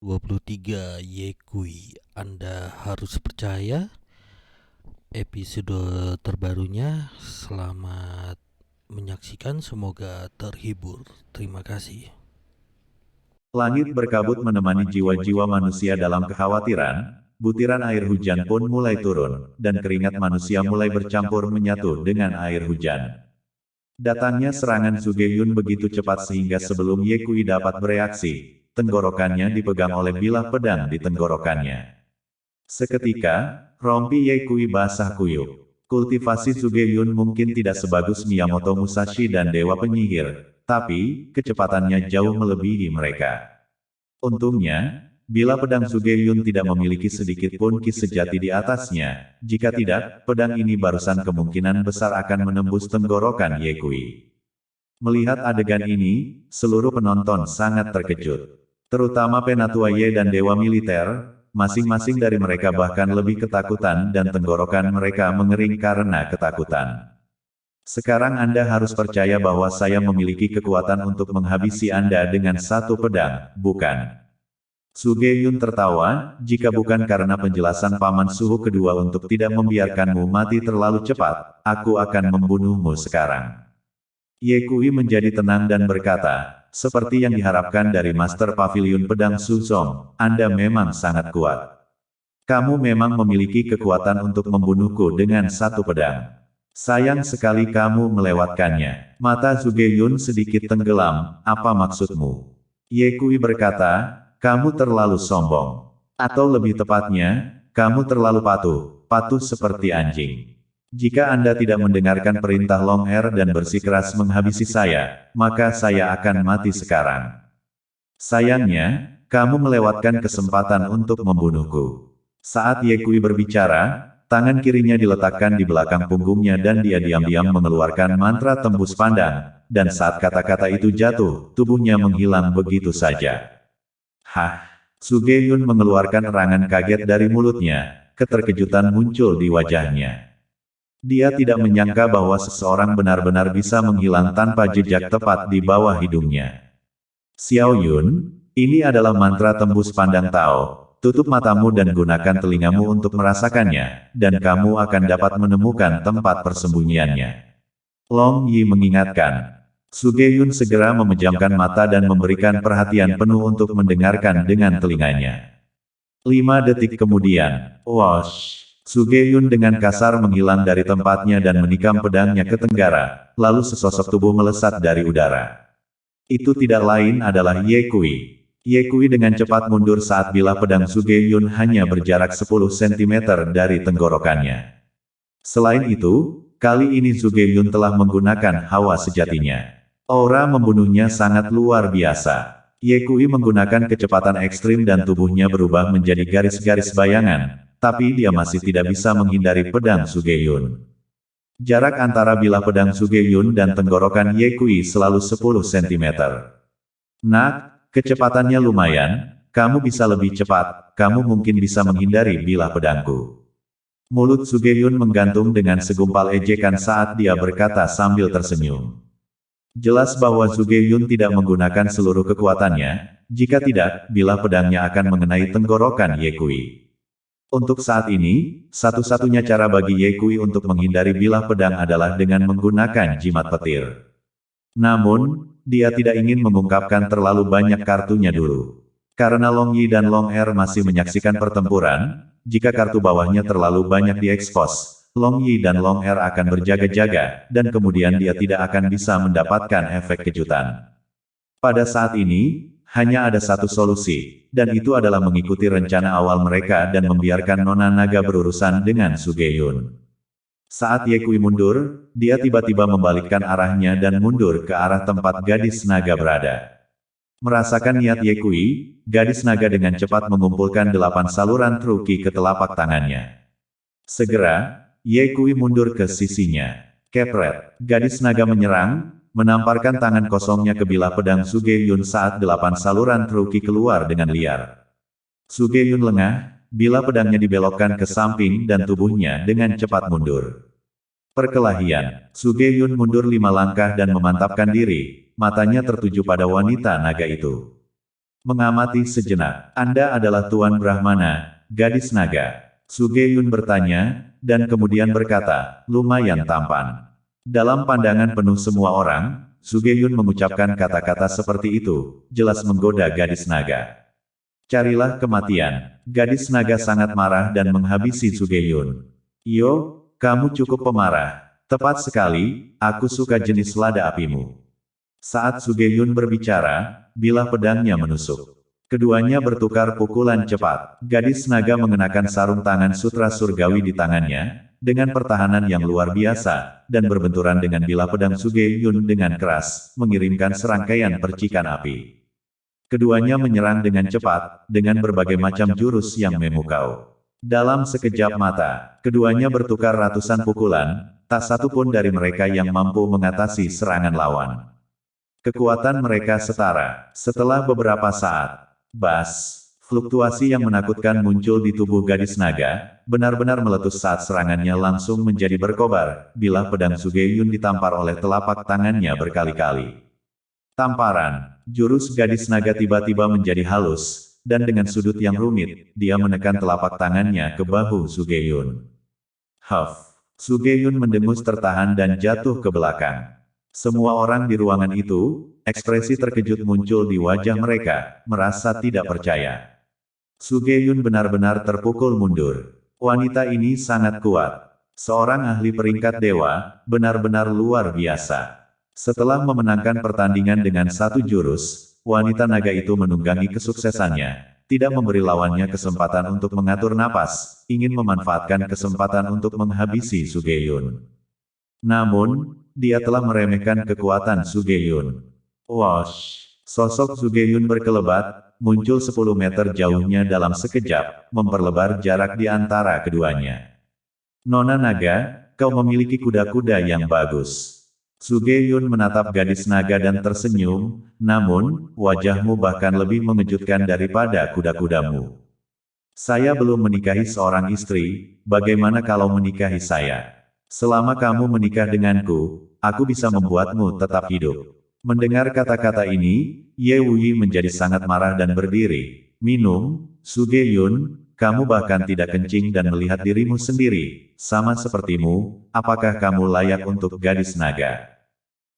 23 Yekui. Anda harus percaya. Episode terbarunya. Selamat menyaksikan, semoga terhibur. Terima kasih. Langit berkabut menemani jiwa-jiwa manusia dalam kekhawatiran, butiran air hujan pun mulai turun, dan keringat manusia mulai bercampur menyatu dengan air hujan. Datangnya serangan Sugeyun begitu cepat sehingga sebelum Yekui dapat bereaksi, tenggorokannya dipegang oleh bilah pedang di tenggorokannya. Seketika, rompi Yekui basah kuyup. Kultivasi Sugeyun mungkin tidak sebagus Miyamoto Musashi dan Dewa Penyihir, tapi kecepatannya jauh melebihi mereka. Untungnya, bila pedang Sugeyun tidak memiliki sedikit pun ki sejati di atasnya, jika tidak, pedang ini barusan kemungkinan besar akan menembus tenggorokan Yekui. Melihat adegan ini, seluruh penonton sangat terkejut. Terutama Penatua Ye dan Dewa Militer, masing-masing dari mereka bahkan lebih ketakutan dan tenggorokan mereka mengering karena ketakutan. Sekarang Anda harus percaya bahwa saya memiliki kekuatan untuk menghabisi Anda dengan satu pedang, bukan? Sugeyun tertawa, jika bukan karena penjelasan Paman Suhu kedua untuk tidak membiarkanmu mati terlalu cepat, aku akan membunuhmu sekarang. Yekui menjadi tenang dan berkata, seperti yang diharapkan dari Master Pavilion Pedang Suzong, Anda memang sangat kuat. Kamu memang memiliki kekuatan untuk membunuhku dengan satu pedang. Sayang sekali kamu melewatkannya. Mata Sugeyun sedikit tenggelam, apa maksudmu? Yekui berkata, kamu terlalu sombong. Atau lebih tepatnya, kamu terlalu patuh seperti anjing. Jika Anda tidak mendengarkan perintah Longhair dan bersikeras menghabisi saya, maka saya akan mati sekarang. Sayangnya, kamu melewatkan kesempatan untuk membunuhku. Saat Yekui berbicara, tangan kirinya diletakkan di belakang punggungnya dan dia diam-diam mengeluarkan mantra tembus pandang, dan saat kata-kata itu jatuh, tubuhnya menghilang begitu saja. Hah! Sugeyun mengeluarkan erangan kaget dari mulutnya, keterkejutan muncul di wajahnya. Dia tidak menyangka bahwa seseorang benar-benar bisa menghilang tanpa jejak tepat di bawah hidungnya. Xiao Yun, ini adalah mantra tembus pandang Tao. Tutup matamu dan gunakan telingamu untuk merasakannya, dan kamu akan dapat menemukan tempat persembunyiannya. Long Yi mengingatkan. Sugeyun segera memejamkan mata dan memberikan perhatian penuh untuk mendengarkan dengan telinganya. 5 detik kemudian, whoosh! Sugeyun dengan kasar menghilang dari tempatnya dan menikam pedangnya ke tenggara, lalu sesosok tubuh melesat dari udara. Itu tidak lain adalah Yekui. Yekui dengan cepat mundur saat bilah pedang Sugeyun hanya berjarak 10 cm dari tenggorokannya. Selain itu, kali ini Sugeyun telah menggunakan hawa sejatinya. Aura membunuhnya sangat luar biasa. Yekui menggunakan kecepatan ekstrim dan tubuhnya berubah menjadi garis-garis bayangan, tapi dia masih tidak bisa menghindari pedang Sugeyun. Jarak antara bilah pedang Sugeyun dan tenggorokan Yekui selalu 10 cm. Nak, kecepatannya lumayan, kamu bisa lebih cepat, kamu mungkin bisa menghindari bilah pedangku. Mulut Sugeyun menggantung dengan segumpal ejekan saat dia berkata sambil tersenyum. Jelas bahwa Sugeyun tidak menggunakan seluruh kekuatannya, jika tidak, bilah pedangnya akan mengenai tenggorokan Yekui. Untuk saat ini, satu-satunya cara bagi Yekui untuk menghindari bilah pedang adalah dengan menggunakan jimat petir. Namun, dia tidak ingin mengungkapkan terlalu banyak kartunya dulu. Karena Long Yi dan Longhair masih menyaksikan pertempuran, jika kartu bawahnya terlalu banyak diekspos, Long Yi dan Longhair akan berjaga-jaga, dan kemudian dia tidak akan bisa mendapatkan efek kejutan. Pada saat ini, hanya ada satu solusi, dan itu adalah mengikuti rencana awal mereka dan membiarkan Nona Naga berurusan dengan Sugeyun. Saat Yekui mundur, dia tiba-tiba membalikkan arahnya dan mundur ke arah tempat gadis naga berada. Merasakan niat Yekui, gadis naga dengan cepat mengumpulkan 8 saluran truki ke telapak tangannya. Segera, Yekui mundur ke sisinya. Kepret, gadis naga menyerang, menamparkan tangan kosongnya ke bilah pedang Sugeyun saat 8 saluran truki keluar dengan liar. Sugeyun lengah, bilah pedangnya dibelokkan ke samping dan tubuhnya dengan cepat mundur. Perkelahian, Sugeyun mundur 5 langkah dan memantapkan diri, matanya tertuju pada wanita naga itu. Mengamati sejenak. Anda adalah Tuan Brahmana, gadis naga. Sugeyun bertanya, dan kemudian berkata, lumayan tampan. Dalam pandangan penuh semua orang, Sugeyun mengucapkan kata-kata seperti itu, jelas menggoda gadis naga. Carilah kematian. Gadis naga sangat marah dan menghabisi Sugeyun. Yo, kamu cukup pemarah. Tepat sekali, aku suka jenis lada apimu. Saat Sugeyun berbicara, bilah pedangnya menusuk. Keduanya bertukar pukulan cepat. Gadis naga mengenakan sarung tangan sutra surgawi di tangannya, dengan pertahanan yang luar biasa, dan berbenturan dengan bilah pedang Sugeyun dengan keras, mengirimkan serangkaian percikan api. Keduanya menyerang dengan cepat, dengan berbagai macam jurus yang memukau. Dalam sekejap mata, keduanya bertukar ratusan pukulan, tak satu pun dari mereka yang mampu mengatasi serangan lawan. Kekuatan mereka setara. Setelah beberapa saat, fluktuasi yang menakutkan muncul di tubuh gadis naga, benar-benar meletus saat serangannya langsung menjadi berkobar, bilah pedang Sugeyun ditampar oleh telapak tangannya berkali-kali. Tamparan, jurus gadis naga tiba-tiba menjadi halus, dan dengan sudut yang rumit, dia menekan telapak tangannya ke bahu Sugeyun. Sugeyun mendengus tertahan dan jatuh ke belakang. Semua orang di ruangan itu, ekspresi terkejut muncul di wajah mereka, merasa tidak percaya. Sugeyun benar-benar terpukul mundur. Wanita ini sangat kuat. Seorang ahli peringkat dewa, benar-benar luar biasa. Setelah memenangkan pertandingan dengan satu jurus, wanita naga itu menunggangi kesuksesannya. Tidak memberi lawannya kesempatan untuk mengatur napas, ingin memanfaatkan kesempatan untuk menghabisi Sugeyun. Namun, dia telah meremehkan kekuatan Sugeyun. Sosok Sugeyun berkelebat, muncul 10 meter jauhnya dalam sekejap, memperlebar jarak di antara keduanya. Nona naga, kau memiliki kuda-kuda yang bagus. Sugeyun menatap gadis naga dan tersenyum, namun, wajahmu bahkan lebih mengejutkan daripada kuda-kudamu. Saya belum menikahi seorang istri, bagaimana kalau menikahi saya? Selama kamu menikah denganku, aku bisa membuatmu tetap hidup. Mendengar kata-kata ini, Ye Wuyi menjadi sangat marah dan berdiri. Minum, Sugeyun, kamu bahkan tidak kencing dan melihat dirimu sendiri, sama sepertimu, apakah kamu layak untuk gadis naga?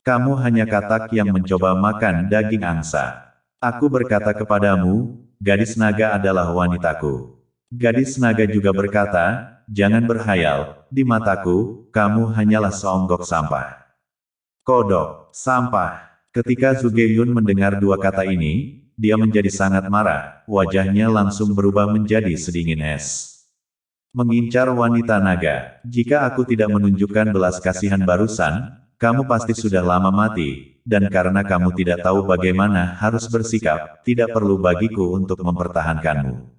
Kamu hanya katak yang mencoba makan daging angsa. Aku berkata kepadamu, gadis naga adalah wanitaku. Gadis naga juga berkata, jangan berhayal, di mataku, kamu hanyalah seonggok sampah. Kodok, sampah. Ketika Sugeyun mendengar dua kata ini, dia menjadi sangat marah, wajahnya langsung berubah menjadi sedingin es. Mengincar wanita naga, jika aku tidak menunjukkan belas kasihan barusan, kamu pasti sudah lama mati, dan karena kamu tidak tahu bagaimana harus bersikap, tidak perlu bagiku untuk mempertahankanmu.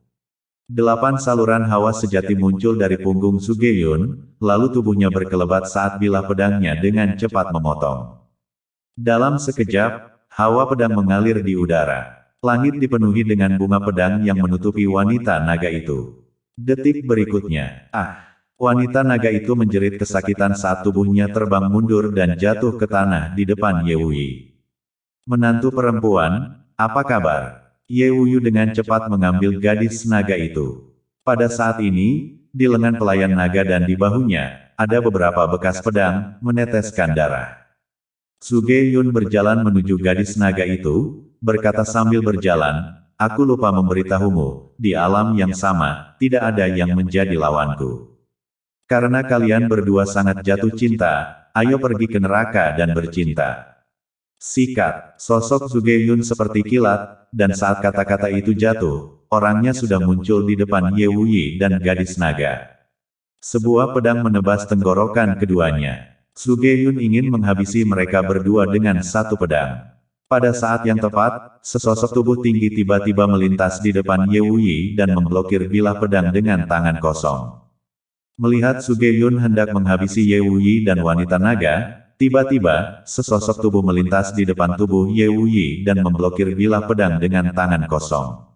8 saluran hawa sejati muncul dari punggung Sugeyun, lalu tubuhnya berkelebat saat bilah pedangnya dengan cepat memotong. Dalam sekejap, hawa pedang mengalir di udara. Langit dipenuhi dengan bunga pedang yang menutupi wanita naga itu. Detik berikutnya, wanita naga itu menjerit kesakitan saat tubuhnya terbang mundur dan jatuh ke tanah di depan Ye Wuyi. Menantu perempuan, apa kabar? Ye Wuyu dengan cepat mengambil gadis naga itu. Pada saat ini, di lengan pelayan naga dan di bahunya, ada beberapa bekas pedang, meneteskan darah. Sugeyun berjalan menuju gadis naga itu, berkata sambil berjalan, aku lupa memberitahumu, di alam yang sama, tidak ada yang menjadi lawanku. Karena kalian berdua sangat jatuh cinta, ayo pergi ke neraka dan bercinta. Sikat, sosok Sugeyun seperti kilat, dan saat kata-kata itu jatuh, orangnya sudah muncul di depan Ye Wuyi dan gadis naga. Sebuah pedang menebas tenggorokan keduanya. Sugeyun ingin menghabisi mereka berdua dengan satu pedang. Pada saat yang tepat, sesosok tubuh tinggi tiba-tiba melintas di depan Ye Wuyi dan memblokir bilah pedang dengan tangan kosong. Melihat Sugeyun hendak menghabisi Ye Wuyi dan wanita naga, tiba-tiba, sesosok tubuh melintas di depan tubuh Ye Wuyi dan memblokir bilah pedang dengan tangan kosong.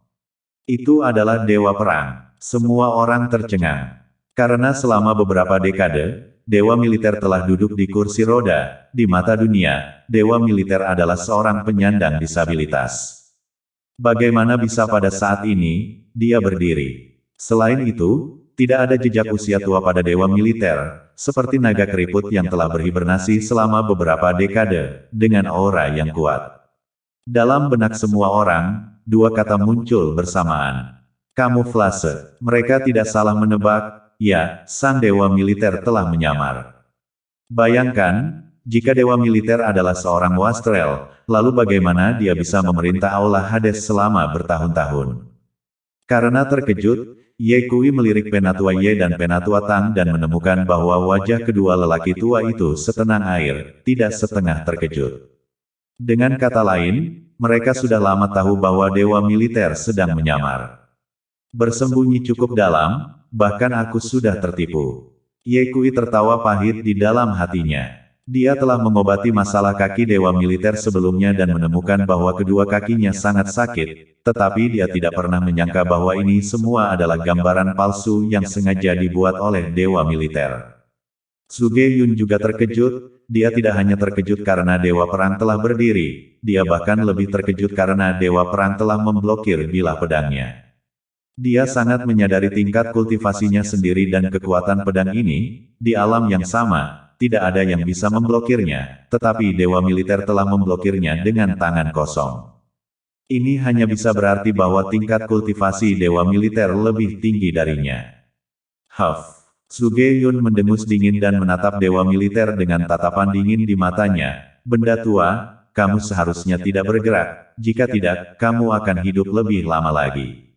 Itu adalah dewa perang. Semua orang tercengang. Karena selama beberapa dekade, dewa militer telah duduk di kursi roda, di mata dunia, dewa militer adalah seorang penyandang disabilitas. Bagaimana bisa pada saat ini, dia berdiri? Selain itu, tidak ada jejak usia tua pada dewa militer, seperti naga keriput yang telah berhibernasi selama beberapa dekade, dengan aura yang kuat. Dalam benak semua orang, dua kata muncul bersamaan. Kamuflase. Mereka tidak salah menebak, ya, sang dewa militer telah menyamar. Bayangkan, jika dewa militer adalah seorang wastrel, lalu bagaimana dia bisa memerintah aula Hades selama bertahun-tahun? Karena terkejut, Ye Kui melirik Penatua Ye dan Penatua Tang dan menemukan bahwa wajah kedua lelaki tua itu setenang air, tidak setengah terkejut. Dengan kata lain, mereka sudah lama tahu bahwa dewa militer sedang menyamar. Bersembunyi cukup dalam, bahkan aku sudah tertipu. Ye Kui tertawa pahit di dalam hatinya. Dia telah mengobati masalah kaki dewa militer sebelumnya dan menemukan bahwa kedua kakinya sangat sakit, tetapi dia tidak pernah menyangka bahwa ini semua adalah gambaran palsu yang sengaja dibuat oleh dewa militer. Suge Yun juga terkejut, dia tidak hanya terkejut karena dewa perang telah berdiri, dia bahkan lebih terkejut karena dewa perang telah memblokir bilah pedangnya. Dia sangat menyadari tingkat kultivasinya sendiri dan kekuatan pedang ini, di alam yang sama, tidak ada yang bisa memblokirnya, tetapi dewa militer telah memblokirnya dengan tangan kosong. Ini hanya bisa berarti bahwa tingkat kultivasi dewa militer lebih tinggi darinya. Huff. Suge Yun mendengus dingin dan menatap dewa militer dengan tatapan dingin di matanya. Benda tua, kamu seharusnya tidak bergerak, jika tidak, kamu akan hidup lebih lama lagi.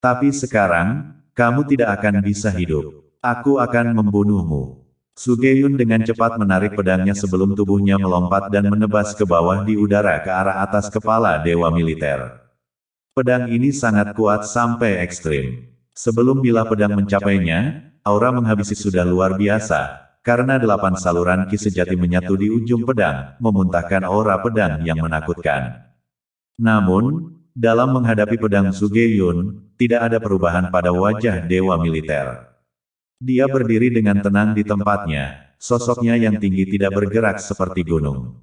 Tapi sekarang, kamu tidak akan bisa hidup. Aku akan membunuhmu. Suge Yun dengan cepat menarik pedangnya sebelum tubuhnya melompat dan menebas ke bawah di udara ke arah atas kepala dewa militer. Pedang ini sangat kuat sampai ekstrim. Sebelum bilah pedang mencapainya, aura menghabisi sudah luar biasa, karena 8 saluran ki sejati menyatu di ujung pedang, memuntahkan aura pedang yang menakutkan. Namun, dalam menghadapi pedang Suge Yun, tidak ada perubahan pada wajah dewa militer. Dia berdiri dengan tenang di tempatnya, sosoknya yang tinggi tidak bergerak seperti gunung.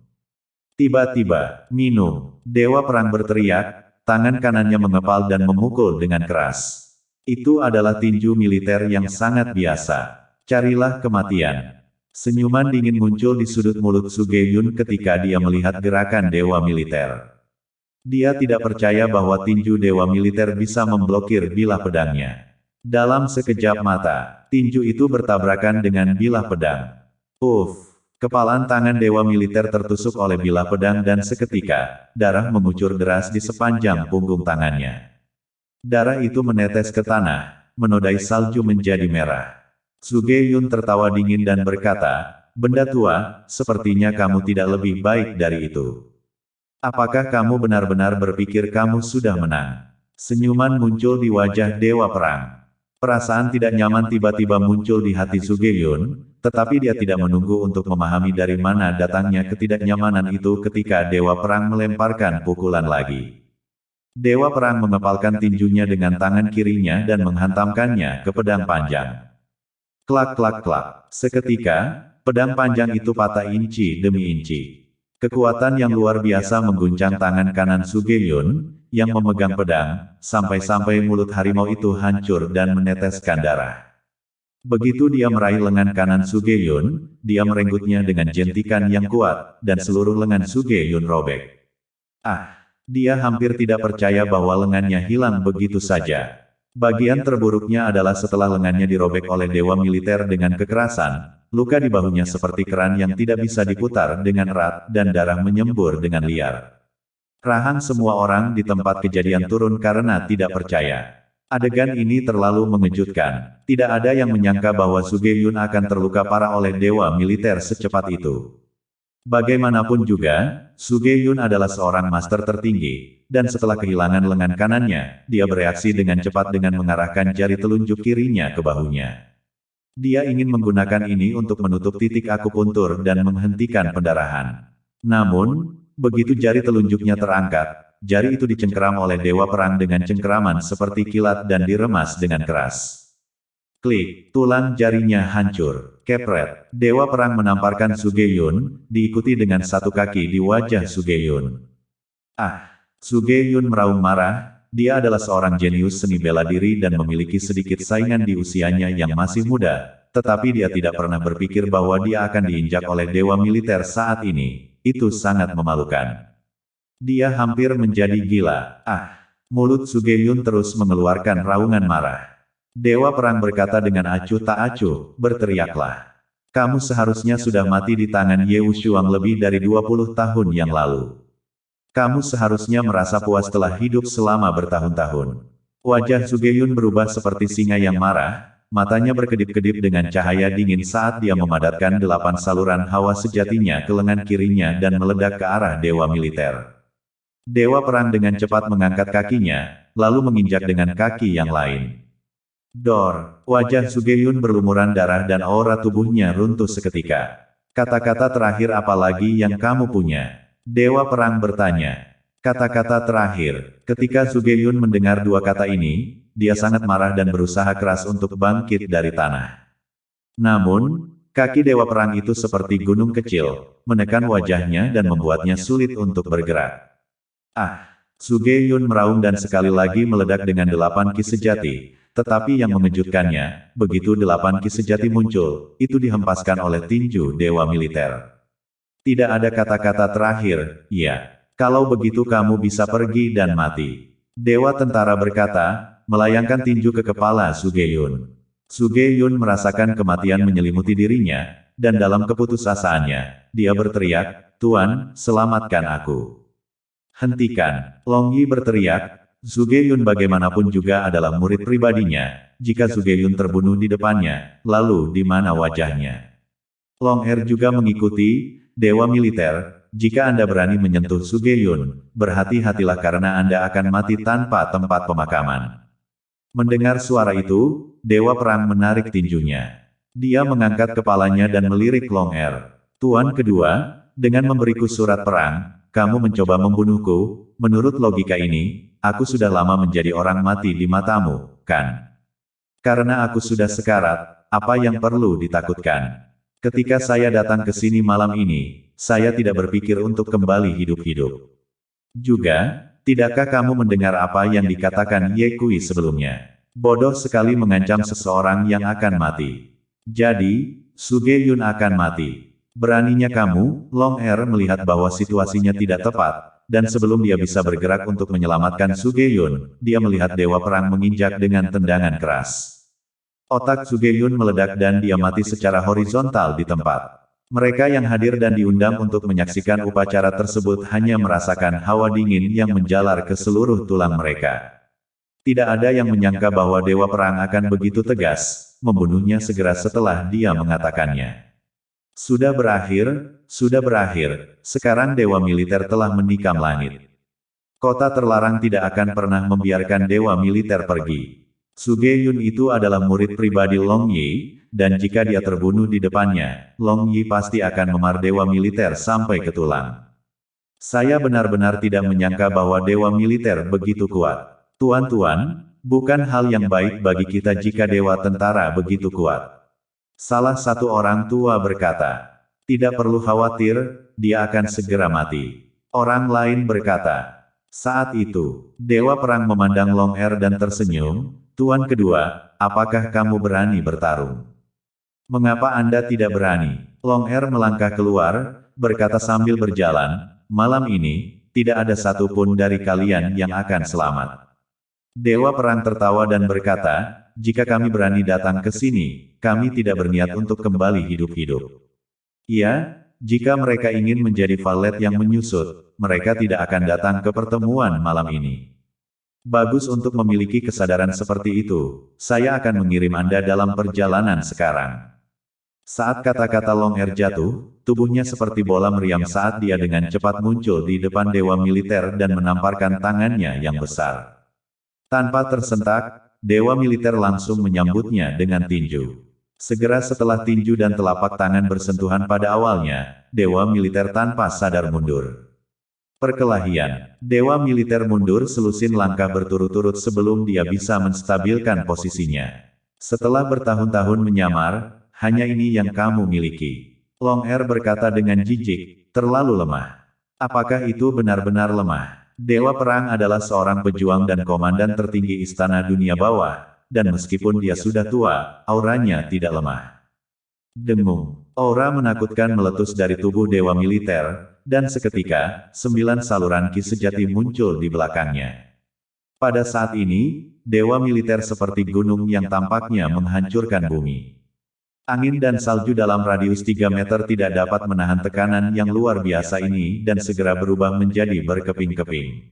Tiba-tiba, minum, dewa perang berteriak, tangan kanannya mengepal dan memukul dengan keras. Itu adalah tinju militer yang sangat biasa. Carilah kematian. Senyuman dingin muncul di sudut mulut Suge Yun ketika dia melihat gerakan dewa militer. Dia tidak percaya bahwa tinju dewa militer bisa memblokir bilah pedangnya. Dalam sekejap mata, tinju itu bertabrakan dengan bilah pedang. Kepalan tangan dewa militer tertusuk oleh bilah pedang dan seketika, darah mengucur deras di sepanjang punggung tangannya. Darah itu menetes ke tanah, menodai salju menjadi merah. Suge Yun tertawa dingin dan berkata, benda tua, sepertinya kamu tidak lebih baik dari itu. Apakah kamu benar-benar berpikir kamu sudah menang? Senyuman muncul di wajah dewa perang. Perasaan tidak nyaman tiba-tiba muncul di hati Suge Yun, tetapi dia tidak menunggu untuk memahami dari mana datangnya ketidaknyamanan itu ketika dewa perang melemparkan pukulan lagi. Dewa perang mengepalkan tinjunya dengan tangan kirinya dan menghantamkannya ke pedang panjang. Klak klak klak. Seketika, pedang panjang itu patah inci demi inci. Kekuatan yang luar biasa mengguncang tangan kanan Suge Yun, yang memegang pedang, sampai-sampai mulut harimau itu hancur dan meneteskan darah. Begitu dia meraih lengan kanan Suge Yun, dia merenggutnya dengan jentikan yang kuat, dan seluruh lengan Suge Yun robek. Dia hampir tidak percaya bahwa lengannya hilang begitu saja. Bagian terburuknya adalah setelah lengannya dirobek oleh dewa militer dengan kekerasan, luka di bahunya seperti keran yang tidak bisa diputar dengan erat, dan darah menyembur dengan liar. Rahang semua orang di tempat kejadian turun karena tidak percaya. Adegan ini terlalu mengejutkan. Tidak ada yang menyangka bahwa Suge Yun akan terluka parah oleh dewa militer secepat itu. Bagaimanapun juga, Suge Yun adalah seorang master tertinggi, dan setelah kehilangan lengan kanannya, dia bereaksi dengan cepat dengan mengarahkan jari telunjuk kirinya ke bahunya. Dia ingin menggunakan ini untuk menutup titik akupuntur dan menghentikan pendarahan. Namun, begitu jari telunjuknya terangkat, jari itu dicengkeram oleh dewa perang dengan cengkeraman seperti kilat dan diremas dengan keras. Klik, tulang jarinya hancur. Kepret, dewa perang menamparkan Suge Yun, diikuti dengan satu kaki di wajah Suge Yun. Su Ge-yun meraung marah, dia adalah seorang jenius seni bela diri dan memiliki sedikit saingan di usianya yang masih muda, tetapi dia tidak pernah berpikir bahwa dia akan diinjak oleh dewa militer saat ini. Itu sangat memalukan. Dia hampir menjadi gila. Mulut Su Ge-yun terus mengeluarkan raungan marah. Dewa perang berkata dengan acuh tak acuh, berteriaklah. Kamu seharusnya sudah mati di tangan Ye Wushuang lebih dari 20 tahun yang lalu. Kamu seharusnya merasa puas telah hidup selama bertahun-tahun. Wajah Su Ge-yun berubah seperti singa yang marah, matanya berkedip-kedip dengan cahaya dingin saat dia memadatkan 8 saluran hawa sejatinya ke lengan kirinya dan meledak ke arah dewa militer. Dewa perang dengan cepat mengangkat kakinya, lalu menginjak dengan kaki yang lain. Dor, wajah Su Ge-yun berlumuran darah dan aura tubuhnya runtuh seketika. Kata-kata terakhir apa lagi yang kamu punya? Dewa perang bertanya. Kata-kata terakhir, ketika Su Ge-yun mendengar dua kata ini, dia sangat marah dan berusaha keras untuk bangkit dari tanah. Namun, kaki dewa perang itu seperti gunung kecil, menekan wajahnya dan membuatnya sulit untuk bergerak. Su Ge-yun meraung dan sekali lagi meledak dengan 8 ki sejati. Tetapi yang mengejutkannya, begitu 8 ki sejati muncul, itu dihempaskan oleh tinju dewa militer. Tidak ada kata-kata terakhir, ya. Kalau begitu kamu bisa pergi dan mati. Dewa tentara berkata, melayangkan tinju ke kepala Su Ge-yun. Su Ge-yun merasakan kematian menyelimuti dirinya, dan dalam keputusasaannya, dia berteriak, Tuan, selamatkan aku. Hentikan, Long Yi berteriak, Su Ge-yun bagaimanapun juga adalah murid pribadinya, jika Su Ge-yun terbunuh di depannya, lalu di mana wajahnya? Long Er juga mengikuti, dewa militer, jika Anda berani menyentuh Su Ge-yun, berhati-hatilah karena Anda akan mati tanpa tempat pemakaman. Mendengar suara itu, dewa perang menarik tinjunya. Dia mengangkat kepalanya dan melirik Long Er. Tuan kedua, dengan memberiku surat perang, kamu mencoba membunuhku, menurut logika ini, aku sudah lama menjadi orang mati di matamu, kan? Karena aku sudah sekarat, apa yang perlu ditakutkan? Ketika saya datang ke sini malam ini, saya tidak berpikir untuk kembali hidup-hidup. Juga, tidakkah kamu mendengar apa yang dikatakan Ye Kui sebelumnya? Bodoh sekali mengancam seseorang yang akan mati. Jadi, Su Ge-yun akan mati. Beraninya kamu, Long Er melihat bahwa situasinya tidak tepat, dan sebelum dia bisa bergerak untuk menyelamatkan Su Ge-yun, dia melihat dewa perang menginjak dengan tendangan keras. Otak Su Ge-yun meledak dan dia mati secara horizontal di tempat. Mereka yang hadir dan diundang untuk menyaksikan upacara tersebut hanya merasakan hawa dingin yang menjalar ke seluruh tulang mereka. Tidak ada yang menyangka bahwa dewa perang akan begitu tegas, membunuhnya segera setelah dia mengatakannya. Sudah berakhir, sekarang dewa militer telah menikam langit. Kota terlarang tidak akan pernah membiarkan dewa militer pergi. Su Ge-yun itu adalah murid pribadi Long Yi, dan jika dia terbunuh di depannya, Long Yi pasti akan memar dewa militer sampai ke tulang. Saya benar-benar tidak menyangka bahwa dewa militer begitu kuat. Tuan-tuan, bukan hal yang baik bagi kita jika dewa tentara begitu kuat. Salah satu orang tua berkata, tidak perlu khawatir, dia akan segera mati. Orang lain berkata, saat itu, dewa perang memandang Long Er dan tersenyum, Tuan kedua, apakah kamu berani bertarung? Mengapa Anda tidak berani? Long Er melangkah keluar, berkata sambil berjalan, malam ini, tidak ada satupun dari kalian yang akan selamat. Dewa perang tertawa dan berkata, jika kami berani datang ke sini, kami tidak berniat untuk kembali hidup-hidup. Ya, jika mereka ingin menjadi valet yang menyusut, mereka tidak akan datang ke pertemuan malam ini. Bagus untuk memiliki kesadaran seperti itu, saya akan mengirim Anda dalam perjalanan sekarang. Saat kata-kata Long Er jatuh, tubuhnya seperti bola meriam saat dia dengan cepat muncul di depan dewa militer dan menamparkan tangannya yang besar. Tanpa tersentak, dewa militer langsung menyambutnya dengan tinju. Segera setelah tinju dan telapak tangan bersentuhan pada awalnya, dewa militer tanpa sadar mundur. Perkelahian. Dewa militer mundur selusin langkah berturut-turut sebelum dia bisa menstabilkan posisinya. Setelah bertahun-tahun menyamar, hanya ini yang kamu miliki. Long Er berkata dengan jijik, terlalu lemah. Apakah itu benar-benar lemah? Dewa Perang adalah seorang pejuang dan komandan tertinggi Istana Dunia Bawah, dan meskipun dia sudah tua, auranya tidak lemah. Dengung. Aura menakutkan meletus dari tubuh Dewa Militer, dan seketika, 9 saluran ki sejati muncul di belakangnya. Pada saat ini, Dewa Militer seperti gunung yang tampaknya menghancurkan bumi. Angin dan salju dalam radius 3 meter tidak dapat menahan tekanan yang luar biasa ini dan segera berubah menjadi berkeping-keping.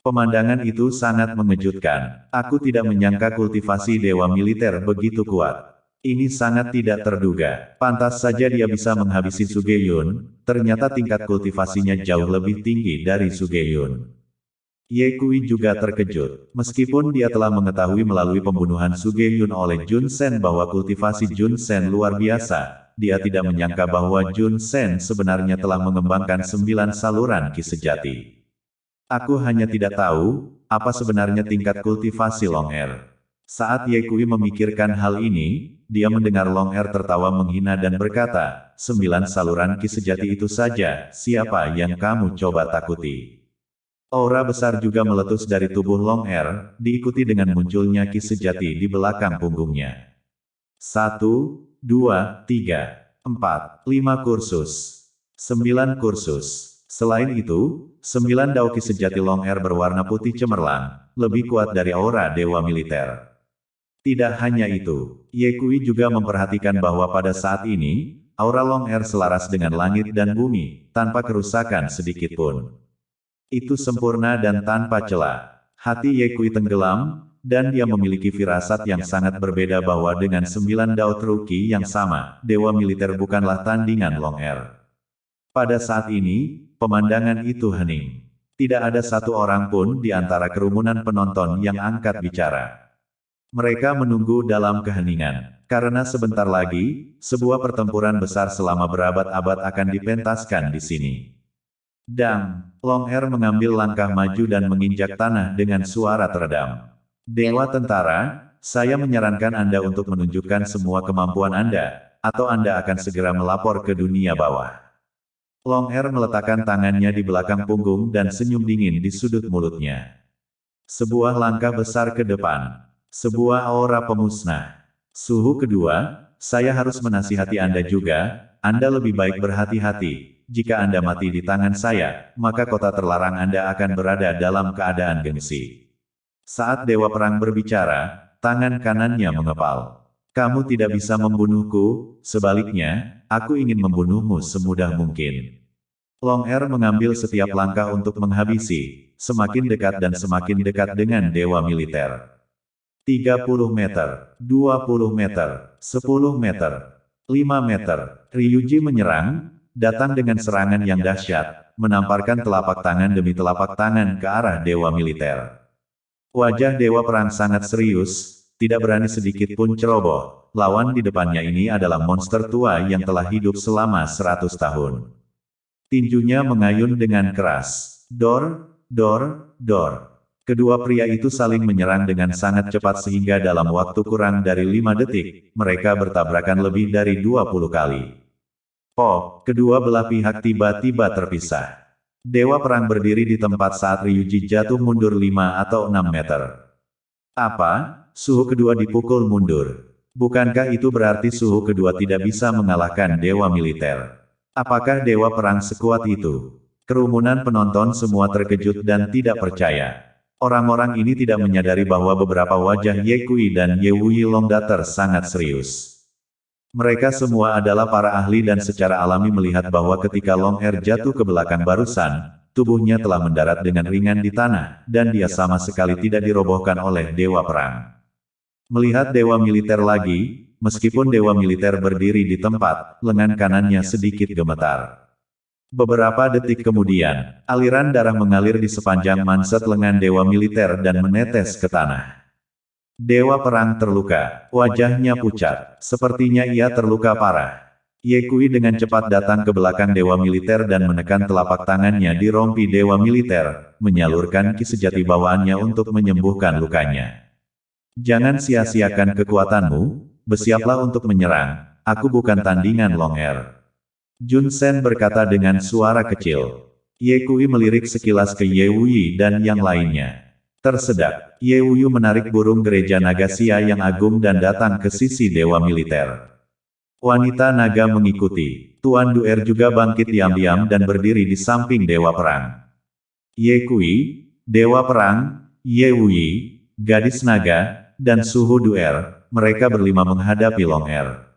Pemandangan itu sangat mengejutkan. Aku tidak menyangka kultivasi Dewa Militer begitu kuat. Ini sangat tidak terduga. Pantas saja dia bisa menghabisi Sugeyun, ternyata tingkat kultivasinya jauh lebih tinggi dari Sugeyun. Ye Kui juga terkejut. Meskipun dia telah mengetahui melalui pembunuhan Sugeyun oleh Jun Sen bahwa kultivasi Jun Sen luar biasa, dia tidak menyangka bahwa Jun Sen sebenarnya telah mengembangkan 9 saluran ki sejati. Aku hanya tidak tahu, apa sebenarnya tingkat kultivasi Long Er. Saat Ye Kui memikirkan hal ini, dia mendengar Long Er tertawa menghina dan berkata, 9 saluran ki sejati itu saja, siapa yang kamu coba takuti? Aura besar juga meletus dari tubuh Long Er, diikuti dengan munculnya ki sejati di belakang punggungnya. 1, 2, 3, 4, 5 kursus. 9 kursus. Selain itu, 9 dao ki sejati Long Er berwarna putih cemerlang, lebih kuat dari aura Dewa Militer. Tidak hanya itu, Ye Kui juga memperhatikan bahwa pada saat ini, aura Long Er selaras dengan langit dan bumi, tanpa kerusakan sedikit pun. Itu sempurna dan tanpa celah. Hati Ye Kui tenggelam, dan dia memiliki firasat yang sangat berbeda bahwa dengan 9 dao truki yang sama, Dewa Militer bukanlah tandingan Long Er. Pada saat ini, pemandangan itu hening. Tidak ada satu orang pun di antara kerumunan penonton yang angkat bicara. Mereka menunggu dalam keheningan, karena sebentar lagi, sebuah pertempuran besar selama berabad-abad akan dipentaskan di sini. Dang, Long Er mengambil langkah maju dan menginjak tanah dengan suara teredam. Dewa Tentara, saya menyarankan Anda untuk menunjukkan semua kemampuan Anda, atau Anda akan segera melapor ke dunia bawah. Long Er meletakkan tangannya di belakang punggung dan senyum dingin di sudut mulutnya. Sebuah langkah besar ke depan. Sebuah aura pemusnah. Suhu kedua, saya harus menasihati Anda juga, Anda lebih baik berhati-hati. Jika Anda mati di tangan saya, maka kota terlarang Anda akan berada dalam keadaan gengsi. Saat Dewa Perang berbicara, tangan kanannya mengepal. Kamu tidak bisa membunuhku, sebaliknya, aku ingin membunuhmu semudah mungkin. Long Er mengambil setiap langkah untuk menghabisi, semakin dekat dan semakin dekat dengan Dewa Militer. 30 meter, 20 meter, 10 meter, 5 meter. Ryuji menyerang, datang dengan serangan yang dahsyat, menamparkan telapak tangan demi telapak tangan ke arah Dewa Militer. Wajah Dewa Perang sangat serius, tidak berani sedikit pun ceroboh. Lawan di depannya ini adalah monster tua yang telah hidup selama 100 tahun. Tinjunya mengayun dengan keras. Dor, dor, dor. Kedua pria itu saling menyerang dengan sangat cepat sehingga dalam waktu kurang dari 5 detik, mereka bertabrakan lebih dari 20 kali. Kedua belah pihak tiba-tiba terpisah. Dewa Perang berdiri di tempat saat Ryuji jatuh mundur 5 atau 6 meter. Apa? Suhu kedua dipukul mundur. Bukankah itu berarti suhu kedua tidak bisa mengalahkan Dewa Militer? Apakah Dewa Perang sekuat itu? Kerumunan penonton semua terkejut dan tidak percaya. Orang-orang ini tidak menyadari bahwa beberapa wajah Ye Kui dan Ye Wuyilong datar sangat serius. Mereka semua adalah para ahli dan secara alami melihat bahwa ketika Long Er jatuh ke belakang barusan, tubuhnya telah mendarat dengan ringan di tanah, dan dia sama sekali tidak dirobohkan oleh Dewa Perang. Melihat Dewa Militer lagi, meskipun Dewa Militer berdiri di tempat, lengan kanannya sedikit gemetar. Beberapa detik kemudian, aliran darah mengalir di sepanjang manset lengan Dewa Militer dan menetes ke tanah. Dewa Perang terluka, wajahnya pucat, sepertinya ia terluka parah. Ye Kui dengan cepat datang ke belakang Dewa Militer dan menekan telapak tangannya di rompi Dewa Militer, menyalurkan ki sejati bawaannya untuk menyembuhkan lukanya. Jangan sia-siakan kekuatanmu, bersiaplah untuk menyerang, aku bukan tandingan Long Er. Jun Sen berkata dengan suara kecil. Ye Kui melirik sekilas ke Ye Wuyi dan yang lainnya. Tersedak, Ye Wuyi menarik burung gereja naga Xia yang agung dan datang ke sisi dewa militer. Wanita naga mengikuti. Tuan Duer juga bangkit diam-diam dan berdiri di samping dewa perang. Ye Kui, dewa perang, Ye Wuyi, gadis naga, dan suhu Duer, mereka berlima menghadapi Long Er.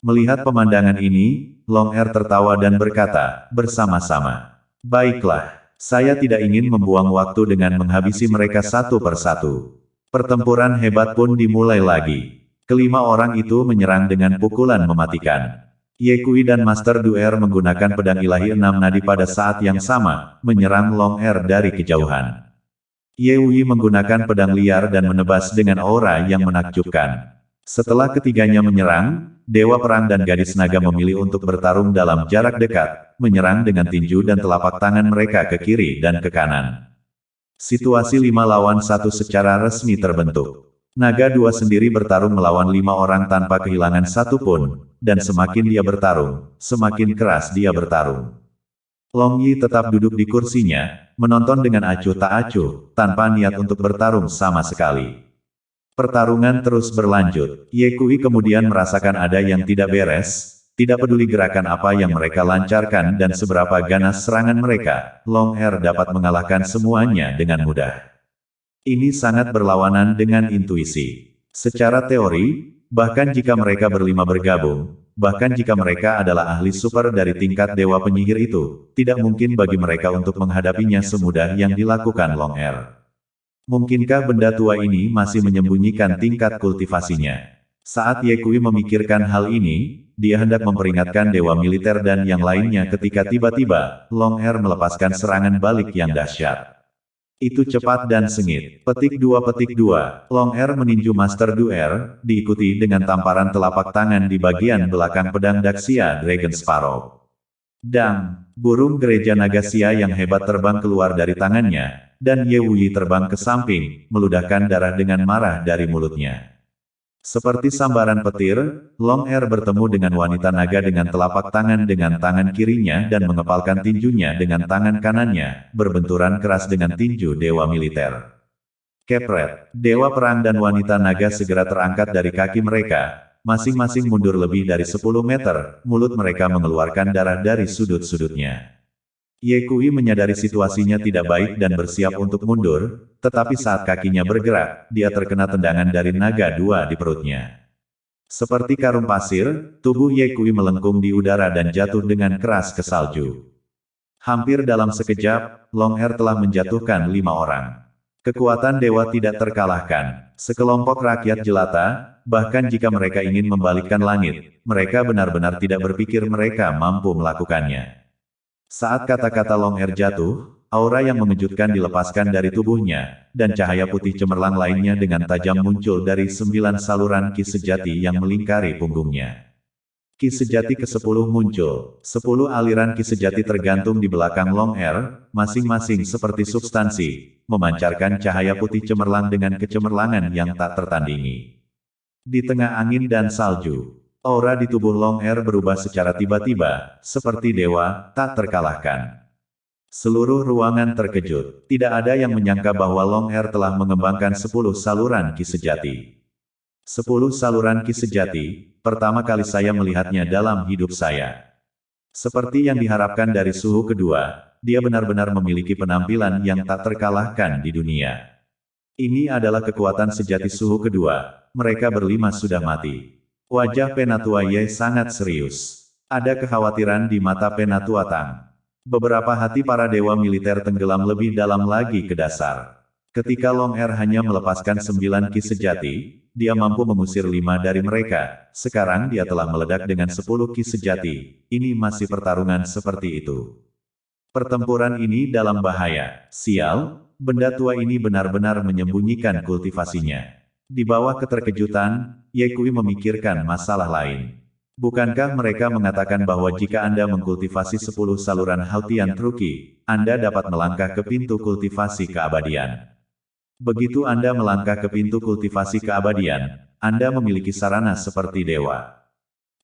Melihat pemandangan ini, Long Er tertawa dan berkata, bersama-sama. Baiklah, saya tidak ingin membuang waktu dengan menghabisi mereka satu persatu. Pertempuran hebat pun dimulai lagi. Kelima orang itu menyerang dengan pukulan mematikan. Ye Kui dan Master Duer menggunakan pedang ilahi 6 nadi pada saat yang sama, menyerang Long Er dari kejauhan. Ye Wuyi menggunakan pedang liar dan menebas dengan aura yang menakjubkan. Setelah ketiganya menyerang, Dewa Perang dan Gadis Naga memilih untuk bertarung dalam jarak dekat, menyerang dengan tinju dan telapak tangan mereka ke kiri dan ke kanan. Situasi 5 lawan 1 secara resmi terbentuk. Naga 2 sendiri bertarung melawan 5 orang tanpa kehilangan satu pun, dan semakin dia bertarung, semakin keras dia bertarung. Long Yi tetap duduk di kursinya, menonton dengan acuh tak acuh, tanpa niat untuk bertarung sama sekali. Pertarungan terus berlanjut. Ye Kui kemudian merasakan ada yang tidak beres, tidak peduli gerakan apa yang mereka lancarkan dan seberapa ganas serangan mereka, Long Er dapat mengalahkan semuanya dengan mudah. Ini sangat berlawanan dengan intuisi. Secara teori, bahkan jika mereka berlima bergabung, bahkan jika mereka adalah ahli super dari tingkat dewa penyihir itu, tidak mungkin bagi mereka untuk menghadapinya semudah yang dilakukan Long Er. Mungkinkah benda tua ini masih menyembunyikan tingkat kultivasinya? Saat Ye Kui memikirkan hal ini, dia hendak memperingatkan dewa militer dan yang lainnya ketika tiba-tiba, Long Er melepaskan serangan balik yang dahsyat. Itu cepat dan sengit. Petik 2. Long Er meninju Master Duer, diikuti dengan tamparan telapak tangan di bagian belakang pedang Daxia Dragon Sparrow. Dang! Burung gereja naga Xia yang hebat terbang keluar dari tangannya, dan Ye Wuyi terbang ke samping, meludahkan darah dengan marah dari mulutnya. Seperti sambaran petir, Long Er bertemu dengan wanita naga dengan telapak tangan dengan tangan kirinya dan mengepalkan tinjunya dengan tangan kanannya, berbenturan keras dengan tinju dewa militer. Kepret, dewa perang dan wanita naga segera terangkat dari kaki mereka, masing-masing mundur lebih dari 10 meter, mulut mereka mengeluarkan darah dari sudut-sudutnya. Ye Kui menyadari situasinya tidak baik dan bersiap untuk mundur, tetapi saat kakinya bergerak, dia terkena tendangan dari naga 2 di perutnya. Seperti karung pasir, tubuh Ye Kui melengkung di udara dan jatuh dengan keras ke salju. Hampir dalam sekejap, Long Er telah menjatuhkan 5 orang. Kekuatan dewa tidak terkalahkan. Sekelompok rakyat jelata, bahkan jika mereka ingin membalikkan langit, mereka benar-benar tidak berpikir mereka mampu melakukannya. Saat kata-kata Long Er jatuh, aura yang mengejutkan dilepaskan dari tubuhnya, dan cahaya putih cemerlang lainnya dengan tajam muncul dari 9 saluran ki sejati yang melingkari punggungnya. Ki sejati ke-10 muncul. 10 aliran ki sejati tergantung di belakang Long Er, masing-masing seperti substansi, memancarkan cahaya putih cemerlang dengan kecemerlangan yang tak tertandingi. Di tengah angin dan salju, aura di tubuh Long Er berubah secara tiba-tiba, seperti dewa, tak terkalahkan. Seluruh ruangan terkejut. Tidak ada yang menyangka bahwa Long Er telah mengembangkan 10 saluran ki sejati. 10 saluran ki sejati, pertama kali saya melihatnya dalam hidup saya. Seperti yang diharapkan dari suhu kedua, dia benar-benar memiliki penampilan yang tak terkalahkan di dunia. Ini adalah kekuatan sejati suhu kedua, mereka berlima sudah mati. Wajah Penatua Ye sangat serius. Ada kekhawatiran di mata Penatua Tang. Beberapa hati para dewa militer tenggelam lebih dalam lagi ke dasar. Ketika Long Er hanya melepaskan 9 ki sejati, dia mampu mengusir 5 dari mereka. Sekarang dia telah meledak dengan 10 ki sejati. Ini masih pertarungan seperti itu. Pertempuran ini dalam bahaya. Sial, benda tua ini benar-benar menyembunyikan kultivasinya. Di bawah keterkejutan, Ye Kui memikirkan masalah lain. Bukankah mereka mengatakan bahwa jika Anda mengkultivasi 10 saluran Haltian Truki, Anda dapat melangkah ke pintu kultivasi keabadian? Begitu Anda melangkah ke pintu kultivasi keabadian, Anda memiliki sarana seperti dewa.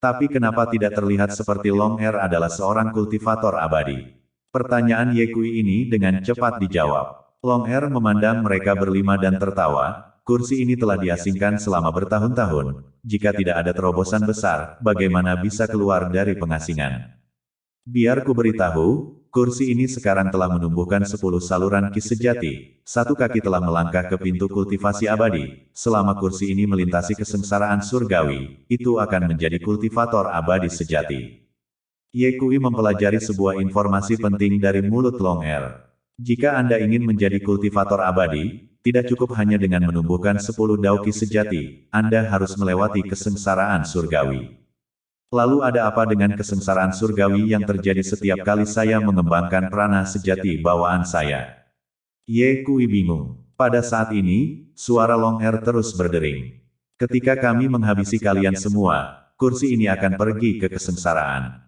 Tapi kenapa tidak terlihat seperti Long Er adalah seorang kultivator abadi? Pertanyaan Ye Kui ini dengan cepat dijawab. Long Er memandang mereka berlima dan tertawa. Kursi ini telah diasingkan selama bertahun-tahun. Jika tidak ada terobosan besar, bagaimana bisa keluar dari pengasingan? Biar ku beritahu, kursi ini sekarang telah menumbuhkan 10 saluran ki sejati. Satu kaki telah melangkah ke pintu kultivasi abadi. Selama kursi ini melintasi kesengsaraan surgawi, itu akan menjadi kultivator abadi sejati. Ye Kui mempelajari sebuah informasi penting dari mulut Long Er. Jika Anda ingin menjadi kultivator abadi, tidak cukup hanya dengan menumbuhkan 10 dauki sejati, Anda harus melewati kesengsaraan surgawi. Lalu ada apa dengan kesengsaraan surgawi yang terjadi setiap kali saya mengembangkan prana sejati bawaan saya? Ye Kui bingung. Pada saat ini, suara Long Er terus berdering. Ketika kami menghabisi kalian semua, kursi ini akan pergi ke kesengsaraan.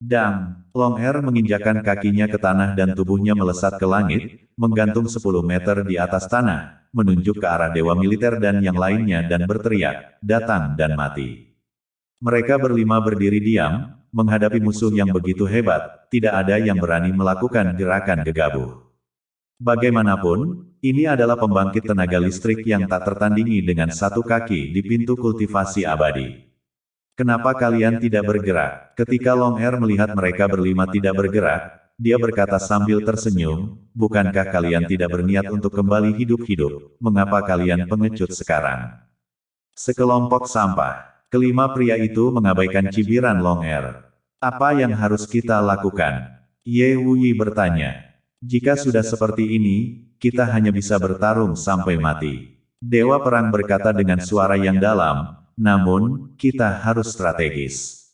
Dang, Long Er menginjakkan kakinya ke tanah dan tubuhnya melesat ke langit, menggantung 10 meter di atas tanah, menunjuk ke arah dewa militer dan yang lainnya dan berteriak, datang dan mati. Mereka berlima berdiri diam, menghadapi musuh yang begitu hebat, tidak ada yang berani melakukan gerakan gegabah. Bagaimanapun, ini adalah pembangkit tenaga listrik yang tak tertandingi dengan satu kaki di pintu kultivasi abadi. Kenapa kalian tidak bergerak? Ketika Long Er melihat mereka berlima tidak bergerak, dia berkata sambil tersenyum, bukankah kalian tidak berniat untuk kembali hidup-hidup? Mengapa kalian pengecut sekarang? Sekelompok sampah. Kelima pria itu mengabaikan cibiran Long Er. Apa yang harus kita lakukan? Ye Wuyi bertanya. Jika sudah seperti ini, kita hanya bisa bertarung sampai mati. Dewa Perang berkata dengan suara yang dalam, namun, kita harus strategis.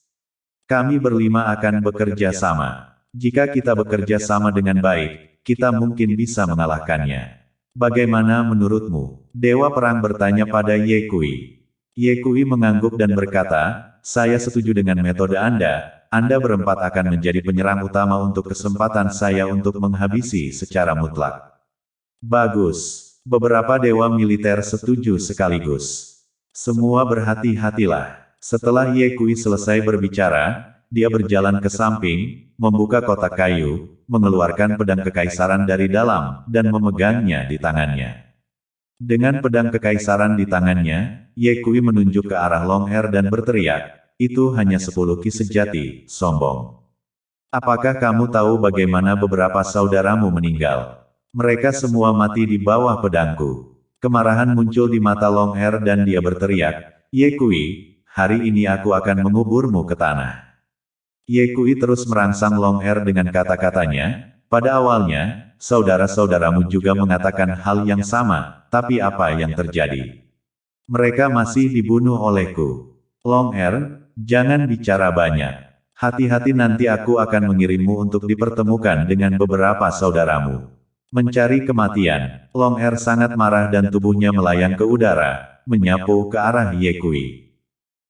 Kami berlima akan bekerja sama. Jika kita bekerja sama dengan baik, kita mungkin bisa mengalahkannya. Bagaimana menurutmu? Dewa Perang bertanya pada Ye Kui. Ye Kui mengangguk dan berkata, saya setuju dengan metode Anda. Anda berempat akan menjadi penyerang utama untuk kesempatan saya untuk menghabisi secara mutlak. Bagus. Beberapa dewa militer setuju sekaligus. Semua berhati-hatilah. Setelah Ye Kui selesai berbicara, dia berjalan ke samping, membuka kotak kayu, mengeluarkan pedang kekaisaran dari dalam, dan memegangnya di tangannya. Dengan pedang kekaisaran di tangannya, Ye Kui menunjuk ke arah Long Er dan berteriak, itu hanya 10 ki sejati, sombong. Apakah kamu tahu bagaimana beberapa saudaramu meninggal? Mereka semua mati di bawah pedangku. Kemarahan muncul di mata Long Er dan dia berteriak, Ye Kui, hari ini aku akan menguburmu ke tanah. Ye Kui terus merangsang Long Er dengan kata-katanya, pada awalnya, saudara-saudaramu juga mengatakan hal yang sama, tapi apa yang terjadi? Mereka masih dibunuh olehku. Long Er, jangan bicara banyak. Hati-hati nanti aku akan mengirimmu untuk dipertemukan dengan beberapa saudaramu. Mencari kematian, Long Er sangat marah dan tubuhnya melayang ke udara, menyapu ke arah Ye Kui.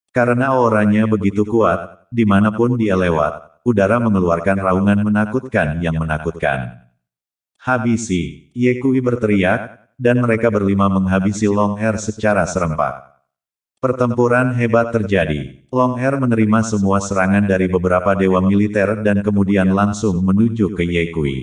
Karena auranya begitu kuat, dimanapun dia lewat, udara mengeluarkan raungan menakutkan yang menakutkan. Habisi, Ye Kui berteriak, dan mereka berlima menghabisi Long Er secara serempak. Pertempuran hebat terjadi. Long Er menerima semua serangan dari beberapa dewa militer dan kemudian langsung menuju ke Ye Kui.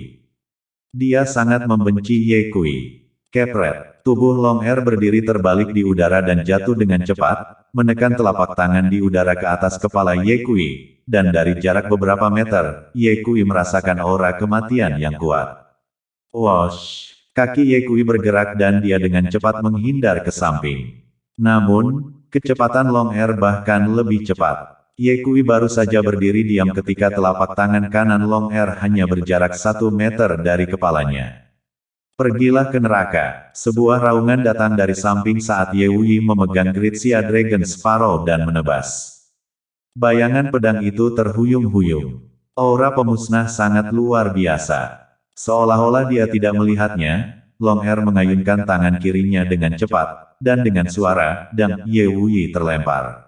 Dia sangat membenci Ye Kui. Kepret, tubuh Long Er berdiri terbalik di udara dan jatuh dengan cepat, menekan telapak tangan di udara ke atas kepala Ye Kui, dan dari jarak beberapa meter, Ye Kui merasakan aura kematian yang kuat. Wosh! Kaki Ye Kui bergerak dan dia dengan cepat menghindar ke samping. Namun, kecepatan Long Er bahkan lebih cepat. Ye Kui baru saja berdiri diam ketika telapak tangan kanan Long Er hanya berjarak 1 meter dari kepalanya. Pergilah ke neraka. Sebuah raungan datang dari samping saat Ye Wuyi memegang Gritsia Dragon Sparrow dan menebas. Bayangan pedang itu terhuyung-huyung. Aura pemusnah sangat luar biasa. Seolah-olah dia tidak melihatnya, Long Er mengayunkan tangan kirinya dengan cepat, dan dengan suara, dan Ye Wuyi terlempar.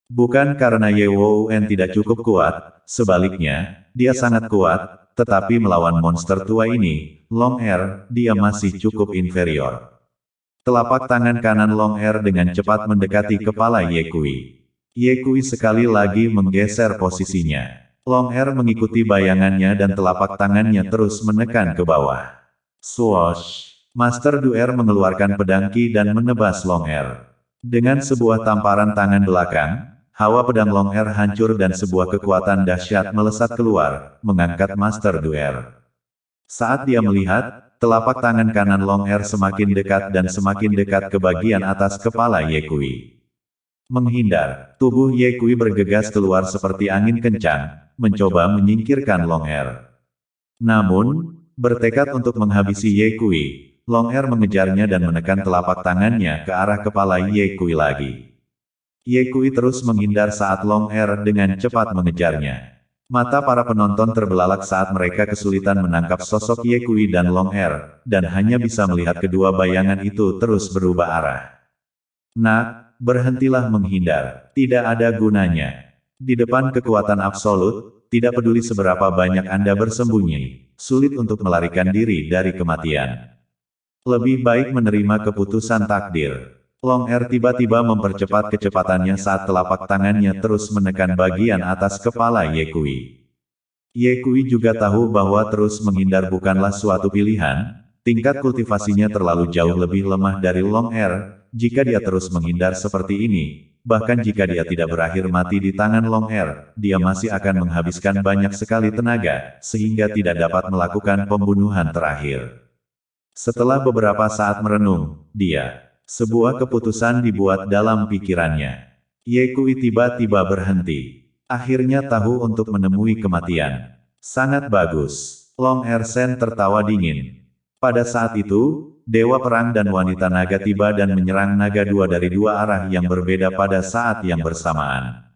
Bukan karena Ye Wuyen tidak cukup kuat, sebaliknya, dia sangat kuat, tetapi melawan monster tua ini, Long Er, dia masih cukup inferior. Telapak tangan kanan Long Er dengan cepat mendekati kepala Ye Kui. Ye Kui sekali lagi menggeser posisinya. Long Air mengikuti bayangannya dan telapak tangannya terus menekan ke bawah. Swoosh! Master Duer mengeluarkan pedang Ki dan menebas Long Air. Dengan sebuah tamparan tangan belakang, hawa pedang Long Air hancur dan sebuah kekuatan dahsyat melesat keluar, mengangkat Master Duer. Saat dia melihat, telapak tangan kanan Long Air semakin dekat dan semakin dekat ke bagian atas kepala Ye Kui. Menghindar, tubuh Ye Kui bergegas keluar seperti angin kencang, mencoba menyingkirkan Long Air. Namun, bertekad untuk menghabisi Ye Kui, Long Air mengejarnya dan menekan telapak tangannya ke arah kepala Ye Kui lagi. Ye Kui terus menghindar saat Long Air dengan cepat mengejarnya. Mata para penonton terbelalak saat mereka kesulitan menangkap sosok Ye Kui dan Long Air, dan hanya bisa melihat kedua bayangan itu terus berubah arah. Nak, berhentilah menghindar, tidak ada gunanya. Di depan kekuatan absolut, tidak peduli seberapa banyak Anda bersembunyi, sulit untuk melarikan diri dari kematian. Lebih baik menerima keputusan takdir. Long Air tiba-tiba mempercepat kecepatannya saat telapak tangannya terus menekan bagian atas kepala Ye Kui. Ye Kui juga tahu bahwa terus menghindar bukanlah suatu pilihan, tingkat kultivasinya terlalu jauh lebih lemah dari Long Air, jika dia terus menghindar seperti ini. Bahkan jika dia tidak berakhir mati di tangan Long Air, dia masih akan menghabiskan banyak sekali tenaga, sehingga tidak dapat melakukan pembunuhan terakhir. Setelah beberapa saat merenung, sebuah keputusan dibuat dalam pikirannya. Ye Kui tiba-tiba berhenti. Akhirnya tahu untuk menemui kematian. Sangat bagus. Long Air Sen tertawa dingin. Pada saat itu, Dewa Perang dan Wanita Naga tiba dan menyerang naga dua dari dua arah yang berbeda pada saat yang bersamaan.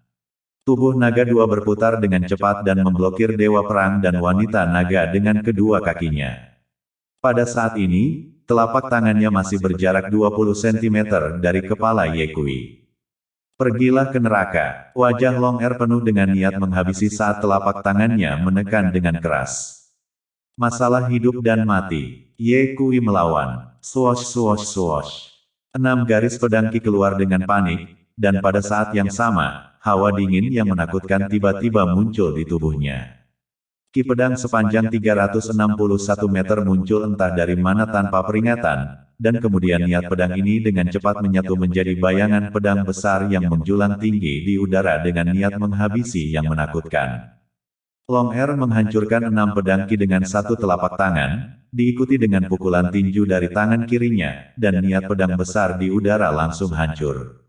Tubuh naga dua berputar dengan cepat dan memblokir Dewa Perang dan Wanita Naga dengan kedua kakinya. Pada saat ini, telapak tangannya masih berjarak 20 cm dari kepala Ye Kui. Pergilah ke neraka. Wajah Long Air penuh dengan niat menghabisi saat telapak tangannya menekan dengan keras. Masalah hidup dan mati. Ye Kui melawan. Swoosh swoosh swoosh. 6 garis pedang Ki keluar dengan panik, dan pada saat yang sama, hawa dingin yang menakutkan tiba-tiba muncul di tubuhnya. Ki pedang sepanjang 361 meter muncul entah dari mana tanpa peringatan, dan kemudian niat pedang ini dengan cepat menyatu menjadi bayangan pedang besar yang menjulang tinggi di udara dengan niat menghabisi yang menakutkan. Long Air menghancurkan 6 pedang Ki dengan satu telapak tangan, diikuti dengan pukulan tinju dari tangan kirinya, dan niat pedang besar di udara langsung hancur.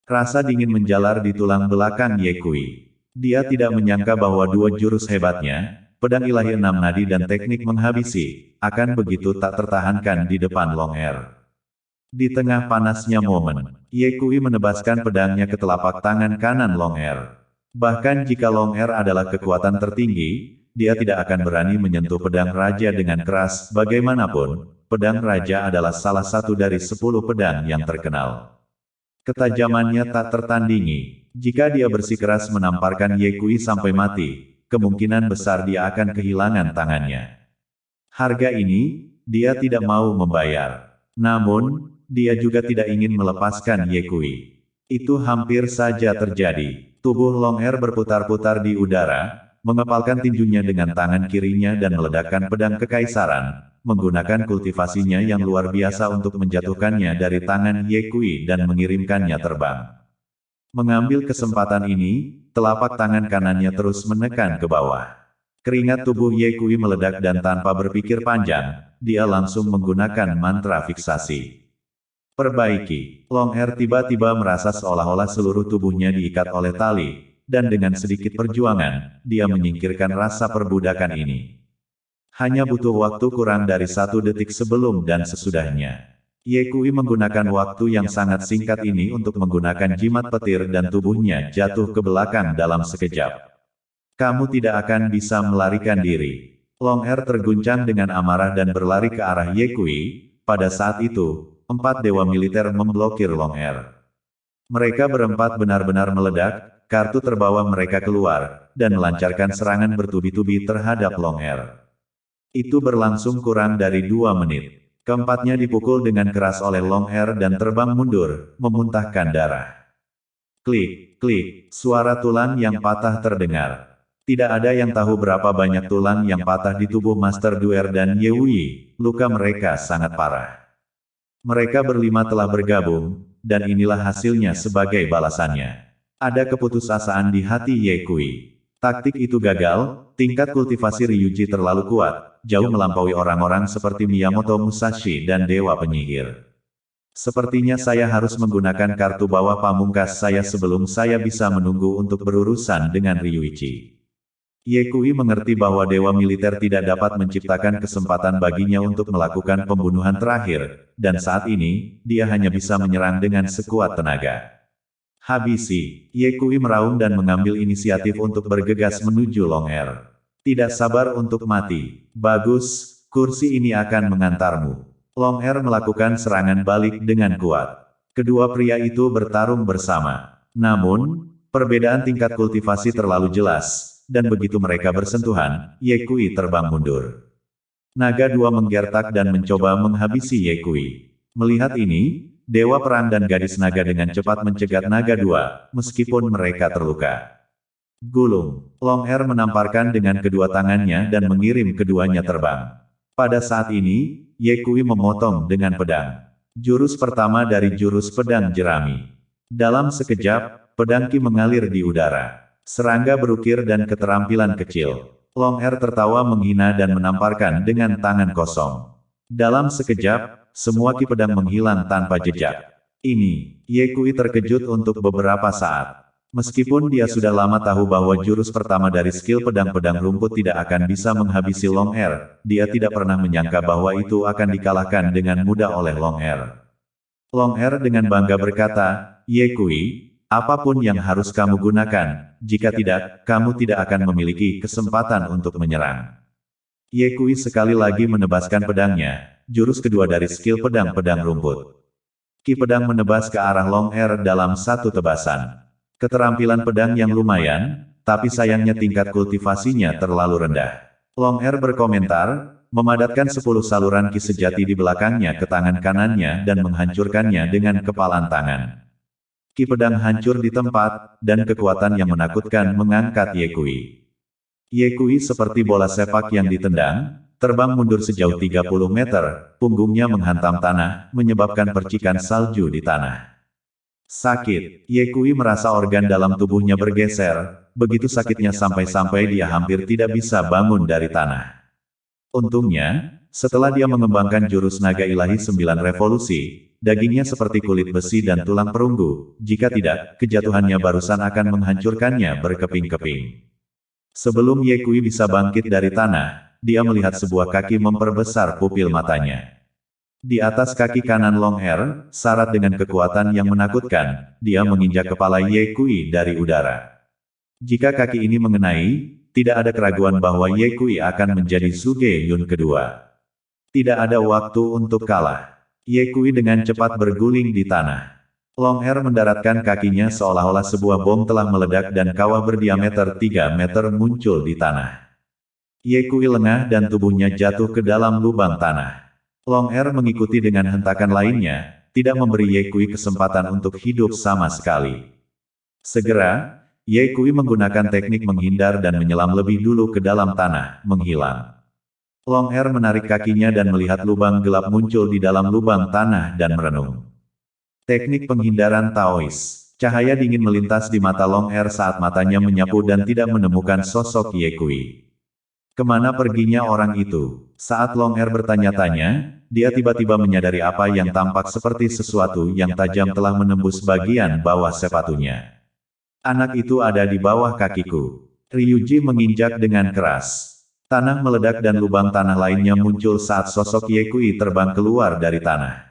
Rasa dingin menjalar di tulang belakang Ye Kui. Dia tidak menyangka bahwa dua jurus hebatnya, pedang ilahi 6 nadi dan teknik menghabisi, akan begitu tak tertahankan di depan Long Air. Di tengah panasnya momen, Ye Kui menebaskan pedangnya ke telapak tangan kanan Long Air. Bahkan jika Long Air adalah kekuatan tertinggi, dia tidak akan berani menyentuh pedang raja dengan keras, bagaimanapun, pedang raja adalah salah satu dari 10 pedang yang terkenal. Ketajamannya tak tertandingi. Jika dia bersikeras menamparkan Ye Kui sampai mati, kemungkinan besar dia akan kehilangan tangannya. Harga ini, dia tidak mau membayar. Namun, dia juga tidak ingin melepaskan Ye Kui. Itu hampir saja terjadi. Tubuh Long Air berputar-putar di udara, mengepalkan tinjunya dengan tangan kirinya dan meledakkan pedang kekaisaran, menggunakan kultivasinya yang luar biasa untuk menjatuhkannya dari tangan Ye Kui dan mengirimkannya terbang. Mengambil kesempatan ini, telapak tangan kanannya terus menekan ke bawah. Keringat tubuh Ye Kui meledak dan tanpa berpikir panjang, dia langsung menggunakan mantra fiksasi. Perbaiki. Long Air tiba-tiba merasa seolah-olah seluruh tubuhnya diikat oleh tali, dan dengan sedikit perjuangan, dia menyingkirkan rasa perbudakan ini. Hanya butuh waktu kurang dari 1 detik sebelum dan sesudahnya. Ye Kui menggunakan waktu yang sangat singkat ini untuk menggunakan jimat petir dan tubuhnya jatuh ke belakang dalam sekejap. Kamu tidak akan bisa melarikan diri. Long Air terguncang dengan amarah dan berlari ke arah Ye Kui. Pada saat itu, 4 dewa militer memblokir Long Air. Mereka berempat benar-benar meledak, kartu terbawa mereka keluar, dan melancarkan serangan bertubi-tubi terhadap Long Air. Itu berlangsung kurang dari 2 menit. Keempatnya dipukul dengan keras oleh Long Air dan terbang mundur, memuntahkan darah. Klik, klik, suara tulang yang patah terdengar. Tidak ada yang tahu berapa banyak tulang yang patah di tubuh Master Duer dan Ye Wuyi, luka mereka sangat parah. Mereka berlima telah bergabung, dan inilah hasilnya sebagai balasannya. Ada keputusasaan di hati Ye Kui. Taktik itu gagal, tingkat kultivasi Ryuji terlalu kuat, jauh melampaui orang-orang seperti Miyamoto Musashi dan Dewa Penyihir. Sepertinya saya harus menggunakan kartu bawah pamungkas saya sebelum saya bisa menunggu untuk berurusan dengan Ryuichi. Ye Kui mengerti bahwa dewa militer tidak dapat menciptakan kesempatan baginya untuk melakukan pembunuhan terakhir, dan saat ini, dia hanya bisa menyerang dengan sekuat tenaga. Habisi, Ye Kui meraung dan mengambil inisiatif untuk bergegas menuju Long Air. Tidak sabar untuk mati. Bagus, kursi ini akan mengantarmu. Long Air melakukan serangan balik dengan kuat. Kedua pria itu bertarung bersama. Namun, perbedaan tingkat kultivasi terlalu jelas. Dan begitu mereka bersentuhan, Ye Kui terbang mundur. Naga dua menggertak dan mencoba menghabisi Ye Kui. Melihat ini, Dewa Perang dan Gadis Naga dengan cepat mencegat Naga dua, meskipun mereka terluka. Gulung, Long Air menamparkan dengan kedua tangannya dan mengirim keduanya terbang. Pada saat ini, Ye Kui memotong dengan pedang. Jurus pertama dari jurus pedang jerami. Dalam sekejap, pedang Ki mengalir di udara. Serangga berukir dan keterampilan kecil. Long Air tertawa menghina dan menamparkan dengan tangan kosong. Dalam sekejap, semua ki pedang menghilang tanpa jejak. Ini, Ye Kui terkejut untuk beberapa saat. Meskipun dia sudah lama tahu bahwa jurus pertama dari skill pedang-pedang rumput tidak akan bisa menghabisi Long Air, dia tidak pernah menyangka bahwa itu akan dikalahkan dengan mudah oleh Long Air. Long Air dengan bangga berkata, Ye Kui, apapun yang harus kamu gunakan, jika tidak, kamu tidak akan memiliki kesempatan untuk menyerang. Ye Kui sekali lagi menebaskan pedangnya, jurus kedua dari skill pedang-pedang rumput. Ki pedang menebas ke arah Long Air dalam satu tebasan. Keterampilan pedang yang lumayan, tapi sayangnya tingkat kultivasinya terlalu rendah. Long Air berkomentar, memadatkan 10 saluran ki sejati di belakangnya ke tangan kanannya dan menghancurkannya dengan kepalan tangan. Ki pedang hancur di tempat, dan kekuatan yang menakutkan mengangkat Ye Kui. Ye Kui seperti bola sepak yang ditendang, terbang mundur sejauh 30 meter, punggungnya menghantam tanah, menyebabkan percikan salju di tanah. Sakit, Ye Kui merasa organ dalam tubuhnya bergeser, begitu sakitnya sampai-sampai dia hampir tidak bisa bangun dari tanah. Untungnya, setelah dia mengembangkan jurus naga ilahi 9 revolusi, dagingnya seperti kulit besi dan tulang perunggu, jika tidak, kejatuhannya barusan akan menghancurkannya berkeping-keping. Sebelum Ye Kui bisa bangkit dari tanah, dia melihat sebuah kaki memperbesar pupil matanya. Di atas kaki kanan Long Air, syarat dengan kekuatan yang menakutkan, dia menginjak kepala Ye Kui dari udara. Jika kaki ini mengenai, tidak ada keraguan bahwa Ye Kui akan menjadi Suge Yun kedua. Tidak ada waktu untuk kalah. Ye Kui dengan cepat berguling di tanah. Long Air mendaratkan kakinya seolah-olah sebuah bom telah meledak dan kawah berdiameter 3 meter muncul di tanah. Ye Kui lengah dan tubuhnya jatuh ke dalam lubang tanah. Long Air mengikuti dengan hentakan lainnya, tidak memberi Ye Kui kesempatan untuk hidup sama sekali. Segera, Ye Kui menggunakan teknik menghindar dan menyelam lebih dulu ke dalam tanah, menghilang. Long Air menarik kakinya dan melihat lubang gelap muncul di dalam lubang tanah dan merenung. Teknik penghindaran Taois. Cahaya dingin melintas di mata Long Air saat matanya menyapu dan tidak menemukan sosok Ye Kui. Kemana perginya orang itu? Saat Long Air bertanya-tanya, dia tiba-tiba menyadari apa yang tampak seperti sesuatu yang tajam telah menembus bagian bawah sepatunya. Anak itu ada di bawah kakiku. Ryuji menginjak dengan keras. Tanah meledak dan lubang tanah lainnya muncul saat sosok Ye Kui terbang keluar dari tanah.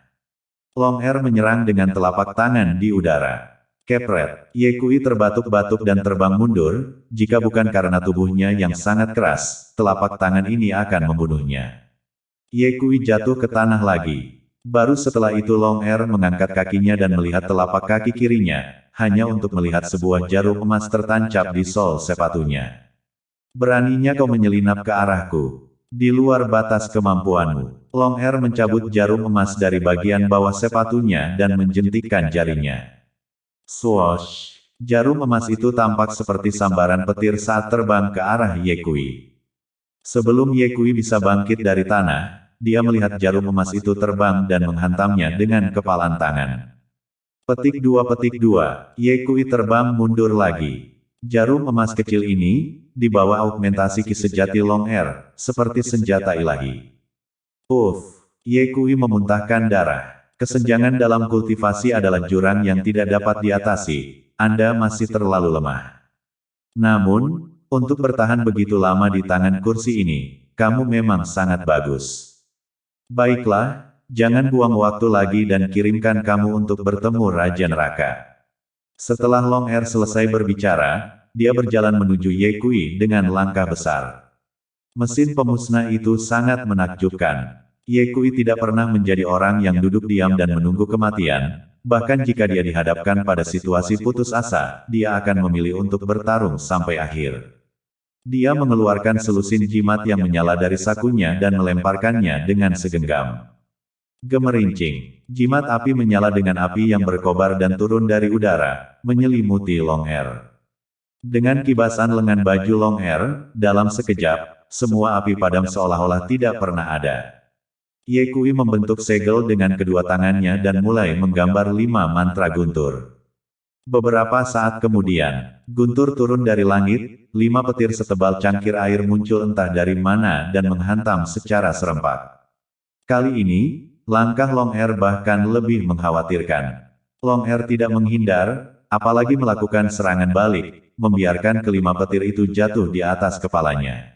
Long Air menyerang dengan telapak tangan di udara. Kepret, Ye Kui terbatuk-batuk dan terbang mundur, jika bukan karena tubuhnya yang sangat keras, telapak tangan ini akan membunuhnya. Ye Kui jatuh ke tanah lagi. Baru setelah itu Long Air mengangkat kakinya dan melihat telapak kaki kirinya, hanya untuk melihat sebuah jarum emas tertancap di sol sepatunya. Beraninya kau menyelinap ke arahku. Di luar batas kemampuanmu. Long Air mencabut jarum emas dari bagian bawah sepatunya dan menjentikkan jarinya. Swoosh! Jarum emas itu tampak seperti sambaran petir saat terbang ke arah Ye Kui. Sebelum Ye Kui bisa bangkit dari tanah, dia melihat jarum emas itu terbang dan menghantamnya dengan kepalan tangan. Petik 2, Ye Kui terbang mundur lagi. Jarum emas kecil ini, dibawa augmentasi ki sejati Long Air, seperti senjata ilahi. Ye Kui memuntahkan darah. Kesenjangan dalam kultivasi adalah jurang yang tidak dapat diatasi. Anda masih terlalu lemah. Namun, untuk bertahan begitu lama di tangan kursi ini, kamu memang sangat bagus. Baiklah, jangan buang waktu lagi dan kirimkan kamu untuk bertemu Raja Neraka. Setelah Long Air selesai berbicara, dia berjalan menuju Ye Kui dengan langkah besar. Mesin pemusnah itu sangat menakjubkan. Ye Kui tidak pernah menjadi orang yang duduk diam dan menunggu kematian, bahkan jika dia dihadapkan pada situasi putus asa, dia akan memilih untuk bertarung sampai akhir. Dia mengeluarkan selusin jimat yang menyala dari sakunya dan melemparkannya dengan segenggam. Gemerincing, jimat api menyala dengan api yang berkobar dan turun dari udara, menyelimuti Long Air. Dengan kibasan lengan baju Long Air, dalam sekejap, semua api padam seolah-olah tidak pernah ada. Ye Kui membentuk segel dengan kedua tangannya dan mulai menggambar 5 mantra guntur. Beberapa saat kemudian, guntur turun dari langit, 5 petir setebal cangkir air muncul entah dari mana dan menghantam secara serempak. Kali ini, langkah Long Air bahkan lebih mengkhawatirkan. Long Air tidak menghindar, apalagi melakukan serangan balik, membiarkan kelima petir itu jatuh di atas kepalanya.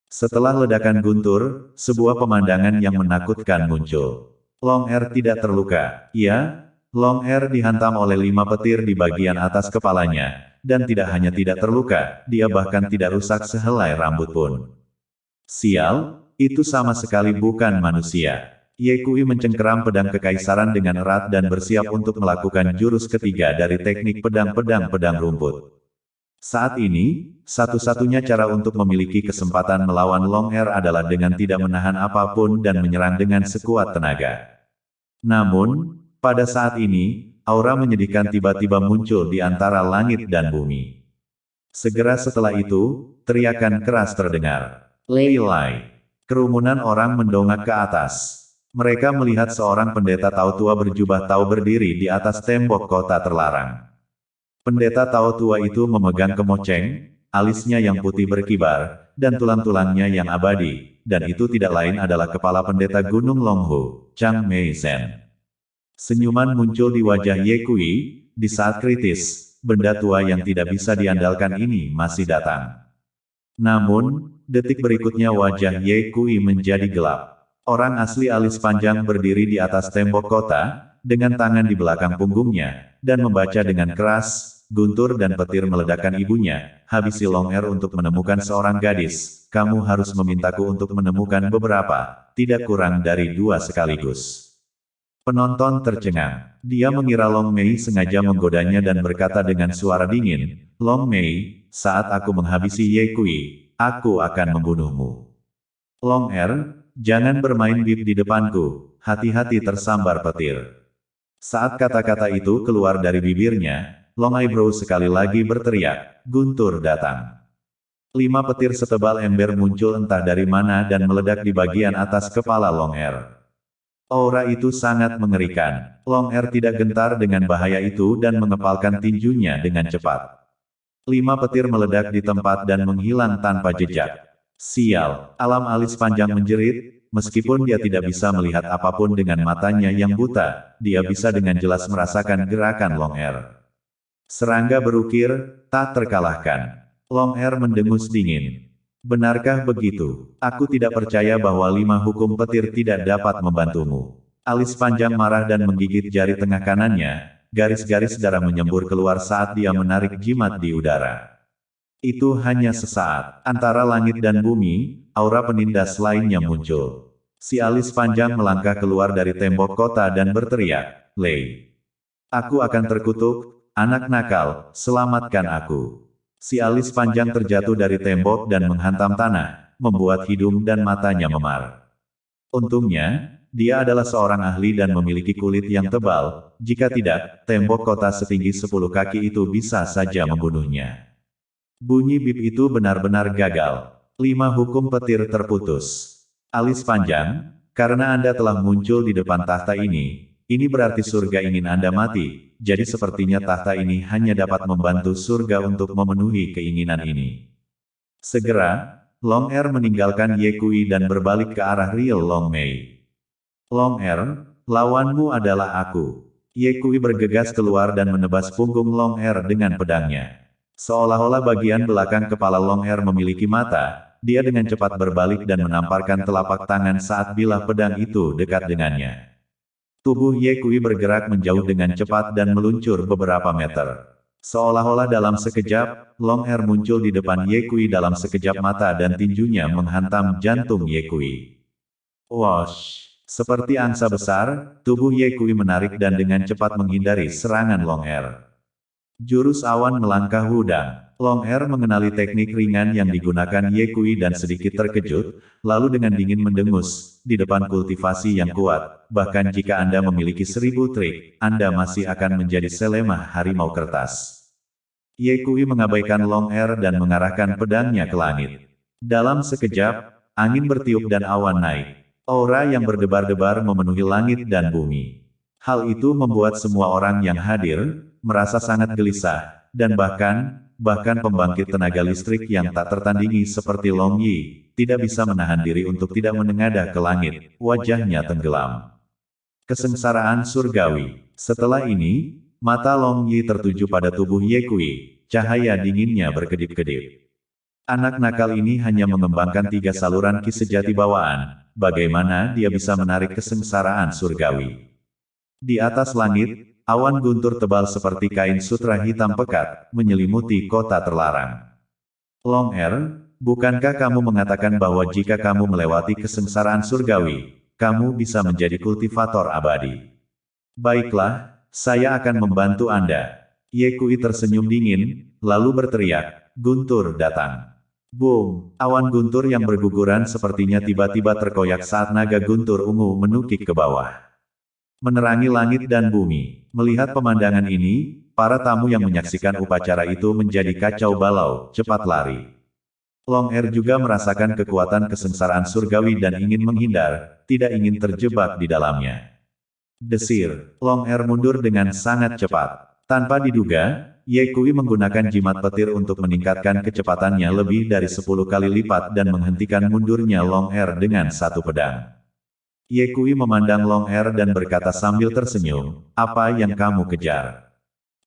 Setelah ledakan guntur, sebuah pemandangan yang menakutkan muncul. Long Air tidak terluka. Ya, Long Air dihantam oleh 5 petir di bagian atas kepalanya, dan tidak hanya tidak terluka, dia bahkan tidak rusak sehelai rambut pun. Sial, itu sama sekali bukan manusia. Ye Kui mencengkeram pedang kekaisaran dengan erat dan bersiap untuk melakukan jurus ketiga dari teknik pedang rumput. Saat ini, satu-satunya cara untuk memiliki kesempatan melawan Long Air adalah dengan tidak menahan apapun dan menyerang dengan sekuat tenaga. Namun, pada saat ini, aura menyedihkan tiba-tiba muncul di antara langit dan bumi. Segera setelah itu, teriakan keras terdengar. Lei Lai. Kerumunan orang mendongak ke atas. Mereka melihat seorang pendeta Tao tua berjubah Tao berdiri di atas tembok kota terlarang. Pendeta Tao tua itu memegang kemoceng, alisnya yang putih berkibar, dan tulang-tulangnya yang abadi, dan itu tidak lain adalah kepala pendeta Gunung Longhu, Chang Mei Zhen. Senyuman muncul di wajah Ye Kui, di saat kritis, benda tua yang tidak bisa diandalkan ini masih datang. Namun, detik berikutnya wajah Ye Kui menjadi gelap. Orang asli alis panjang berdiri di atas tembok kota, dengan tangan di belakang punggungnya, dan membaca dengan keras, guntur dan petir meledakkan ibunya, habisi Long Air untuk menemukan seorang gadis, kamu harus memintaku untuk menemukan beberapa, tidak kurang dari 2 sekaligus. Penonton tercengang. Dia mengira Long Mei sengaja menggodanya dan berkata dengan suara dingin, Long Mei, saat aku menghabisi Ye Kui, aku akan membunuhmu. Long Air, jangan bermain bib di depanku, hati-hati tersambar petir. Saat kata-kata itu keluar dari bibirnya, Long Eyebrow sekali lagi berteriak, guntur datang. 5 petir setebal ember muncul entah dari mana dan meledak di bagian atas kepala Long Air. Aura itu sangat mengerikan. Long Air tidak gentar dengan bahaya itu dan mengepalkan tinjunya dengan cepat. 5 petir meledak di tempat dan menghilang tanpa jejak. Sial, alam alis panjang menjerit, meskipun dia tidak bisa melihat apapun dengan matanya yang buta, dia bisa dengan jelas merasakan gerakan Long Air. Serangga berukir, tak terkalahkan. Long Air mendengus dingin. Benarkah begitu? Aku tidak percaya bahwa 5 hukum petir tidak dapat membantumu. Alis panjang marah dan menggigit jari tengah kanannya, garis-garis darah menyembur keluar saat dia menarik jimat di udara. Itu hanya sesaat. Antara langit dan bumi, aura penindas lainnya muncul. Si alis panjang melangkah keluar dari tembok kota dan berteriak, Lei. Aku akan terkutuk. Anak nakal, selamatkan aku. Si alis panjang terjatuh dari tembok dan menghantam tanah, membuat hidung dan matanya memar. Untungnya, dia adalah seorang ahli dan memiliki kulit yang tebal, jika tidak, tembok kota setinggi 10 kaki itu bisa saja membunuhnya. Bunyi bip itu benar-benar gagal. 5 hukum petir terputus. Alis panjang, karena Anda telah muncul di depan tahta ini berarti surga ingin Anda mati, jadi sepertinya tahta ini hanya dapat membantu surga untuk memenuhi keinginan ini. Segera, Long Er meninggalkan Ye Kui dan berbalik ke arah Real Long Mei. Long Er, lawanmu adalah aku. Ye Kui bergegas keluar dan menebas punggung Long Er dengan pedangnya. Seolah-olah bagian belakang kepala Long Er memiliki mata, dia dengan cepat berbalik dan menamparkan telapak tangan saat bilah pedang itu dekat dengannya. Tubuh Ye Kui bergerak menjauh dengan cepat dan meluncur beberapa meter. Seolah-olah dalam sekejap, Long Er muncul di depan Ye Kui dalam sekejap mata dan tinjunya menghantam jantung Ye Kui. Wosh! Seperti angsa besar, tubuh Ye Kui menarik dan dengan cepat menghindari serangan Long Er. Jurus awan melangkah hudang. Long Er mengenali teknik ringan yang digunakan Ye Kui dan sedikit terkejut, lalu dengan dingin mendengus, di depan kultivasi yang kuat, bahkan jika Anda memiliki 1000 trik, Anda masih akan menjadi selemah harimau kertas. Ye Kui mengabaikan Long Er dan mengarahkan pedangnya ke langit. Dalam sekejap, angin bertiup dan awan naik. Aura yang berdebar-debar memenuhi langit dan bumi. Hal itu membuat semua orang yang hadir merasa sangat gelisah, dan bahkan pembangkit tenaga listrik yang tak tertandingi seperti Long Yi, tidak bisa menahan diri untuk tidak menengadah ke langit, wajahnya tenggelam. Kesengsaraan surgawi. Setelah ini, mata Long Yi tertuju pada tubuh Ye Kui, cahaya dinginnya berkedip-kedip. Anak nakal ini hanya mengembangkan 3 saluran ki sejati bawaan, bagaimana dia bisa menarik kesengsaraan surgawi? Di atas langit, awan guntur tebal seperti kain sutra hitam pekat, menyelimuti kota terlarang. Long Er, bukankah kamu mengatakan bahwa jika kamu melewati kesengsaraan surgawi, kamu bisa menjadi kultivator abadi? Baiklah, saya akan membantu Anda. Ye Kui tersenyum dingin, lalu berteriak, guntur datang. Boom! Awan guntur yang berguguran sepertinya tiba-tiba terkoyak saat naga guntur ungu menukik ke bawah. Menerangi langit dan bumi. Melihat pemandangan ini, para tamu yang menyaksikan upacara itu menjadi kacau balau, cepat lari. Long Er juga merasakan kekuatan kesengsaraan surgawi dan ingin menghindar, tidak ingin terjebak di dalamnya. Desir, Long Er mundur dengan sangat cepat. Tanpa diduga, Ye Kui menggunakan jimat petir untuk meningkatkan kecepatannya lebih dari 10 kali lipat dan menghentikan mundurnya Long Er dengan satu pedang. Ye Kui memandang Long Er dan berkata sambil tersenyum, apa yang kamu kejar?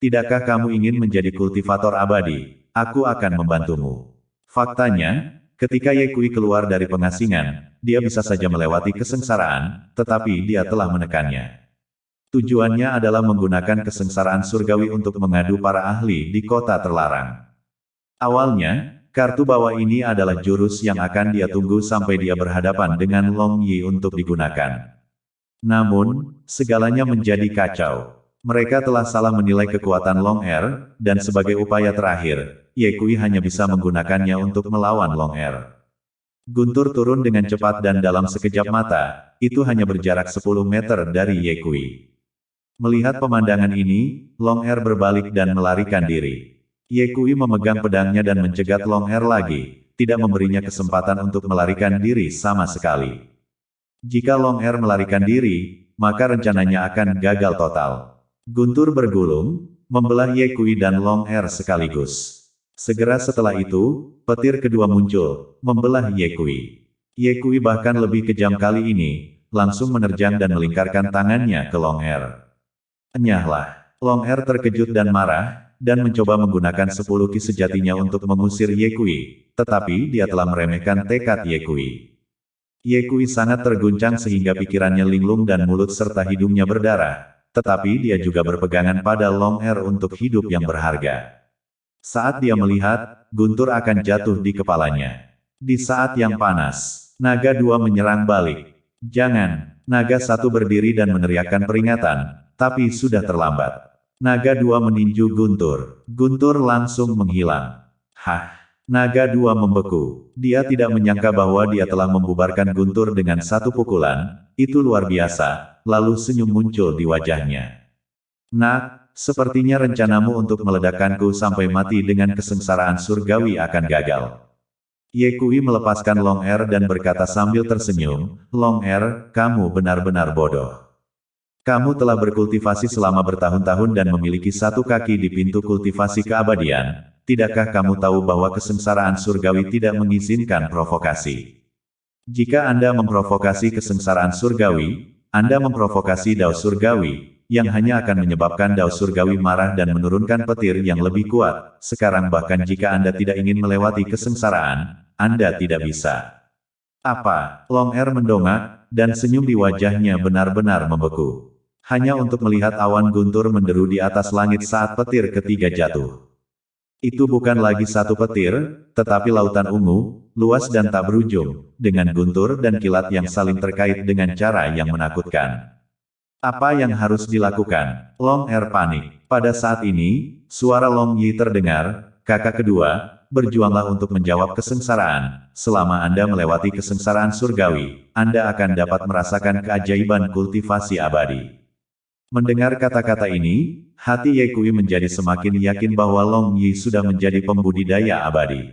Tidakkah kamu ingin menjadi kultivator abadi? Aku akan membantumu. Faktanya, ketika Ye Kui keluar dari pengasingan, dia bisa saja melewati kesengsaraan, tetapi dia telah menekannya. Tujuannya adalah menggunakan kesengsaraan surgawi untuk mengadu para ahli di kota terlarang. Awalnya, kartu bawah ini adalah jurus yang akan dia tunggu sampai dia berhadapan dengan Long Yi untuk digunakan. Namun, segalanya menjadi kacau. Mereka telah salah menilai kekuatan Long Er, dan sebagai upaya terakhir, Ye Kui hanya bisa menggunakannya untuk melawan Long Er. Guntur turun dengan cepat dan dalam sekejap mata, itu hanya berjarak 10 meter dari Ye Kui. Melihat pemandangan ini, Long Er berbalik dan melarikan diri. Ye Kui memegang pedangnya dan mencegat Long Er lagi, tidak memberinya kesempatan untuk melarikan diri sama sekali. Jika Long Er melarikan diri, maka rencananya akan gagal total. Guntur bergulung, membelah Ye Kui dan Long Er sekaligus. Segera setelah itu, petir kedua muncul, membelah Ye Kui. Ye Kui bahkan lebih kejam kali ini, langsung menerjang dan melingkarkan tangannya ke Long Er. Enyahlah. Long Er terkejut dan marah, dan mencoba menggunakan 10 ki sejatinya untuk mengusir Ye Kui, tetapi dia telah meremehkan tekad Ye Kui. Ye Kui sangat terguncang sehingga pikirannya linglung dan mulut serta hidungnya berdarah, tetapi dia juga berpegangan pada Long Er untuk hidup yang berharga. Saat dia melihat, guntur akan jatuh di kepalanya. Di saat yang panas, naga dua menyerang balik. Jangan, naga satu berdiri dan meneriakkan peringatan, tapi sudah terlambat. Naga dua meninju guntur. Guntur langsung menghilang. Hah! Naga dua membeku. Dia tidak menyangka bahwa dia telah membubarkan Guntur dengan satu pukulan. Itu luar biasa. Lalu senyum muncul di wajahnya. Nak, sepertinya rencanamu untuk meledakkanku sampai mati dengan kesengsaraan surgawi akan gagal. Ye Kui melepaskan Long Er dan berkata sambil tersenyum, Long Er, kamu benar-benar bodoh. Kamu telah berkultivasi selama bertahun-tahun dan memiliki satu kaki di pintu kultivasi keabadian. Tidakkah kamu tahu bahwa kesengsaraan surgawi tidak mengizinkan provokasi? Jika Anda memprovokasi kesengsaraan surgawi, Anda memprovokasi Dao surgawi, yang hanya akan menyebabkan Dao surgawi marah dan menurunkan petir yang lebih kuat. Sekarang bahkan jika Anda tidak ingin melewati kesengsaraan, Anda tidak bisa. Apa? Long Er mendongak, dan senyum di wajahnya benar-benar membeku. Hanya untuk melihat awan guntur menderu di atas langit saat petir ketiga jatuh. Itu bukan lagi satu petir, tetapi lautan ungu, luas dan tak berujung, dengan guntur dan kilat yang saling terkait dengan cara yang menakutkan. Apa yang harus dilakukan? Long Er panik. Pada saat ini, suara Long Yi terdengar, kakak kedua, berjuanglah untuk menjawab kesengsaraan. Selama Anda melewati kesengsaraan surgawi, Anda akan dapat merasakan keajaiban kultivasi abadi. Mendengar kata-kata ini, hati Ye Kui menjadi semakin yakin bahwa Long Yi sudah menjadi pembudidaya abadi.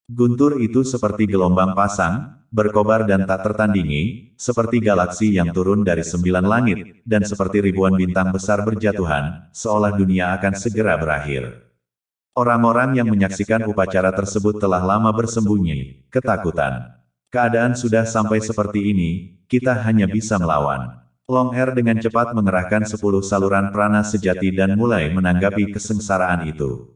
Guntur itu seperti gelombang pasang, berkobar dan tak tertandingi, seperti galaksi yang turun dari 9 langit, dan seperti ribuan bintang besar berjatuhan, seolah dunia akan segera berakhir. Orang-orang yang menyaksikan upacara tersebut telah lama bersembunyi, ketakutan. Keadaan sudah sampai seperti ini, kita hanya bisa melawan. Long Er dengan cepat mengerahkan 10 saluran prana sejati dan mulai menanggapi kesengsaraan itu.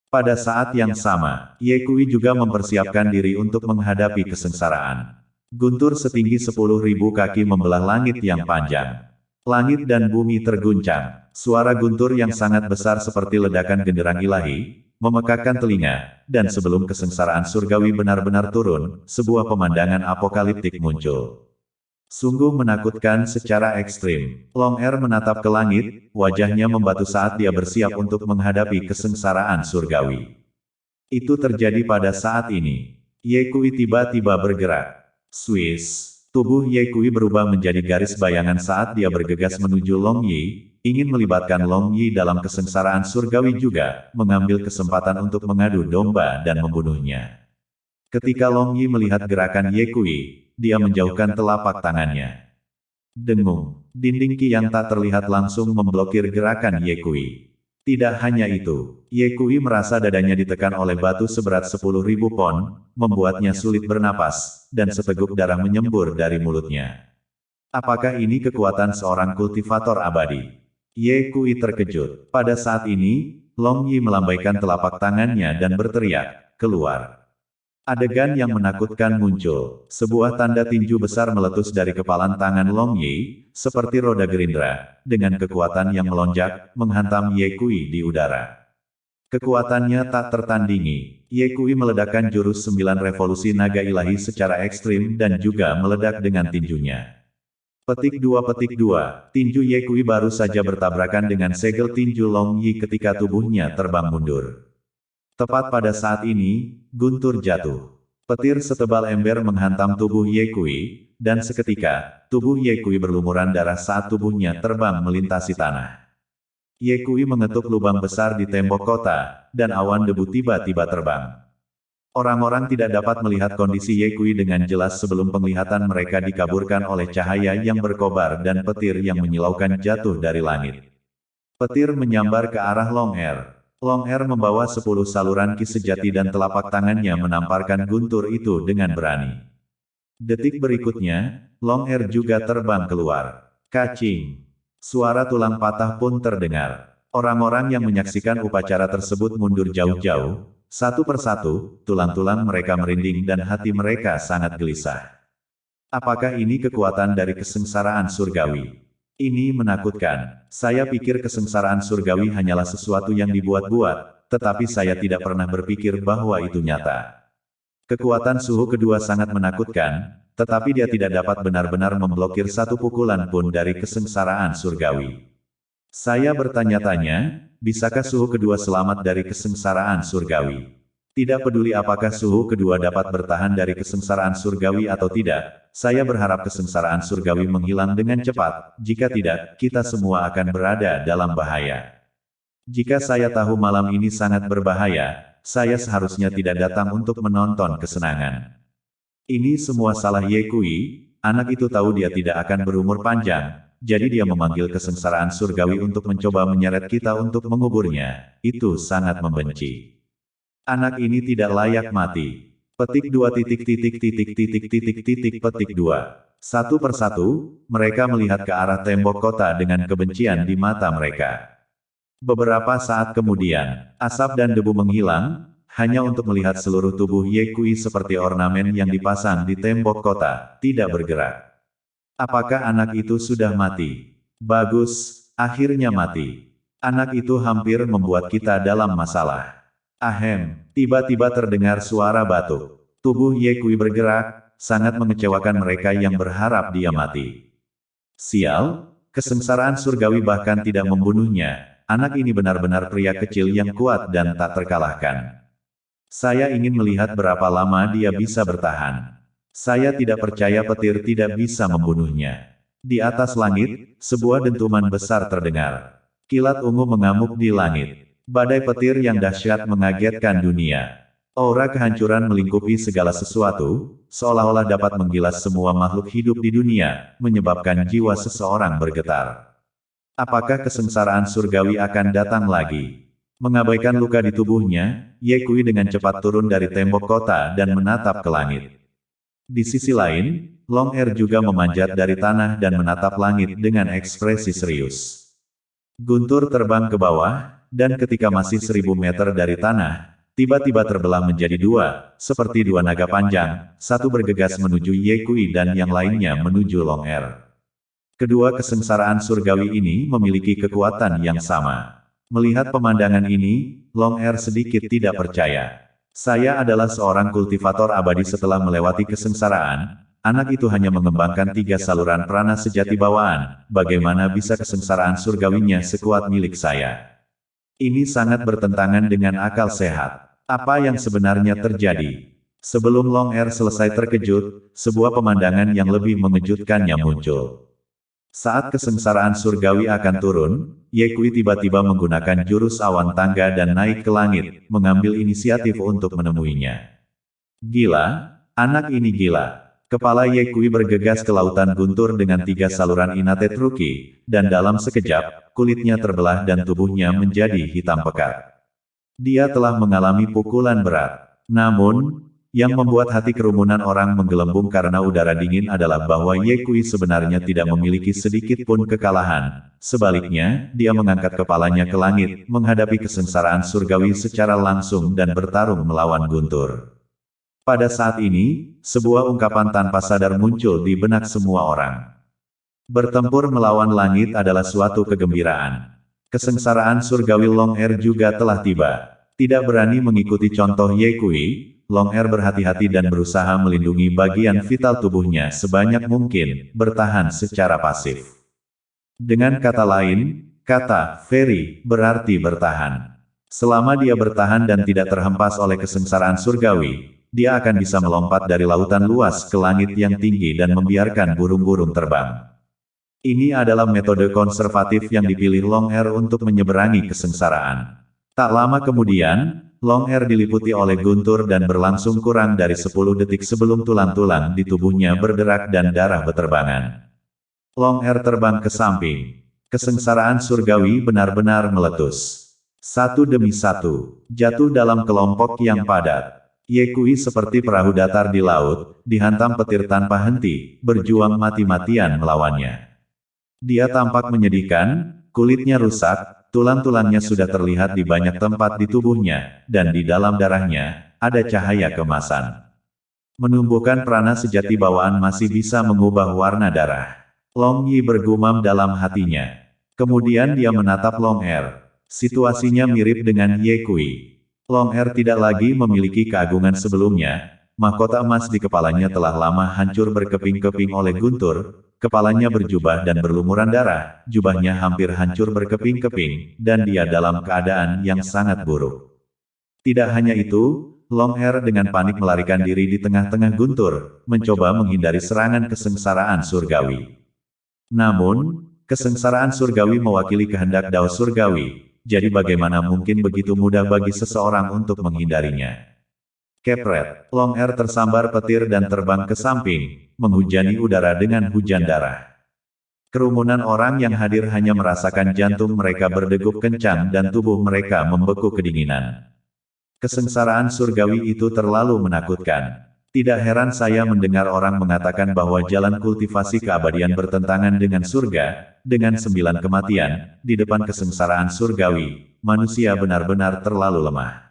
Pada saat yang sama, Ye Kui juga mempersiapkan diri untuk menghadapi kesengsaraan. Guntur setinggi 10.000 kaki membelah langit yang panjang. Langit dan bumi terguncang. Suara guntur yang sangat besar seperti ledakan genderang ilahi, memekakkan telinga, dan sebelum kesengsaraan surgawi benar-benar turun, sebuah pemandangan apokaliptik muncul. Sungguh menakutkan secara ekstrim. Long Er menatap ke langit, wajahnya membatu saat dia bersiap untuk menghadapi kesengsaraan surgawi. Itu terjadi pada saat ini. Ye Kui tiba-tiba bergerak. Swiss. Tubuh Ye Kui berubah menjadi garis bayangan saat dia bergegas menuju Long Yi, ingin melibatkan Long Yi dalam kesengsaraan surgawi juga, mengambil kesempatan untuk mengadu domba dan membunuhnya. Ketika Long Yi melihat gerakan Ye Kui, dia menjauhkan telapak tangannya. Dengung. Dinding ki yang tak terlihat langsung memblokir gerakan Ye Kui. Tidak hanya itu, Ye Kui merasa dadanya ditekan oleh batu seberat 10.000 pon, membuatnya sulit bernapas, dan seteguk darah menyembur dari mulutnya. Apakah ini kekuatan seorang kultivator abadi? Ye Kui terkejut. Pada saat ini, Long Yi melambaikan telapak tangannya dan berteriak, keluar. Adegan yang menakutkan muncul. Sebuah tanda tinju besar meletus dari kepalan tangan Long Yi, seperti roda gerindra, dengan kekuatan yang melonjak, menghantam Ye Kui di udara. Kekuatannya tak tertandingi. Ye Kui meledakkan jurus 9 revolusi naga ilahi secara ekstrim dan juga meledak dengan tinjunya. Petik 2. Tinju Ye Kui baru saja bertabrakan dengan segel tinju Long Yi ketika tubuhnya terbang mundur. Tepat pada saat ini, guntur jatuh. Petir setebal ember menghantam tubuh Ye Kui, dan seketika, tubuh Ye Kui berlumuran darah saat tubuhnya terbang melintasi tanah. Ye Kui mengetuk lubang besar di tembok kota, dan awan debu tiba-tiba terbang. Orang-orang tidak dapat melihat kondisi Ye Kui dengan jelas sebelum penglihatan mereka dikaburkan oleh cahaya yang berkobar dan petir yang menyilaukan jatuh dari langit. Petir menyambar ke arah Long Er. Long Er membawa 10 saluran ki sejati dan telapak tangannya menamparkan guntur itu dengan berani. Detik berikutnya, Long Er juga terbang keluar. Kacing. Suara tulang patah pun terdengar. Orang-orang yang menyaksikan upacara tersebut mundur jauh-jauh. Satu persatu, tulang-tulang mereka merinding dan hati mereka sangat gelisah. Apakah ini kekuatan dari kesengsaraan surgawi? Ini menakutkan. Saya pikir kesengsaraan surgawi hanyalah sesuatu yang dibuat-buat, tetapi saya tidak pernah berpikir bahwa itu nyata. Kekuatan suhu kedua sangat menakutkan, tetapi dia tidak dapat benar-benar memblokir satu pukulan pun dari kesengsaraan surgawi. Saya bertanya-tanya, bisakah suhu kedua selamat dari kesengsaraan surgawi? Tidak peduli apakah suhu kedua dapat bertahan dari kesengsaraan surgawi atau tidak, saya berharap kesengsaraan surgawi menghilang dengan cepat, jika tidak, kita semua akan berada dalam bahaya. Jika saya tahu malam ini sangat berbahaya, saya seharusnya tidak datang untuk menonton kesenangan. Ini semua salah Ye Kui, anak itu tahu dia tidak akan berumur panjang, jadi dia memanggil kesengsaraan surgawi untuk mencoba menyeret kita untuk menguburnya, itu sangat membenci. Anak ini tidak layak mati. Petik 2 petik 2. Satu persatu, mereka melihat ke arah tembok kota dengan kebencian di mata mereka. Beberapa saat kemudian, asap dan debu menghilang, hanya untuk melihat seluruh tubuh Ye Kui seperti ornamen yang dipasang di tembok kota, tidak bergerak. Apakah anak itu sudah mati? Bagus, akhirnya mati. Anak itu hampir membuat kita dalam masalah. Ahem, tiba-tiba terdengar suara batuk. Tubuh Ye Kui bergerak, sangat mengecewakan mereka yang berharap dia mati. Sial, kesengsaraan surgawi bahkan tidak membunuhnya. Anak ini benar-benar pria kecil yang kuat dan tak terkalahkan. Saya ingin melihat berapa lama dia bisa bertahan. Saya tidak percaya petir tidak bisa membunuhnya. Di atas langit, sebuah dentuman besar terdengar. Kilat ungu mengamuk di langit. Badai petir yang dahsyat mengagetkan dunia. Aura kehancuran melingkupi segala sesuatu, seolah-olah dapat menggilas semua makhluk hidup di dunia, menyebabkan jiwa seseorang bergetar. Apakah kesengsaraan surgawi akan datang lagi? Mengabaikan luka di tubuhnya, Ye Kui dengan cepat turun dari tembok kota dan menatap ke langit. Di sisi lain, Long Er juga memanjat dari tanah dan menatap langit dengan ekspresi serius. Guntur terbang ke bawah, dan ketika masih 1000 meter dari tanah, tiba-tiba terbelah menjadi dua, seperti dua naga panjang, satu bergegas menuju Ye Kui dan yang lainnya menuju Long Er. Kedua kesengsaraan surgawi ini memiliki kekuatan yang sama. Melihat pemandangan ini, Long Er sedikit tidak percaya. Saya adalah seorang kultivator abadi setelah melewati kesengsaraan. Anak itu hanya mengembangkan 3 saluran prana sejati bawaan, bagaimana bisa kesengsaraan surgawinya sekuat milik saya? Ini sangat bertentangan dengan akal sehat. Apa yang sebenarnya terjadi? Sebelum Long Er selesai terkejut, sebuah pemandangan yang lebih mengejutkannya muncul. Saat kesengsaraan surgawi akan turun, Ye Kui tiba-tiba menggunakan jurus awan tangga dan naik ke langit, mengambil inisiatif untuk menemuinya. Gila, anak ini gila. Kepala Ye Kui bergegas ke lautan guntur dengan 3 saluran Inate Truki, dan dalam sekejap, kulitnya terbelah dan tubuhnya menjadi hitam pekat. Dia telah mengalami pukulan berat. Namun, yang membuat hati kerumunan orang menggelembung karena udara dingin adalah bahwa Ye Kui sebenarnya tidak memiliki sedikit pun kekalahan. Sebaliknya, dia mengangkat kepalanya ke langit, menghadapi kesengsaraan surgawi secara langsung dan bertarung melawan guntur. Pada saat ini, sebuah ungkapan tanpa sadar muncul di benak semua orang. Bertempur melawan langit adalah suatu kegembiraan. Kesengsaraan surgawi Long Er juga telah tiba. Tidak berani mengikuti contoh Ye Kui, Long Er berhati-hati dan berusaha melindungi bagian vital tubuhnya sebanyak mungkin, bertahan secara pasif. Dengan kata lain, kata "very" berarti bertahan. Selama dia bertahan dan tidak terhempas oleh kesengsaraan surgawi, dia akan bisa melompat dari lautan luas ke langit yang tinggi dan membiarkan burung-burung terbang. Ini adalah metode konservatif yang dipilih Long Er untuk menyeberangi kesengsaraan. Tak lama kemudian, Long Er diliputi oleh guntur dan berlangsung kurang dari 10 detik sebelum tulang-tulang di tubuhnya berderak dan darah beterbangan. Long Er terbang ke samping. Kesengsaraan surgawi benar-benar meletus. Satu demi satu, jatuh dalam kelompok yang padat. Ye Kui seperti perahu datar di laut, dihantam petir tanpa henti, berjuang mati-matian melawannya. Dia tampak menyedihkan, kulitnya rusak, tulang-tulangnya sudah terlihat di banyak tempat di tubuhnya, dan di dalam darahnya, ada cahaya kemasan. Menumbuhkan prana sejati bawaan masih bisa mengubah warna darah. Long Yi bergumam dalam hatinya. Kemudian dia menatap Long Er. Situasinya mirip dengan Ye Kui. Long Er tidak lagi memiliki keagungan sebelumnya, mahkota emas di kepalanya telah lama hancur berkeping-keping oleh guntur, kepalanya berjubah dan berlumuran darah, jubahnya hampir hancur berkeping-keping, dan dia dalam keadaan yang sangat buruk. Tidak hanya itu, Long Air dengan panik melarikan diri di tengah-tengah guntur, mencoba menghindari serangan kesengsaraan surgawi. Namun, kesengsaraan surgawi mewakili kehendak Dao surgawi, jadi bagaimana mungkin begitu mudah bagi seseorang untuk menghindarinya. Kepret, Long Air tersambar petir dan terbang ke samping, menghujani udara dengan hujan darah. Kerumunan orang yang hadir hanya merasakan jantung mereka berdegup kencang dan tubuh mereka membeku kedinginan. Kesengsaraan surgawi itu terlalu menakutkan. Tidak heran saya mendengar orang mengatakan bahwa jalan kultivasi keabadian bertentangan dengan surga, dengan 9 kematian, di depan kesengsaraan surgawi, manusia benar-benar terlalu lemah.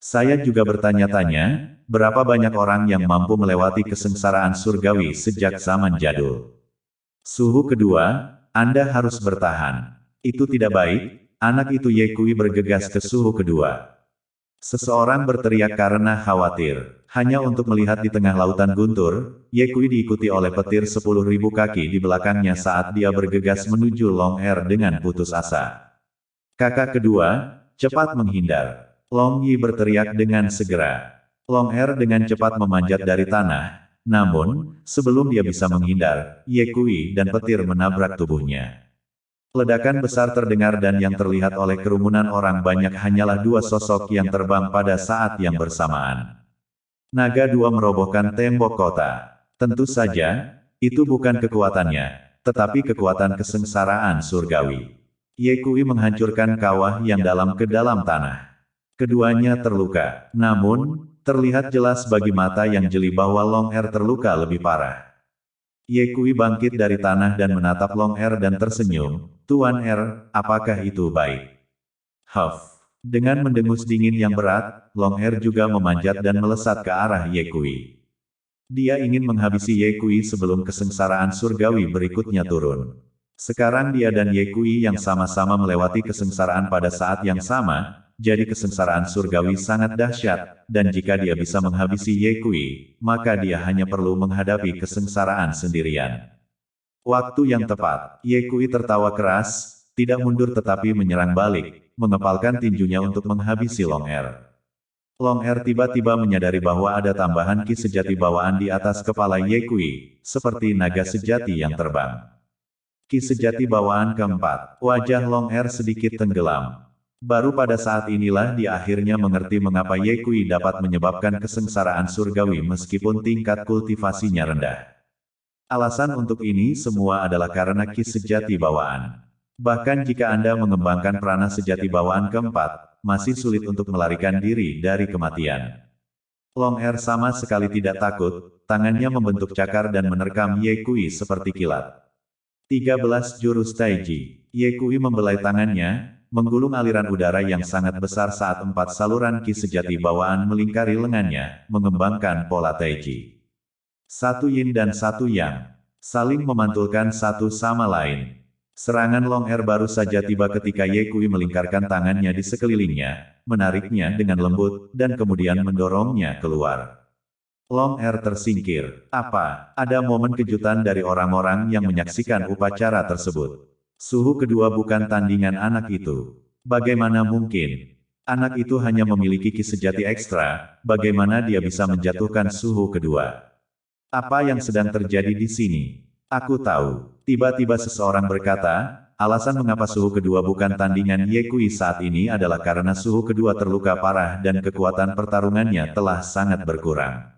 Saya juga bertanya-tanya, berapa banyak orang yang mampu melewati kesengsaraan surgawi sejak zaman jadul. Suhu kedua, Anda harus bertahan. Itu tidak baik, anak itu Ye Kui bergegas ke suhu kedua. Seseorang berteriak karena khawatir. Hanya untuk melihat di tengah lautan guntur, Ye Kui diikuti oleh petir 10.000 kaki di belakangnya saat dia bergegas menuju Long Air dengan putus asa. Kakak kedua, cepat menghindar. Long Yi berteriak dengan segera. Long Air dengan cepat memanjat dari tanah. Namun, sebelum dia bisa menghindar, Ye Kui dan petir menabrak tubuhnya. Ledakan besar terdengar dan yang terlihat oleh kerumunan orang banyak hanyalah dua sosok yang terbang pada saat yang bersamaan. Naga dua merobohkan tembok kota. Tentu saja, itu bukan kekuatannya, tetapi kekuatan kesengsaraan surgawi. Ye Kui menghancurkan kawah yang dalam ke dalam tanah. Keduanya terluka, namun, terlihat jelas bagi mata yang jeli bahwa Long Air terluka lebih parah. Ye Kui bangkit dari tanah dan menatap Long Air dan tersenyum, "Tuan R, apakah itu baik?" Huff. Dengan mendengus dingin yang berat, Long Air juga memanjat dan melesat ke arah Ye Kui. Dia ingin menghabisi Ye Kui sebelum kesengsaraan surgawi berikutnya turun. Sekarang dia dan Ye Kui yang sama-sama melewati kesengsaraan pada saat yang sama, jadi kesengsaraan surgawi sangat dahsyat, dan jika dia bisa menghabisi Ye Kui, maka dia hanya perlu menghadapi kesengsaraan sendirian. Waktu yang tepat, Ye Kui tertawa keras, tidak mundur tetapi menyerang balik, mengepalkan tinjunya untuk menghabisi Long Air. Long Air tiba-tiba menyadari bahwa ada tambahan ki sejati bawaan di atas kepala Ye Kui, seperti naga sejati yang terbang. Ki sejati bawaan keempat, wajah Long Air sedikit tenggelam. Baru pada saat inilah dia akhirnya mengerti mengapa Ye Kui dapat menyebabkan kesengsaraan surgawi meskipun tingkat kultivasinya rendah. Alasan untuk ini semua adalah karena ki sejati bawaan. Bahkan jika Anda mengembangkan prana sejati bawaan keempat, masih sulit untuk melarikan diri dari kematian. Long Air sama sekali tidak takut, tangannya membentuk cakar dan menerkam Ye Kui seperti kilat. 13 jurus Taiji. Ye Kui membelai tangannya, menggulung aliran udara yang sangat besar saat 4 saluran ki sejati bawaan melingkari lengannya, mengembangkan pola Taiji. Satu yin dan satu yang, saling memantulkan satu sama lain. Serangan Long Air baru saja tiba ketika Ye Kui melingkarkan tangannya di sekelilingnya, menariknya dengan lembut, dan kemudian mendorongnya keluar. Long Air tersingkir. Apa? Ada momen kejutan dari orang-orang yang menyaksikan upacara tersebut. Suhu kedua bukan tandingan anak itu. Bagaimana mungkin? Anak itu hanya memiliki ki sejati ekstra, bagaimana dia bisa menjatuhkan suhu kedua? Apa yang sedang terjadi di sini? Aku tahu. Tiba-tiba seseorang berkata, alasan mengapa suhu kedua bukan tandingan Ye Kui saat ini adalah karena suhu kedua terluka parah dan kekuatan pertarungannya telah sangat berkurang.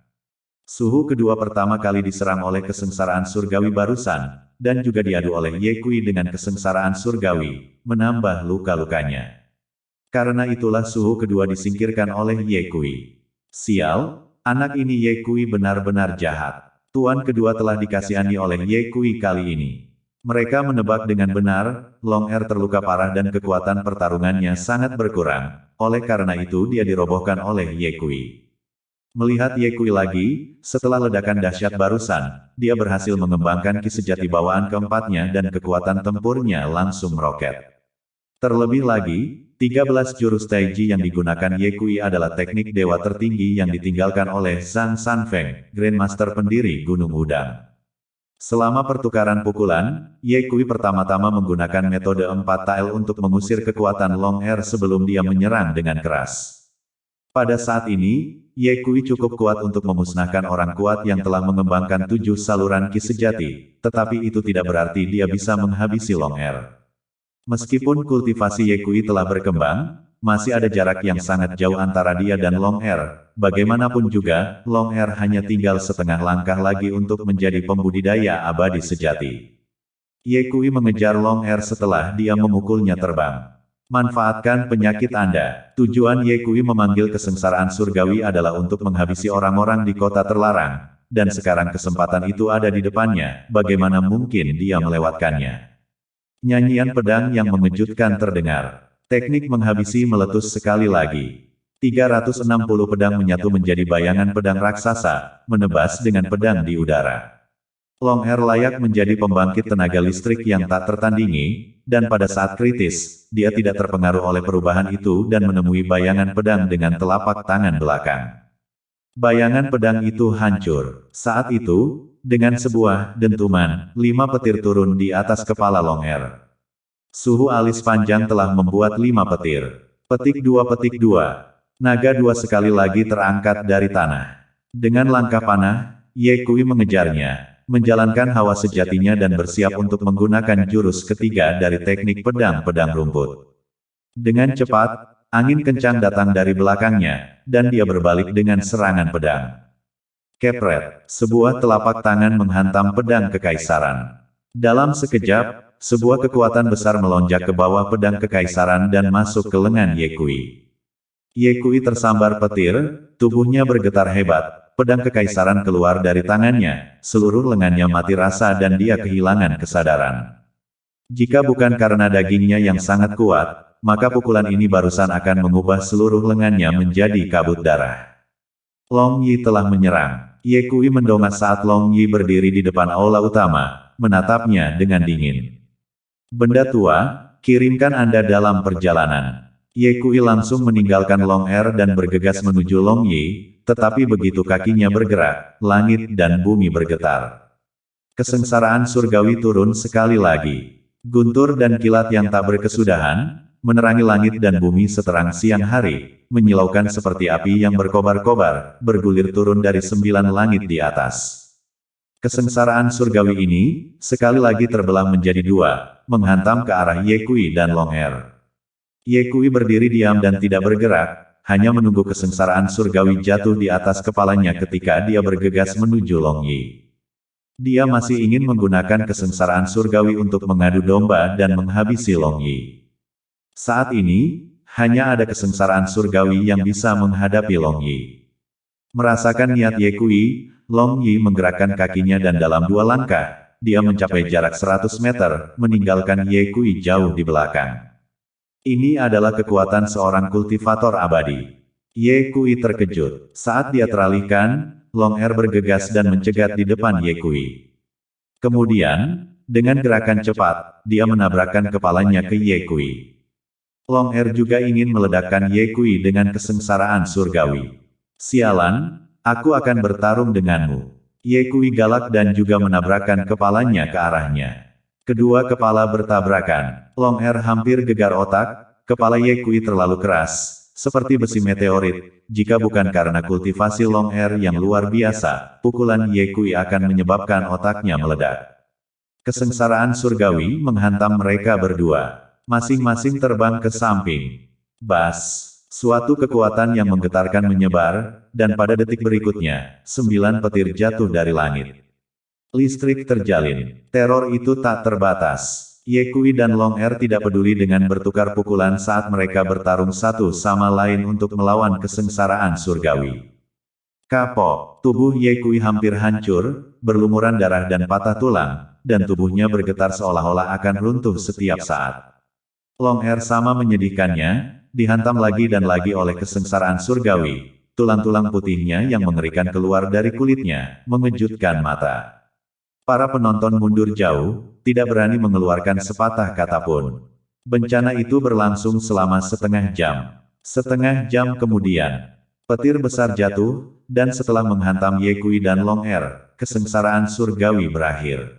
Suhu kedua pertama kali diserang oleh kesengsaraan surgawi barusan, dan juga diadu oleh Ye Kui dengan kesengsaraan surgawi, menambah luka-lukanya. Karena itulah suhu kedua disingkirkan oleh Ye Kui. Sial, anak ini Ye Kui benar-benar jahat. Tuan kedua telah dikasihani oleh Ye Kui kali ini. Mereka menebak dengan benar, Long Air terluka parah dan kekuatan pertarungannya sangat berkurang, oleh karena itu dia dirobohkan oleh Ye Kui. Melihat Ye Kui lagi, setelah ledakan dahsyat barusan, dia berhasil mengembangkan ki sejati bawaan keempatnya dan kekuatan tempurnya langsung meroket. Terlebih lagi, 13 jurus Taiji yang digunakan Ye Kui adalah teknik dewa tertinggi yang ditinggalkan oleh Zhang Sanfeng, Grandmaster pendiri Gunung Udang. Selama pertukaran pukulan, Ye Kui pertama-tama menggunakan metode 4 tael untuk mengusir kekuatan Long Air sebelum dia menyerang dengan keras. Pada saat ini, Ye Kui cukup kuat untuk memusnahkan orang kuat yang telah mengembangkan 7 saluran ki sejati, tetapi itu tidak berarti dia bisa menghabisi Long Er. Meskipun kultivasi Ye Kui telah berkembang, masih ada jarak yang sangat jauh antara dia dan Long Er. Bagaimanapun juga, Long Er hanya tinggal setengah langkah lagi untuk menjadi pembudidaya abadi sejati. Ye Kui mengejar Long Er setelah dia memukulnya terbang. Manfaatkan penyakit Anda. Tujuan Ye Kui memanggil kesengsaraan surgawi adalah untuk menghabisi orang-orang di kota terlarang, dan sekarang kesempatan itu ada di depannya, bagaimana mungkin dia melewatkannya. Nyanyian pedang yang mengejutkan terdengar. Teknik menghabisi meletus sekali lagi. 360 pedang menyatu menjadi bayangan pedang raksasa, menebas dengan pedang di udara. Long Er layak menjadi pembangkit tenaga listrik yang tak tertandingi, dan pada saat kritis, dia tidak terpengaruh oleh perubahan itu dan menemui bayangan pedang dengan telapak tangan belakang. Bayangan pedang itu hancur. Saat itu, dengan sebuah dentuman, 5 petir turun di atas kepala Long Er. Suhu alis panjang telah membuat 5 petir. Petik 2 petik 2. Naga 2 sekali lagi terangkat dari tanah. Dengan langkah panah, Ye Kui mengejarnya, menjalankan hawa sejatinya dan bersiap untuk menggunakan jurus ketiga dari teknik pedang-pedang rumput. Dengan cepat, angin kencang datang dari belakangnya, dan dia berbalik dengan serangan pedang. Kepret, sebuah telapak tangan menghantam pedang kekaisaran. Dalam sekejap, sebuah kekuatan besar melonjak ke bawah pedang kekaisaran dan masuk ke lengan Ye Kui. Ye Kui tersambar petir, tubuhnya bergetar hebat. Pedang kekaisaran keluar dari tangannya, seluruh lengannya mati rasa dan dia kehilangan kesadaran. Jika bukan karena dagingnya yang sangat kuat, maka pukulan ini barusan akan mengubah seluruh lengannya menjadi kabut darah. Long Yi telah menyerang. Ye Kui mendongak saat Long Yi berdiri di depan aula utama, menatapnya dengan dingin. Benda tua, kirimkan Anda dalam perjalanan. Ye Kui langsung meninggalkan Long Er dan bergegas menuju Long Yi. Tetapi begitu kakinya bergerak, langit dan bumi bergetar. Kesengsaraan surgawi turun sekali lagi. Guntur dan kilat yang tak berkesudahan, menerangi langit dan bumi seterang siang hari, menyilaukan seperti api yang berkobar-kobar, bergulir turun dari 9 langit di atas. Kesengsaraan surgawi ini, sekali lagi terbelah menjadi 2, menghantam ke arah Ye Kui dan Long Er. Ye Kui berdiri diam dan tidak bergerak, hanya menunggu kesengsaraan surgawi jatuh di atas kepalanya ketika dia bergegas menuju Long Yi. Dia masih ingin menggunakan kesengsaraan surgawi untuk mengadu domba dan menghabisi Long Yi. Saat ini, hanya ada kesengsaraan surgawi yang bisa menghadapi Long Yi. Merasakan niat Ye Kui, Long Yi menggerakkan kakinya dan dalam 2 langkah, dia mencapai jarak 100 meter, meninggalkan Ye Kui jauh di belakang. Ini adalah kekuatan seorang kultivator abadi. Ye Kui terkejut. Saat dia teralihkan, Long Er bergegas dan mencegat di depan Ye Kui. Kemudian, dengan gerakan cepat, dia menabrakkan kepalanya ke Ye Kui. Long Er juga ingin meledakkan Ye Kui dengan kesengsaraan surgawi. Sialan, aku akan bertarung denganmu. Ye Kui galak dan juga menabrakkan kepalanya ke arahnya. Kedua kepala bertabrakan. Long Er hampir gegar otak, kepala Ye Kui terlalu keras, seperti besi meteorit. Jika bukan karena kultivasi Long Er yang luar biasa, pukulan Ye Kui akan menyebabkan otaknya meledak. Kesengsaraan surgawi menghantam mereka berdua. Masing-masing terbang ke samping. Bas! Suatu kekuatan yang menggetarkan menyebar, dan pada detik berikutnya, 9 petir jatuh dari langit. Listrik terjalin. Teror itu tak terbatas. Ye Kui dan Long Er tidak peduli dengan bertukar pukulan saat mereka bertarung satu sama lain untuk melawan kesengsaraan surgawi. Kapok, tubuh Ye Kui hampir hancur, berlumuran darah dan patah tulang, dan tubuhnya bergetar seolah-olah akan runtuh setiap saat. Long Er sama menyedihkannya, dihantam lagi dan lagi oleh kesengsaraan surgawi. Tulang-tulang putihnya yang mengerikan keluar dari kulitnya, mengejutkan mata. Para penonton mundur jauh, tidak berani mengeluarkan sepatah kata pun. Bencana itu berlangsung selama setengah jam. Setengah jam kemudian, petir besar jatuh, dan setelah menghantam Ye Kui dan Long Er, kesengsaraan surgawi berakhir.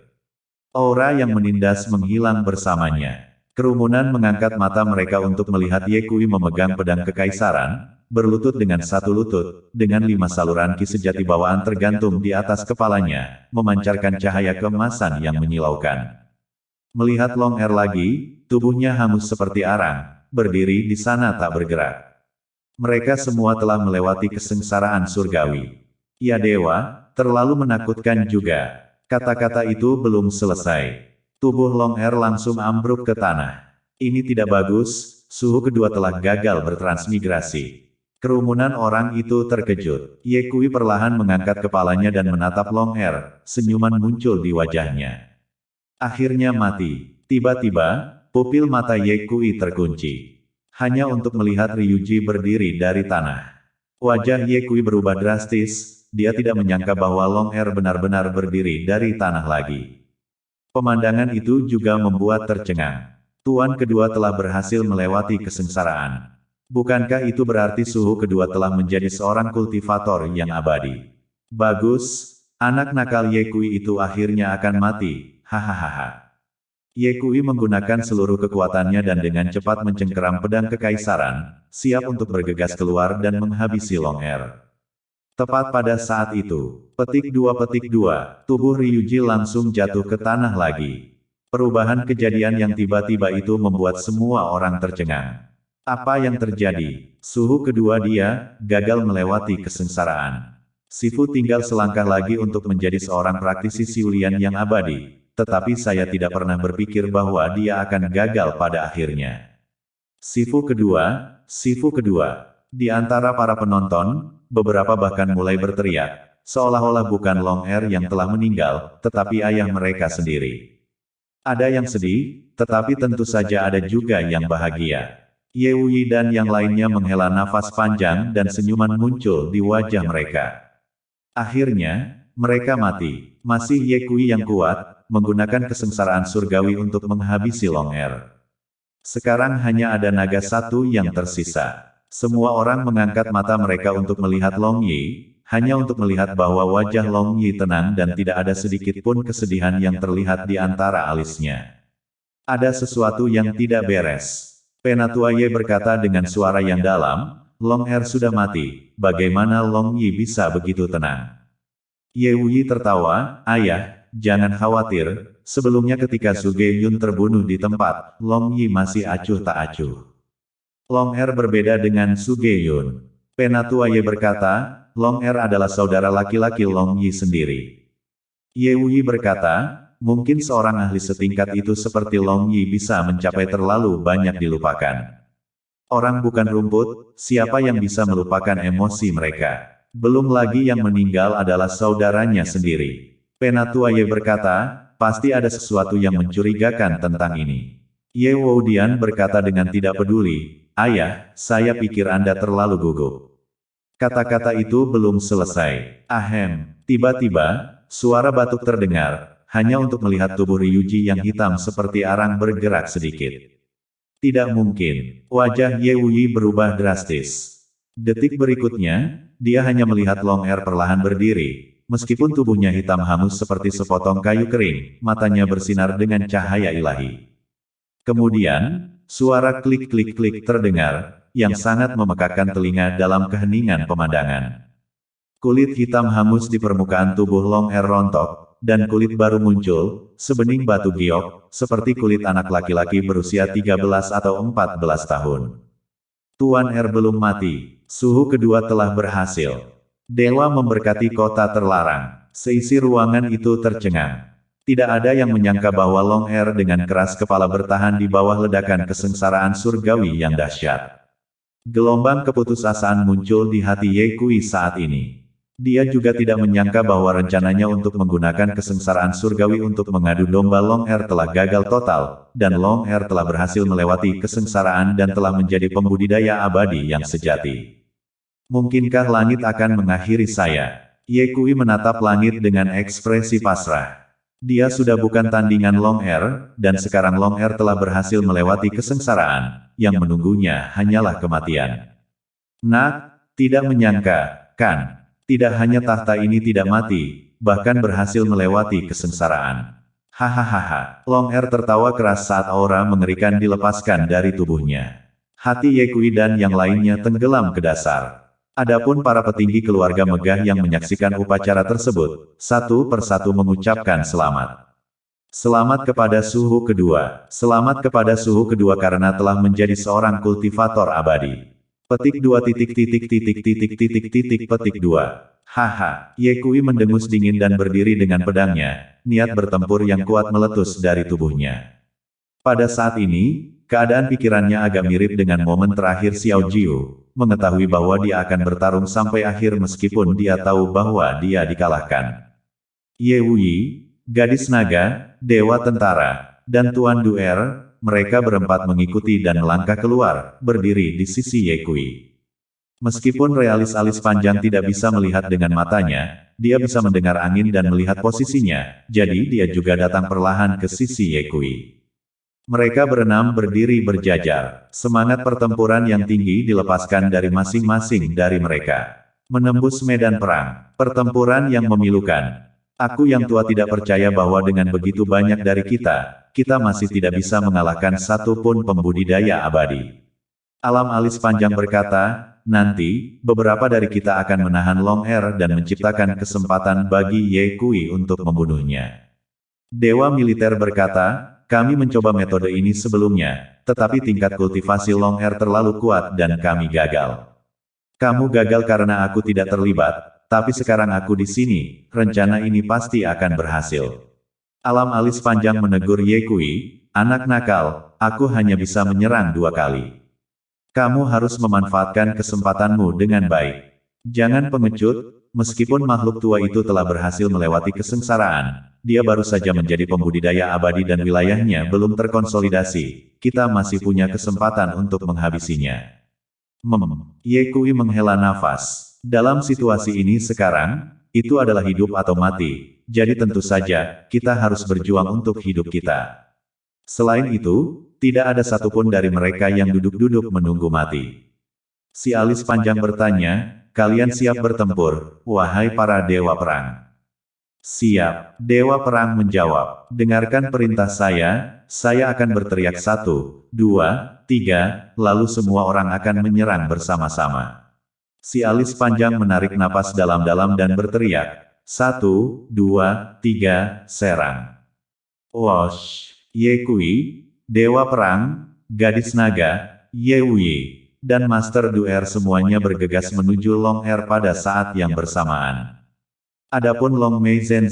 Aura yang menindas menghilang bersamanya. Kerumunan mengangkat mata mereka untuk melihat Ye Kui memegang pedang kekaisaran, berlutut dengan satu lutut, dengan 5 saluran ki sejati bawaan tergantung di atas kepalanya, memancarkan cahaya keemasan yang menyilaukan. Melihat Long Er lagi, tubuhnya hangus seperti arang, berdiri di sana tak bergerak. Mereka semua telah melewati kesengsaraan surgawi. Ya dewa, terlalu menakutkan juga. Kata-kata itu belum selesai. Tubuh Long Er langsung ambruk ke tanah. Ini tidak bagus, suhu kedua telah gagal bertransmigrasi. Kerumunan orang itu terkejut. Ye Kui perlahan mengangkat kepalanya dan menatap Long Er, senyuman muncul di wajahnya. Akhirnya mati. Tiba-tiba, pupil mata Ye Kui terkunci. Hanya untuk melihat Ryuji berdiri dari tanah. Wajah Ye Kui berubah drastis, dia tidak menyangka bahwa Long Er benar-benar berdiri dari tanah lagi. Pemandangan itu juga membuat tercengang. Tuan kedua telah berhasil melewati kesengsaraan. Bukankah itu berarti suhu kedua telah menjadi seorang kultivator yang abadi? Bagus, anak nakal Ye Kui itu akhirnya akan mati, hahaha. Ye Kui menggunakan seluruh kekuatannya dan dengan cepat mencengkeram pedang kekaisaran, siap untuk bergegas keluar dan menghabisi Long Er. Tepat pada saat itu, petik 2, tubuh Ryuji langsung jatuh ke tanah lagi. Perubahan kejadian yang tiba-tiba itu membuat semua orang tercengang. Apa yang terjadi? Suhu kedua dia, gagal melewati kesengsaraan. Sifu tinggal selangkah lagi untuk menjadi seorang praktisi Siulian yang abadi, tetapi saya tidak pernah berpikir bahwa dia akan gagal pada akhirnya. Sifu kedua. Di antara para penonton, beberapa bahkan mulai berteriak, seolah-olah bukan Long Er yang telah meninggal, tetapi ayah mereka sendiri. Ada yang sedih, tetapi tentu saja ada juga yang bahagia. Ye Wuyi dan yang lainnya menghela nafas panjang dan senyuman muncul di wajah mereka. Akhirnya, mereka mati. Masih Ye Kui yang kuat, menggunakan kesengsaraan surgawi untuk menghabisi Long Er. Sekarang hanya ada naga satu yang tersisa. Semua orang mengangkat mata mereka untuk melihat Long Yi, hanya untuk melihat bahwa wajah Long Yi tenang dan tidak ada sedikit pun kesedihan yang terlihat di antara alisnya. Ada sesuatu yang tidak beres. Penatua Ye berkata dengan suara yang dalam, Long Er sudah mati, bagaimana Long Yi bisa begitu tenang? Ye Wuyi tertawa, ayah, jangan khawatir, sebelumnya ketika Su Ge-yun terbunuh di tempat, Long Yi masih acuh tak acuh. Long Er berbeda dengan Su Ge-yun. Penatua Ye berkata, Long Er adalah saudara laki-laki Long Yi sendiri. Ye Wuyi berkata, mungkin seorang ahli setingkat itu seperti Long Yi bisa mencapai terlalu banyak dilupakan. Orang bukan rumput, siapa yang bisa melupakan emosi mereka? Belum lagi yang meninggal adalah saudaranya sendiri. Penatua Ye berkata, pasti ada sesuatu yang mencurigakan tentang ini. Ye Woudian berkata dengan tidak peduli, ayah, saya pikir Anda terlalu gugup. Kata-kata itu belum selesai. Ahem, tiba-tiba, suara batuk terdengar, hanya untuk melihat tubuh Ryuji yang hitam seperti arang bergerak sedikit. Tidak mungkin, wajah Ye Wuyi berubah drastis. Detik berikutnya, dia hanya melihat Long Er perlahan berdiri, meskipun tubuhnya hitam hangus seperti sepotong kayu kering, matanya bersinar dengan cahaya ilahi. Kemudian, suara klik-klik-klik terdengar, yang sangat memekakkan telinga dalam keheningan pemandangan. Kulit hitam hangus di permukaan tubuh Long Er rontok, dan kulit baru muncul, sebening batu giok, seperti kulit anak laki-laki berusia 13 atau 14 tahun. Tuan Er belum mati, suhu kedua telah berhasil. Dewa memberkati kota terlarang, seisi ruangan itu tercengang. Tidak ada yang menyangka bahwa Long Er dengan keras kepala bertahan di bawah ledakan kesengsaraan surgawi yang dahsyat. Gelombang keputusasaan muncul di hati Ye Kui saat ini. Dia juga tidak menyangka bahwa rencananya untuk menggunakan kesengsaraan surgawi untuk mengadu domba Long Er telah gagal total, dan Long Er telah berhasil melewati kesengsaraan dan telah menjadi pembudidaya abadi yang sejati. Mungkinkah langit akan mengakhiri saya? Ye Kui menatap langit dengan ekspresi pasrah. Dia sudah bukan tandingan Long Er, dan sekarang Long Er telah berhasil melewati kesengsaraan, yang menunggunya hanyalah kematian. Nak, tidak menyangka, kan? Tidak hanya tahta ini tidak mati, bahkan berhasil melewati kesengsaraan. Hahaha. Long Er tertawa keras saat aura mengerikan dilepaskan dari tubuhnya. Hati Ye Kui dan yang lainnya tenggelam ke dasar. Adapun para petinggi keluarga megah yang menyaksikan upacara tersebut, satu persatu mengucapkan selamat. Selamat kepada suhu kedua. Selamat kepada suhu kedua karena telah menjadi seorang kultivator abadi. Petik 2 titik titik titik titik titik titik petik 2. Haha, Ye Kui mendengus dingin dan berdiri dengan pedangnya, niat bertempur yang kuat meletus dari tubuhnya. Pada saat ini, keadaan pikirannya agak mirip dengan momen terakhir Xiao Jiu, mengetahui bahwa dia akan bertarung sampai akhir meskipun dia tahu bahwa dia dikalahkan. Ye Wuyi, gadis naga, dewa tentara, dan Tuan Duer, mereka berempat mengikuti dan melangkah keluar, berdiri di sisi Ye Kui. Meskipun realis alis panjang tidak bisa melihat dengan matanya, dia bisa mendengar angin dan melihat posisinya, jadi dia juga datang perlahan ke sisi Ye Kui. Mereka berenam berdiri berjajar. Semangat pertempuran yang tinggi dilepaskan dari masing-masing dari mereka. Menembus medan perang. Pertempuran yang memilukan. Aku yang tua tidak percaya bahwa dengan begitu banyak dari kita masih tidak bisa mengalahkan satu pun pembudidaya abadi. Alam alis panjang berkata, nanti, beberapa dari kita akan menahan Long Er dan menciptakan kesempatan bagi Ye Kui untuk membunuhnya. Dewa militer berkata, kami mencoba metode ini sebelumnya, tetapi tingkat kultivasi Long Er terlalu kuat dan kami gagal. Kamu gagal karena aku tidak terlibat, tapi sekarang aku di sini, rencana ini pasti akan berhasil. Alam alis panjang menegur Ye Kui, anak nakal, aku hanya bisa menyerang 2 kali. Kamu harus memanfaatkan kesempatanmu dengan baik. Jangan pengecut, meskipun makhluk tua itu telah berhasil melewati kesengsaraan, dia baru saja menjadi pembudidaya abadi dan wilayahnya belum terkonsolidasi, kita masih punya kesempatan untuk menghabisinya. Ye Kui menghela nafas. Dalam situasi ini sekarang, itu adalah hidup atau mati, jadi tentu saja, kita harus berjuang untuk hidup kita. Selain itu, tidak ada satupun dari mereka yang duduk-duduk menunggu mati. Si alis panjang bertanya, kalian siap bertempur, wahai para dewa perang? Siap, dewa perang menjawab, dengarkan perintah saya akan berteriak 1, 2, 3, lalu semua orang akan menyerang bersama-sama. Si alis panjang menarik napas dalam-dalam dan berteriak, 1, 2, 3, serang. Wosh, Ye Kui, dewa perang, gadis naga, Ye Wuyi, dan Master Duer semuanya bergegas menuju Long Er pada saat yang bersamaan. Adapun Long Mei Zhen,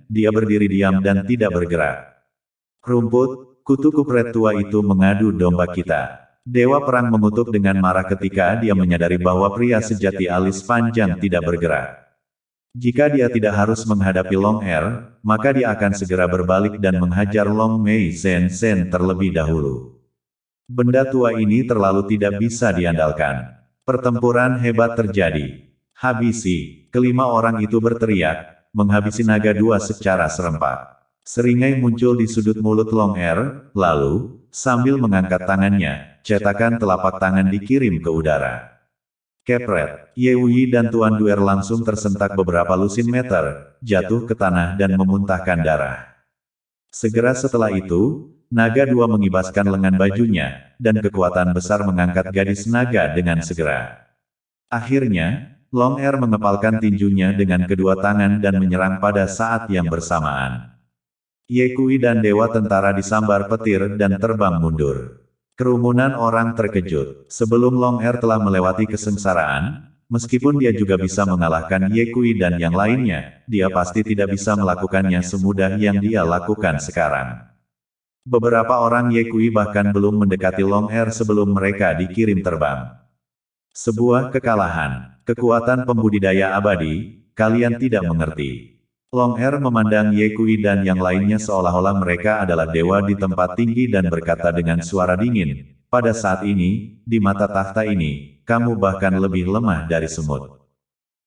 dia berdiri diam dan tidak bergerak. Rumput, kutu kupret tua itu mengadu domba kita. Dewa perang mengutuk dengan marah ketika dia menyadari bahwa pria sejati alis panjang tidak bergerak. Jika dia tidak harus menghadapi Long Er, maka dia akan segera berbalik dan menghajar Long Mei Zhen terlebih dahulu. Benda tua ini terlalu tidak bisa diandalkan. Pertempuran hebat terjadi. Habisi, kelima orang itu berteriak, menghabisi naga 2 secara serempak. Seringai muncul di sudut mulut Long Er, lalu, sambil mengangkat tangannya, cetakan telapak tangan dikirim ke udara. Kepret, Ye Wuyi dan Tuan Duer langsung tersentak beberapa lusin meter, jatuh ke tanah dan memuntahkan darah. Segera setelah itu, naga 2 mengibaskan lengan bajunya, dan kekuatan besar mengangkat gadis naga dengan segera. Akhirnya, Long Er mengepalkan tinjunya dengan kedua tangan dan menyerang pada saat yang bersamaan. Ye Kui dan dewa tentara disambar petir dan terbang mundur. Kerumunan orang terkejut. Sebelum Long Er telah melewati kesengsaraan, meskipun dia juga bisa mengalahkan Ye Kui dan yang lainnya, dia pasti tidak bisa melakukannya semudah yang dia lakukan sekarang. Beberapa orang Ye Kui bahkan belum mendekati Long Er sebelum mereka dikirim terbang. Sebuah kekalahan. Kekuatan pembudidaya abadi, kalian tidak mengerti. Long Er memandang Ye Kui dan yang lainnya seolah-olah mereka adalah dewa di tempat tinggi dan berkata dengan suara dingin, pada saat ini, di mata takhta ini, kamu bahkan lebih lemah dari semut.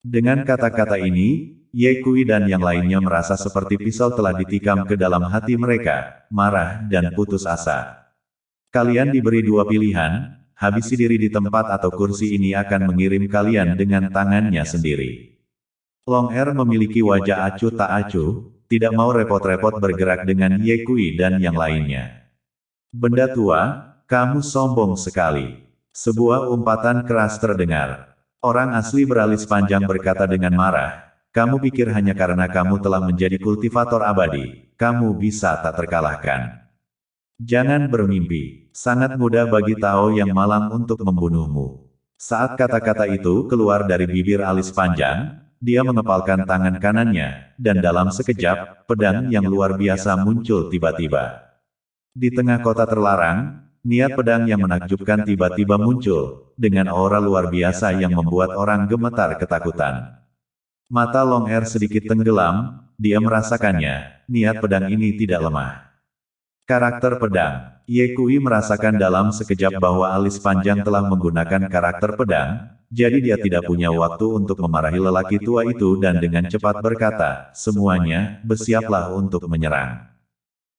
Dengan kata-kata ini, Ye Kui dan yang lainnya merasa seperti pisau telah ditikam ke dalam hati mereka, marah dan putus asa. Kalian diberi 2 pilihan, habisi diri di tempat atau kursi ini akan mengirim kalian dengan tangannya sendiri. Long Er memiliki wajah acuh tak acuh, tidak mau repot-repot bergerak dengan Ye Kui dan yang lainnya. Benda tua, kamu sombong sekali. Sebuah umpatan keras terdengar. Orang asli beralis panjang berkata dengan marah, kamu pikir hanya karena kamu telah menjadi kultivator abadi, kamu bisa tak terkalahkan. Jangan bermimpi, sangat mudah bagi Tao yang malang untuk membunuhmu. Saat kata-kata itu keluar dari bibir alis panjang, dia mengepalkan tangan kanannya, dan dalam sekejap, pedang yang luar biasa muncul tiba-tiba. Di tengah kota terlarang, niat pedang yang menakjubkan tiba-tiba muncul, dengan aura luar biasa yang membuat orang gemetar ketakutan. Mata Long Er sedikit tenggelam, dia merasakannya, niat pedang ini tidak lemah. Karakter pedang. Ye Kui merasakan dalam sekejap bahwa alis panjang telah menggunakan karakter pedang, jadi dia tidak punya waktu untuk memarahi lelaki tua itu dan dengan cepat berkata, semuanya, bersiaplah untuk menyerang.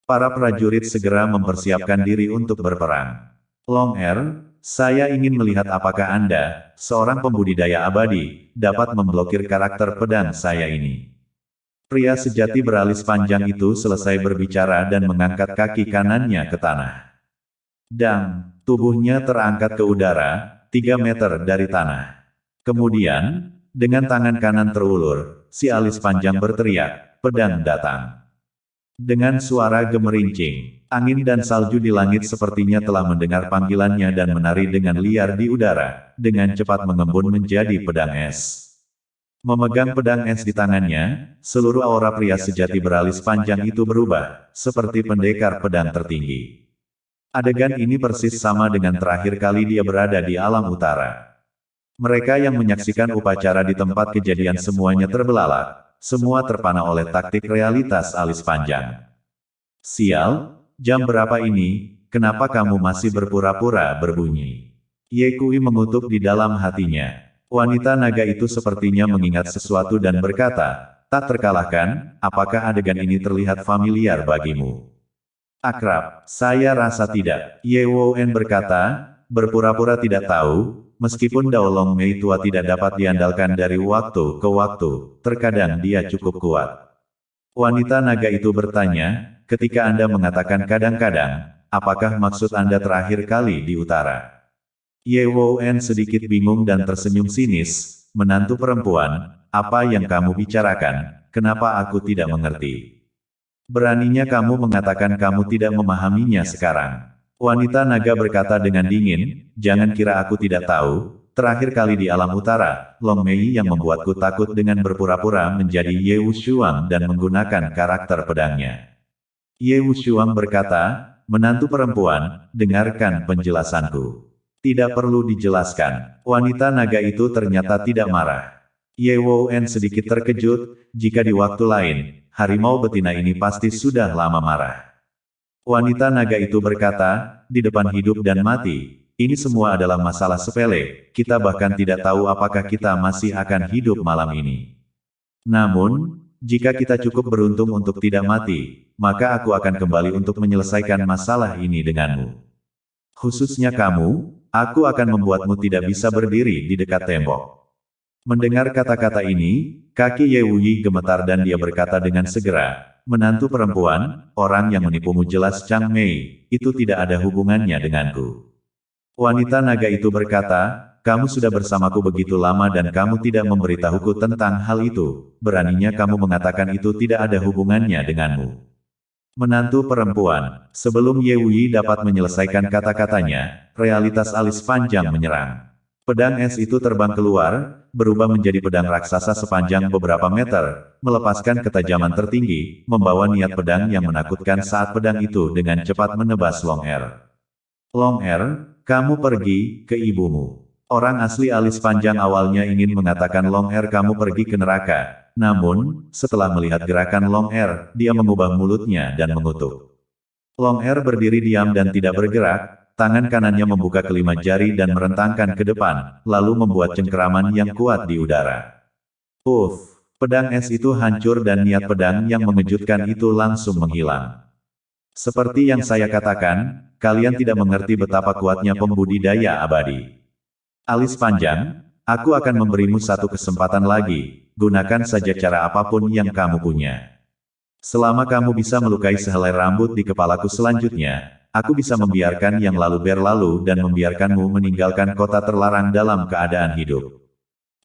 Para prajurit segera mempersiapkan diri untuk berperang. Long Er, saya ingin melihat apakah Anda, seorang pembudidaya abadi, dapat memblokir karakter pedang saya ini. Pria sejati beralis panjang itu selesai berbicara dan mengangkat kaki kanannya ke tanah. Dang, tubuhnya terangkat ke udara, 3 meter dari tanah. Kemudian, dengan tangan kanan terulur, si alis panjang berteriak, pedang datang. Dengan suara gemerincing, angin dan salju di langit sepertinya telah mendengar panggilannya dan menari dengan liar di udara, dengan cepat mengembun menjadi pedang es. Memegang pedang es di tangannya, seluruh aura pria sejati beralis panjang itu berubah, seperti pendekar pedang tertinggi. Adegan ini persis sama dengan terakhir kali dia berada di alam utara. Mereka yang menyaksikan upacara di tempat kejadian semuanya terbelalak, semua terpana oleh taktik realitas alis panjang. Sial, jam berapa ini, kenapa kamu masih berpura-pura berbunyi? Ye Kui mengutuk di dalam hatinya. Wanita naga itu sepertinya mengingat sesuatu dan berkata, tak terkalahkan, apakah adegan ini terlihat familiar bagimu? Akrab, saya rasa tidak. Ye Wen berkata, berpura-pura tidak tahu, meskipun Dao Long Mei tua tidak dapat diandalkan dari waktu ke waktu, terkadang dia cukup kuat. Wanita naga itu bertanya, ketika Anda mengatakan kadang-kadang, apakah maksud Anda terakhir kali di utara? Ye Wen sedikit bingung dan tersenyum sinis, menantu perempuan, apa yang kamu bicarakan, kenapa aku tidak mengerti? Beraninya kamu mengatakan kamu tidak memahaminya sekarang. Wanita naga berkata dengan dingin, jangan kira aku tidak tahu, terakhir kali di alam utara, Long Mei yang membuatku takut dengan berpura-pura menjadi Ye Wushuang dan menggunakan karakter pedangnya. Ye Wushuang berkata, menantu perempuan, dengarkan penjelasanku. Tidak perlu dijelaskan, wanita naga itu ternyata tidak marah. Ye Wen sedikit terkejut, jika di waktu lain, harimau betina ini pasti sudah lama marah. Wanita naga itu berkata, di depan hidup dan mati, ini semua adalah masalah sepele, kita bahkan tidak tahu apakah kita masih akan hidup malam ini. Namun, jika kita cukup beruntung untuk tidak mati, maka aku akan kembali untuk menyelesaikan masalah ini denganmu. Khususnya kamu, aku akan membuatmu tidak bisa berdiri di dekat tembok. Mendengar kata-kata ini, kaki Ye Wuyi gemetar dan dia berkata dengan segera, menantu perempuan, orang yang menipumu jelas Chang Mei, itu tidak ada hubungannya denganku. Wanita naga itu berkata, kamu sudah bersamaku begitu lama dan kamu tidak memberitahuku tentang hal itu, beraninya kamu mengatakan itu tidak ada hubungannya denganmu. Menantu perempuan, sebelum Ye Wuyi dapat menyelesaikan kata-katanya, realitas alis panjang menyerang. Pedang es itu terbang keluar, berubah menjadi pedang raksasa sepanjang beberapa meter, melepaskan ketajaman tertinggi, membawa niat pedang yang menakutkan saat pedang itu dengan cepat menebas Long Er. Long Er, kamu pergi ke ibumu. Orang asli alis panjang awalnya ingin mengatakan Long Er kamu pergi ke neraka, namun, setelah melihat gerakan Long Er, dia mengubah mulutnya dan mengutuk. Long Er berdiri diam dan tidak bergerak, tangan kanannya membuka kelima jari dan merentangkan ke depan, lalu membuat cengkeraman yang kuat di udara. Pedang es itu hancur dan niat pedang yang mengejutkan itu langsung menghilang. Seperti yang saya katakan, kalian tidak mengerti betapa kuatnya pembudidaya abadi. Alis panjang, aku akan memberimu satu kesempatan lagi, gunakan saja cara apapun yang kamu punya. Selama kamu bisa melukai sehelai rambut di kepalaku selanjutnya, aku bisa membiarkan yang lalu berlalu dan membiarkanmu meninggalkan kota terlarang dalam keadaan hidup.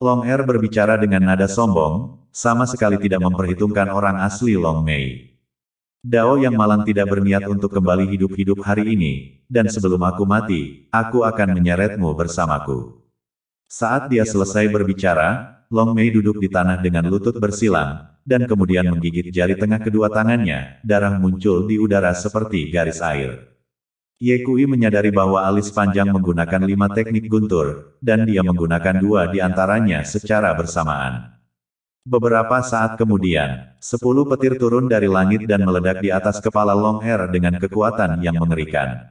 Long Er berbicara dengan nada sombong, sama sekali tidak memperhitungkan orang asli Long Mei. Dao yang malang tidak berniat untuk kembali hidup-hidup hari ini, dan sebelum aku mati, aku akan menyeretmu bersamaku. Saat dia selesai berbicara, Long Mei duduk di tanah dengan lutut bersilang, dan kemudian menggigit jari tengah kedua tangannya, darah muncul di udara seperti garis air. Ye Kui menyadari bahwa alis panjang menggunakan 5 teknik guntur, dan dia menggunakan 2 di antaranya secara bersamaan. Beberapa saat kemudian, 10 petir turun dari langit dan meledak di atas kepala Long Er dengan kekuatan yang mengerikan.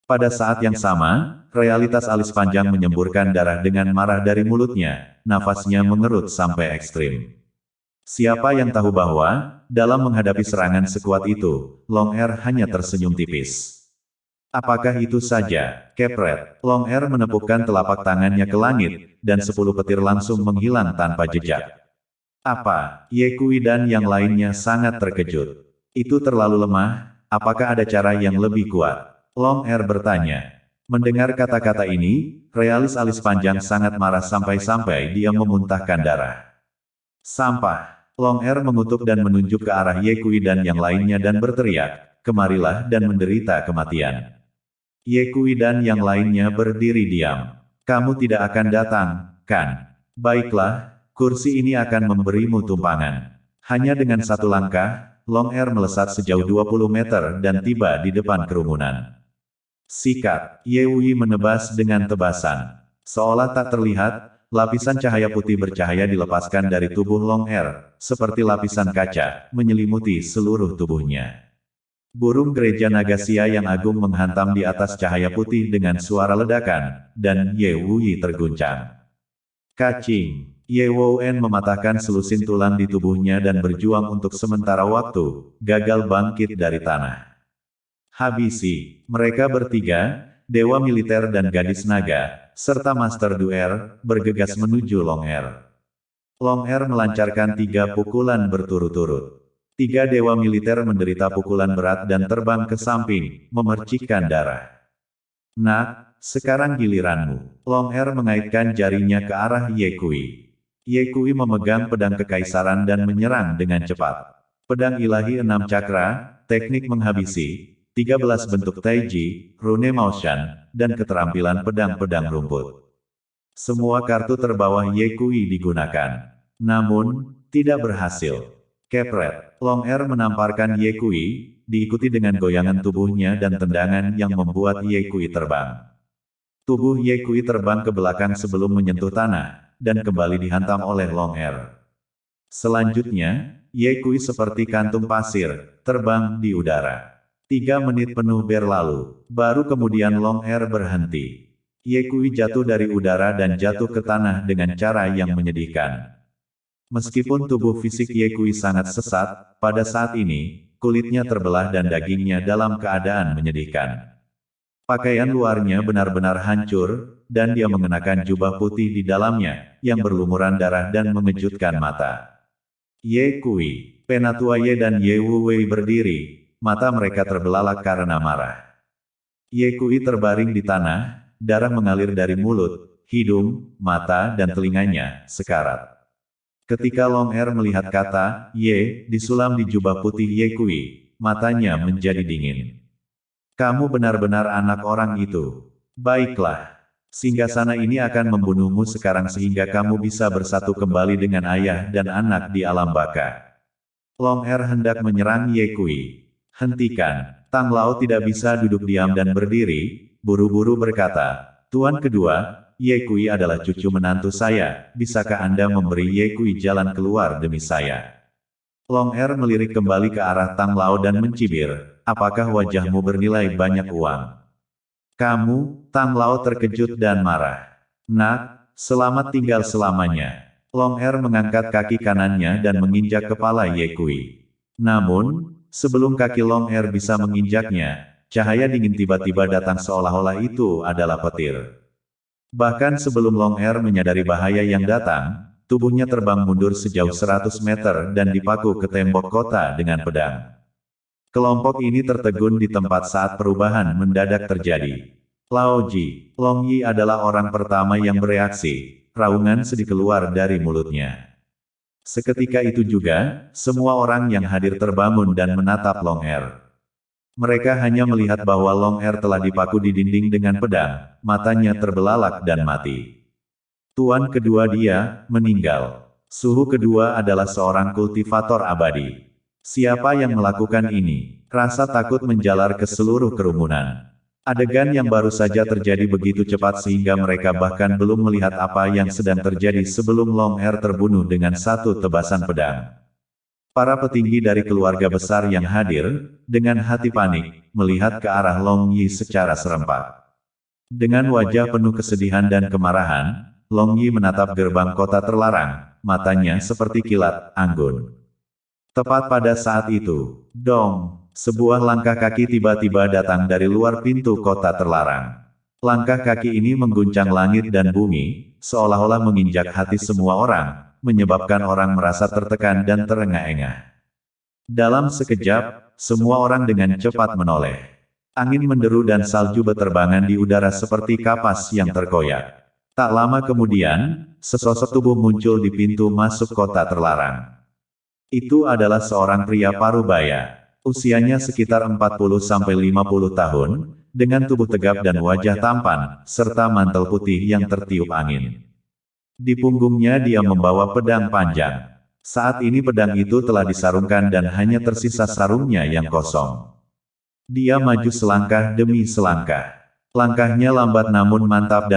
Pada saat yang sama, realitas alis panjang menyemburkan darah dengan marah dari mulutnya, nafasnya mengerut sampai ekstrim. Siapa yang tahu bahwa, dalam menghadapi serangan sekuat itu, Long Er hanya tersenyum tipis. Apakah itu saja, kepret? Long Er menepukkan telapak tangannya ke langit, dan 10 petir langsung menghilang tanpa jejak. Apa? Ye Kui dan yang lainnya sangat terkejut. Itu terlalu lemah, apakah ada cara yang lebih kuat? Long Er bertanya. Mendengar kata-kata ini, realis alis panjang sangat marah sampai-sampai dia memuntahkan darah. Sampah. Long Er mengutuk dan menunjuk ke arah Ye Kui dan yang lainnya dan berteriak, kemarilah dan menderita kematian. Ye Kui dan yang lainnya berdiri diam. Kamu tidak akan datang, kan? Baiklah. Kursi ini akan memberimu tumpangan. Hanya dengan satu langkah, Long Er melesat sejauh 20 meter dan tiba di depan kerumunan. Sikat, Ye Wei menebas dengan tebasan. Seolah tak terlihat, lapisan cahaya putih bercahaya dilepaskan dari tubuh Long Er, seperti lapisan kaca, menyelimuti seluruh tubuhnya. Burung gereja Nagasia yang agung menghantam di atas cahaya putih dengan suara ledakan, dan Ye Wei terguncang. Kacing. Ye Wouen mematahkan selusin tulang di tubuhnya dan berjuang untuk sementara waktu, gagal bangkit dari tanah. Habisi, mereka bertiga, dewa militer dan gadis naga, serta Master Duer, bergegas menuju Long Er. Long Er melancarkan 3 pukulan berturut-turut. 3 dewa militer menderita pukulan berat dan terbang ke samping, memercikkan darah. Nak, sekarang giliranmu. Long Er mengaitkan jarinya ke arah Ye Kui. Ye Kui memegang pedang kekaisaran dan menyerang dengan cepat. Pedang ilahi 6 cakra, teknik menghabisi, 13 bentuk taiji, rune motion, dan keterampilan pedang-pedang rumput. Semua kartu terbawah Ye Kui digunakan. Namun, tidak berhasil. Kepret, Long Er menamparkan Ye Kui, diikuti dengan goyangan tubuhnya dan tendangan yang membuat Ye Kui terbang. Tubuh Ye Kui terbang ke belakang sebelum menyentuh tanah, dan kembali dihantam oleh Long Er. Selanjutnya, Ye Kui seperti kantung pasir, terbang di udara. 3 menit penuh berlalu, baru kemudian Long Er berhenti. Ye Kui jatuh dari udara dan jatuh ke tanah dengan cara yang menyedihkan. Meskipun tubuh fisik Ye Kui sangat sesat, pada saat ini, kulitnya terbelah dan dagingnya dalam keadaan menyedihkan. Pakaian luarnya benar-benar hancur, dan dia mengenakan jubah putih di dalamnya, yang berlumuran darah dan mengejutkan mata. Ye Kui, Penatua Ye dan Ye Wu Wei berdiri, mata mereka terbelalak karena marah. Ye Kui terbaring di tanah, darah mengalir dari mulut, hidung, mata dan telinganya, sekarat. Ketika Long Er melihat kata, Ye, disulam di jubah putih Ye Kui, matanya menjadi dingin. Kamu benar-benar anak orang itu. Baiklah. Singgasana ini akan membunuhmu sekarang sehingga kamu bisa bersatu kembali dengan ayah dan anak di alam baka. Long Er hendak menyerang Ye Kui. Hentikan. Tang Lao tidak bisa duduk diam dan berdiri, buru-buru berkata, Tuan kedua, Ye Kui adalah cucu menantu saya, bisakah Anda memberi Ye Kui jalan keluar demi saya? Long Er melirik kembali ke arah Tang Lao dan mencibir, apakah wajahmu bernilai banyak uang? Kamu, Tang Lao terkejut dan marah. Nak, selamat tinggal selamanya. Long Er mengangkat kaki kanannya dan menginjak kepala Ye Kui. Namun, sebelum kaki Long Er bisa menginjaknya, cahaya dingin tiba-tiba datang seolah-olah itu adalah petir. Bahkan sebelum Long Er menyadari bahaya yang datang, tubuhnya terbang mundur sejauh 100 meter dan dipaku ke tembok kota dengan pedang. Kelompok ini tertegun di tempat saat perubahan mendadak terjadi. Lao Ji, Long Yi adalah orang pertama yang bereaksi, raungan sedih keluar dari mulutnya. Seketika itu juga, semua orang yang hadir terbangun dan menatap Long Er. Mereka hanya melihat bahwa Long Er telah dipaku di dinding dengan pedang, matanya terbelalak dan mati. Tuan kedua dia, meninggal. Suhu kedua adalah seorang kultivator abadi. Siapa yang melakukan ini? Rasa takut menjalar ke seluruh kerumunan. Adegan yang baru saja terjadi begitu cepat sehingga mereka bahkan belum melihat apa yang sedang terjadi sebelum Long Er terbunuh dengan satu tebasan pedang. Para petinggi dari keluarga besar yang hadir, dengan hati panik, melihat ke arah Long Yi secara serempak. Dengan wajah penuh kesedihan dan kemarahan, Long Yi menatap gerbang kota terlarang, matanya seperti kilat anggun. Tepat pada saat itu, dong! Sebuah langkah kaki tiba-tiba datang dari luar pintu kota terlarang. Langkah kaki ini mengguncang langit dan bumi, seolah-olah menginjak hati semua orang, menyebabkan orang merasa tertekan dan terengah-engah. Dalam sekejap, semua orang dengan cepat menoleh. Angin menderu dan salju berterbangan di udara seperti kapas yang terkoyak. Tak lama kemudian, sesosok tubuh muncul di pintu masuk kota terlarang. Itu adalah seorang pria parubaya. Usianya sekitar 40-50 tahun, dengan tubuh tegap dan wajah tampan, serta mantel putih yang tertiup angin. Di punggungnya dia membawa pedang panjang. Saat ini pedang itu telah disarungkan dan hanya tersisa sarungnya yang kosong. Dia maju selangkah demi selangkah. Langkahnya lambat namun mantap,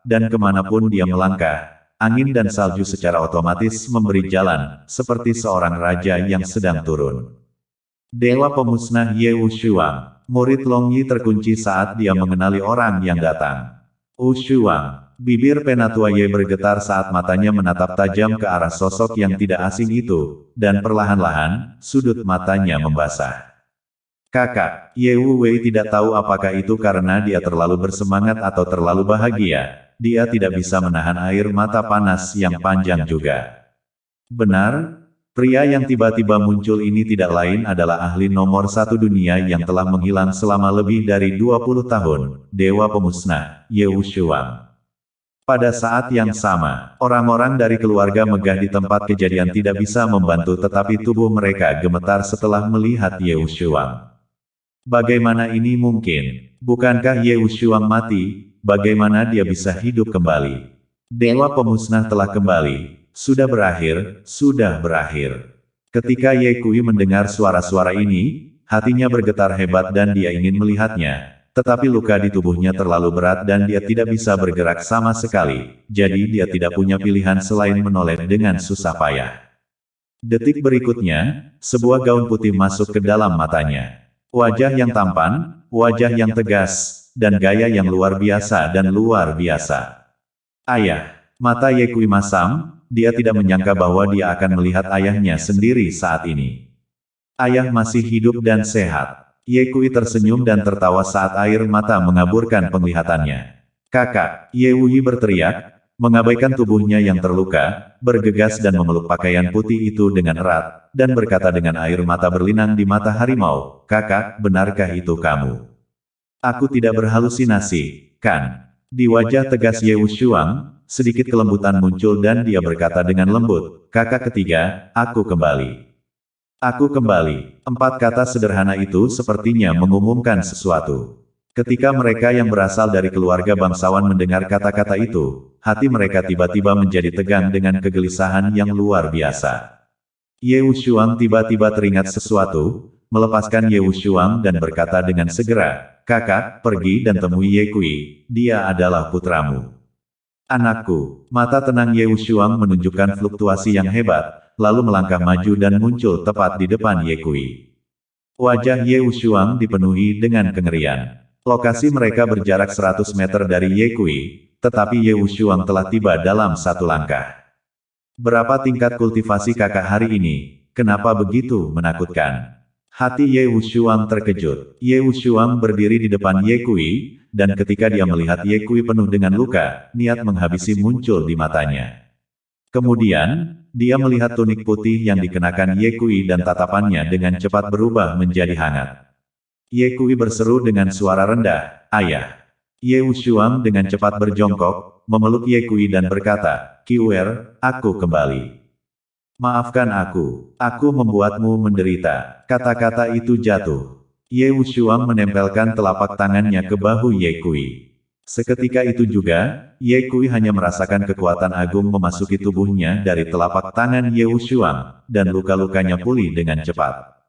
dan kemanapun dia melangkah, angin dan salju secara otomatis memberi jalan, seperti seorang raja yang sedang turun. Dewa pemusnah Ye Wushuang, murid Long Yi terkunci saat dia mengenali orang yang datang. Wushuang, bibir penatua Ye bergetar saat matanya menatap tajam ke arah sosok yang tidak asing itu, dan perlahan-lahan, sudut matanya membasah. Kakak, Ye Wu Wei tidak tahu apakah itu karena dia terlalu bersemangat atau terlalu bahagia, dia tidak bisa menahan air mata panas yang panjang juga. Benar? Pria yang tiba-tiba muncul ini tidak lain adalah ahli nomor 1 dunia yang telah menghilang selama lebih dari 20 tahun, Dewa Pemusnah, Ye Wushuang. Pada saat yang sama, orang-orang dari keluarga megah di tempat kejadian tidak bisa membantu tetapi tubuh mereka gemetar setelah melihat Ye Wushuang. Bagaimana ini mungkin? Bukankah Ye Wushuang mati? Bagaimana dia bisa hidup kembali? Dewa Pemusnah telah kembali. Sudah berakhir, sudah berakhir. Ketika Ye Kui mendengar suara-suara ini, hatinya bergetar hebat dan dia ingin melihatnya. Tetapi luka di tubuhnya terlalu berat dan dia tidak bisa bergerak sama sekali, jadi dia tidak punya pilihan selain menoleh dengan susah payah. Detik berikutnya, sebuah gaun putih masuk ke dalam matanya. Wajah yang tampan, wajah yang tegas, dan gaya yang luar biasa dan luar biasa. Ayah, mata Ye Kui masam. Dia tidak menyangka bahwa dia akan melihat ayahnya sendiri saat ini. Ayah masih hidup dan sehat. Ye Kui tersenyum dan tertawa saat air mata mengaburkan penglihatannya. Kakak, Ye Wu Yi berteriak, mengabaikan tubuhnya yang terluka, bergegas dan memeluk pakaian putih itu dengan erat, dan berkata dengan air mata berlinang di mata harimau, kakak, benarkah itu kamu? Aku tidak berhalusinasi, kan? Di wajah tegas Ye Wushuang, sedikit kelembutan muncul dan dia berkata dengan lembut, kakak ketiga, aku kembali. Aku kembali. 4 kata sederhana itu sepertinya mengumumkan sesuatu. Ketika mereka yang berasal dari keluarga bangsawan mendengar kata-kata itu, hati mereka tiba-tiba menjadi tegang dengan kegelisahan yang luar biasa. Ye Wushuang tiba-tiba teringat sesuatu, melepaskan Ye Wushuang dan berkata dengan segera, kakak, pergi dan temui Ye Kui, dia adalah putramu. Anakku, mata tenang Ye Wushuang menunjukkan fluktuasi yang hebat, lalu melangkah maju dan muncul tepat di depan Ye Kui. Wajah Ye Wushuang dipenuhi dengan kengerian. Lokasi mereka berjarak 100 meter dari Ye Kui, tetapi Ye Wushuang telah tiba dalam 1 langkah. Berapa tingkat kultivasi kakak hari ini? Kenapa begitu menakutkan? Hati Ye Wushuang terkejut. Ye Wushuang berdiri di depan Ye Kui, dan ketika dia melihat Ye Kui penuh dengan luka, niat menghabisi muncul di matanya. Kemudian, dia melihat tunik putih yang dikenakan Ye Kui dan tatapannya dengan cepat berubah menjadi hangat. Ye Kui berseru dengan suara rendah, "Ayah." Ye Wushuang dengan cepat berjongkok, memeluk Ye Kui dan berkata, "Kiwer, aku kembali. Maafkan aku membuatmu menderita." Kata-kata itu jatuh. Ye Wushuang menempelkan telapak tangannya ke bahu Ye Kui. Seketika itu juga, Ye Kui hanya merasakan kekuatan agung memasuki tubuhnya dari telapak tangan Ye Wushuang, dan luka-lukanya pulih dengan cepat.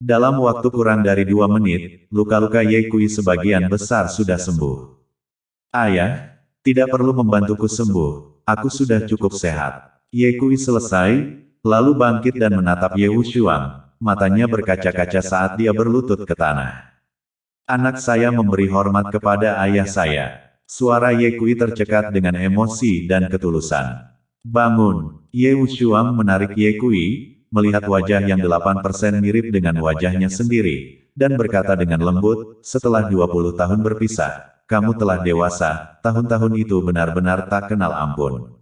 Dalam waktu kurang dari 2 menit, luka-luka Ye Kui sebagian besar sudah sembuh. "Ayah, tidak perlu membantuku sembuh, aku sudah cukup sehat." Ye Kui selesai, lalu bangkit dan menatap Ye Wushuang, matanya berkaca-kaca saat dia berlutut ke tanah. "Anak saya memberi hormat kepada ayah saya." Suara Ye Kui tercekat dengan emosi dan ketulusan. "Bangun." Ye Wushuang menarik Ye Kui, melihat wajah yang 8% mirip dengan wajahnya sendiri, dan berkata dengan lembut, "Setelah 20 tahun berpisah, kamu telah dewasa." Tahun-tahun itu benar-benar tak kenal ampun.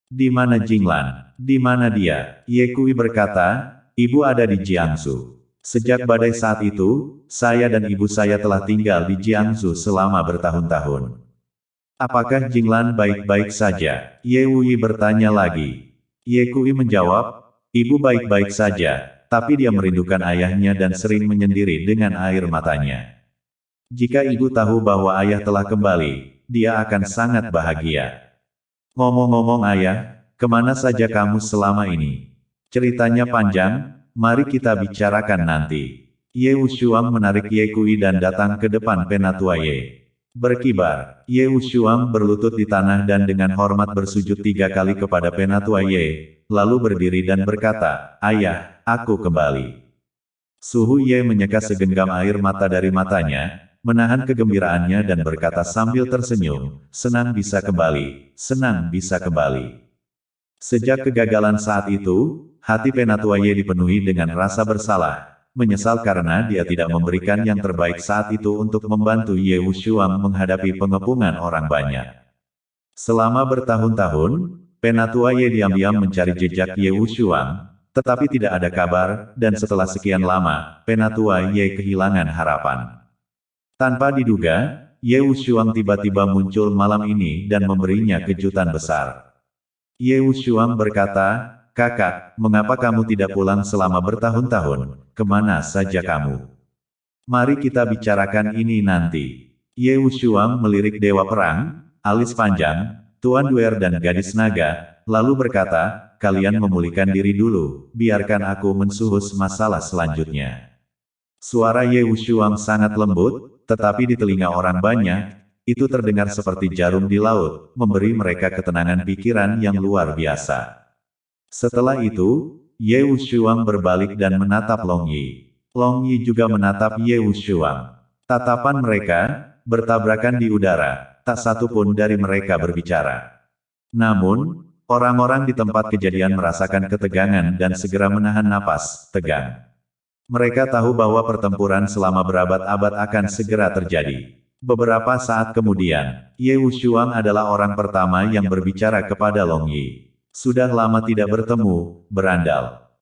"Di mana Jinglan? Di mana dia?" Ye Kui berkata, "Ibu ada di Jiangsu. Sejak badai saat itu, saya dan ibu saya telah tinggal di Jiangsu selama bertahun-tahun." "Apakah Jinglan baik-baik saja?" Ye Wui bertanya lagi. Ye Kui menjawab, "Ibu baik-baik saja, tapi dia merindukan ayahnya dan sering menyendiri dengan air matanya. Jika ibu tahu bahwa ayah telah kembali, dia akan sangat bahagia." "Ngomong-ngomong ayah, kemana saja kamu selama ini? Ceritanya panjang, mari kita bicarakan nanti." Ye Wushuang menarik Ye Kui dan datang ke depan Penatua Ye. Berkibar, Ye Wushuang berlutut di tanah dan dengan hormat bersujud 3 kali kepada Penatua Ye, lalu berdiri dan berkata, "Ayah, aku kembali." Suhu Ye menyeka segenggam air mata dari matanya, menahan kegembiraannya dan berkata sambil tersenyum, "Senang bisa kembali, senang bisa kembali." Sejak kegagalan saat itu, hati Penatua Ye dipenuhi dengan rasa bersalah, menyesal karena dia tidak memberikan yang terbaik saat itu untuk membantu Ye Wushuang menghadapi pengepungan orang banyak. Selama bertahun-tahun, Penatua Ye diam-diam mencari jejak Ye Wushuang, tetapi tidak ada kabar, dan setelah sekian lama, Penatua Ye kehilangan harapan. Tanpa diduga, Ye Wushuang tiba-tiba muncul malam ini dan memberinya kejutan besar. Ye Wushuang berkata, "Kakak, mengapa kamu tidak pulang selama bertahun-tahun? Kemana saja kamu? Mari kita bicarakan ini nanti." Ye Wushuang melirik Dewa Perang, alis panjang, Tuan Duer dan gadis naga, lalu berkata, "Kalian memulihkan diri dulu, biarkan aku mensuhus masalah selanjutnya." Suara Ye Wushuang sangat lembut, tetapi di telinga orang banyak, itu terdengar seperti jarum di laut, memberi mereka ketenangan pikiran yang luar biasa. Setelah itu, Ye Wushuang berbalik dan menatap Long Yi. Long Yi juga menatap Ye Wushuang. Tatapan mereka bertabrakan di udara, tak satu pun dari mereka berbicara. Namun, orang-orang di tempat kejadian merasakan ketegangan dan segera menahan napas tegang. Mereka tahu bahwa pertempuran selama berabad-abad akan segera terjadi. Beberapa saat kemudian, Ye Wushuang adalah orang pertama yang berbicara kepada Long Yi. "Sudah lama tidak bertemu, berandal."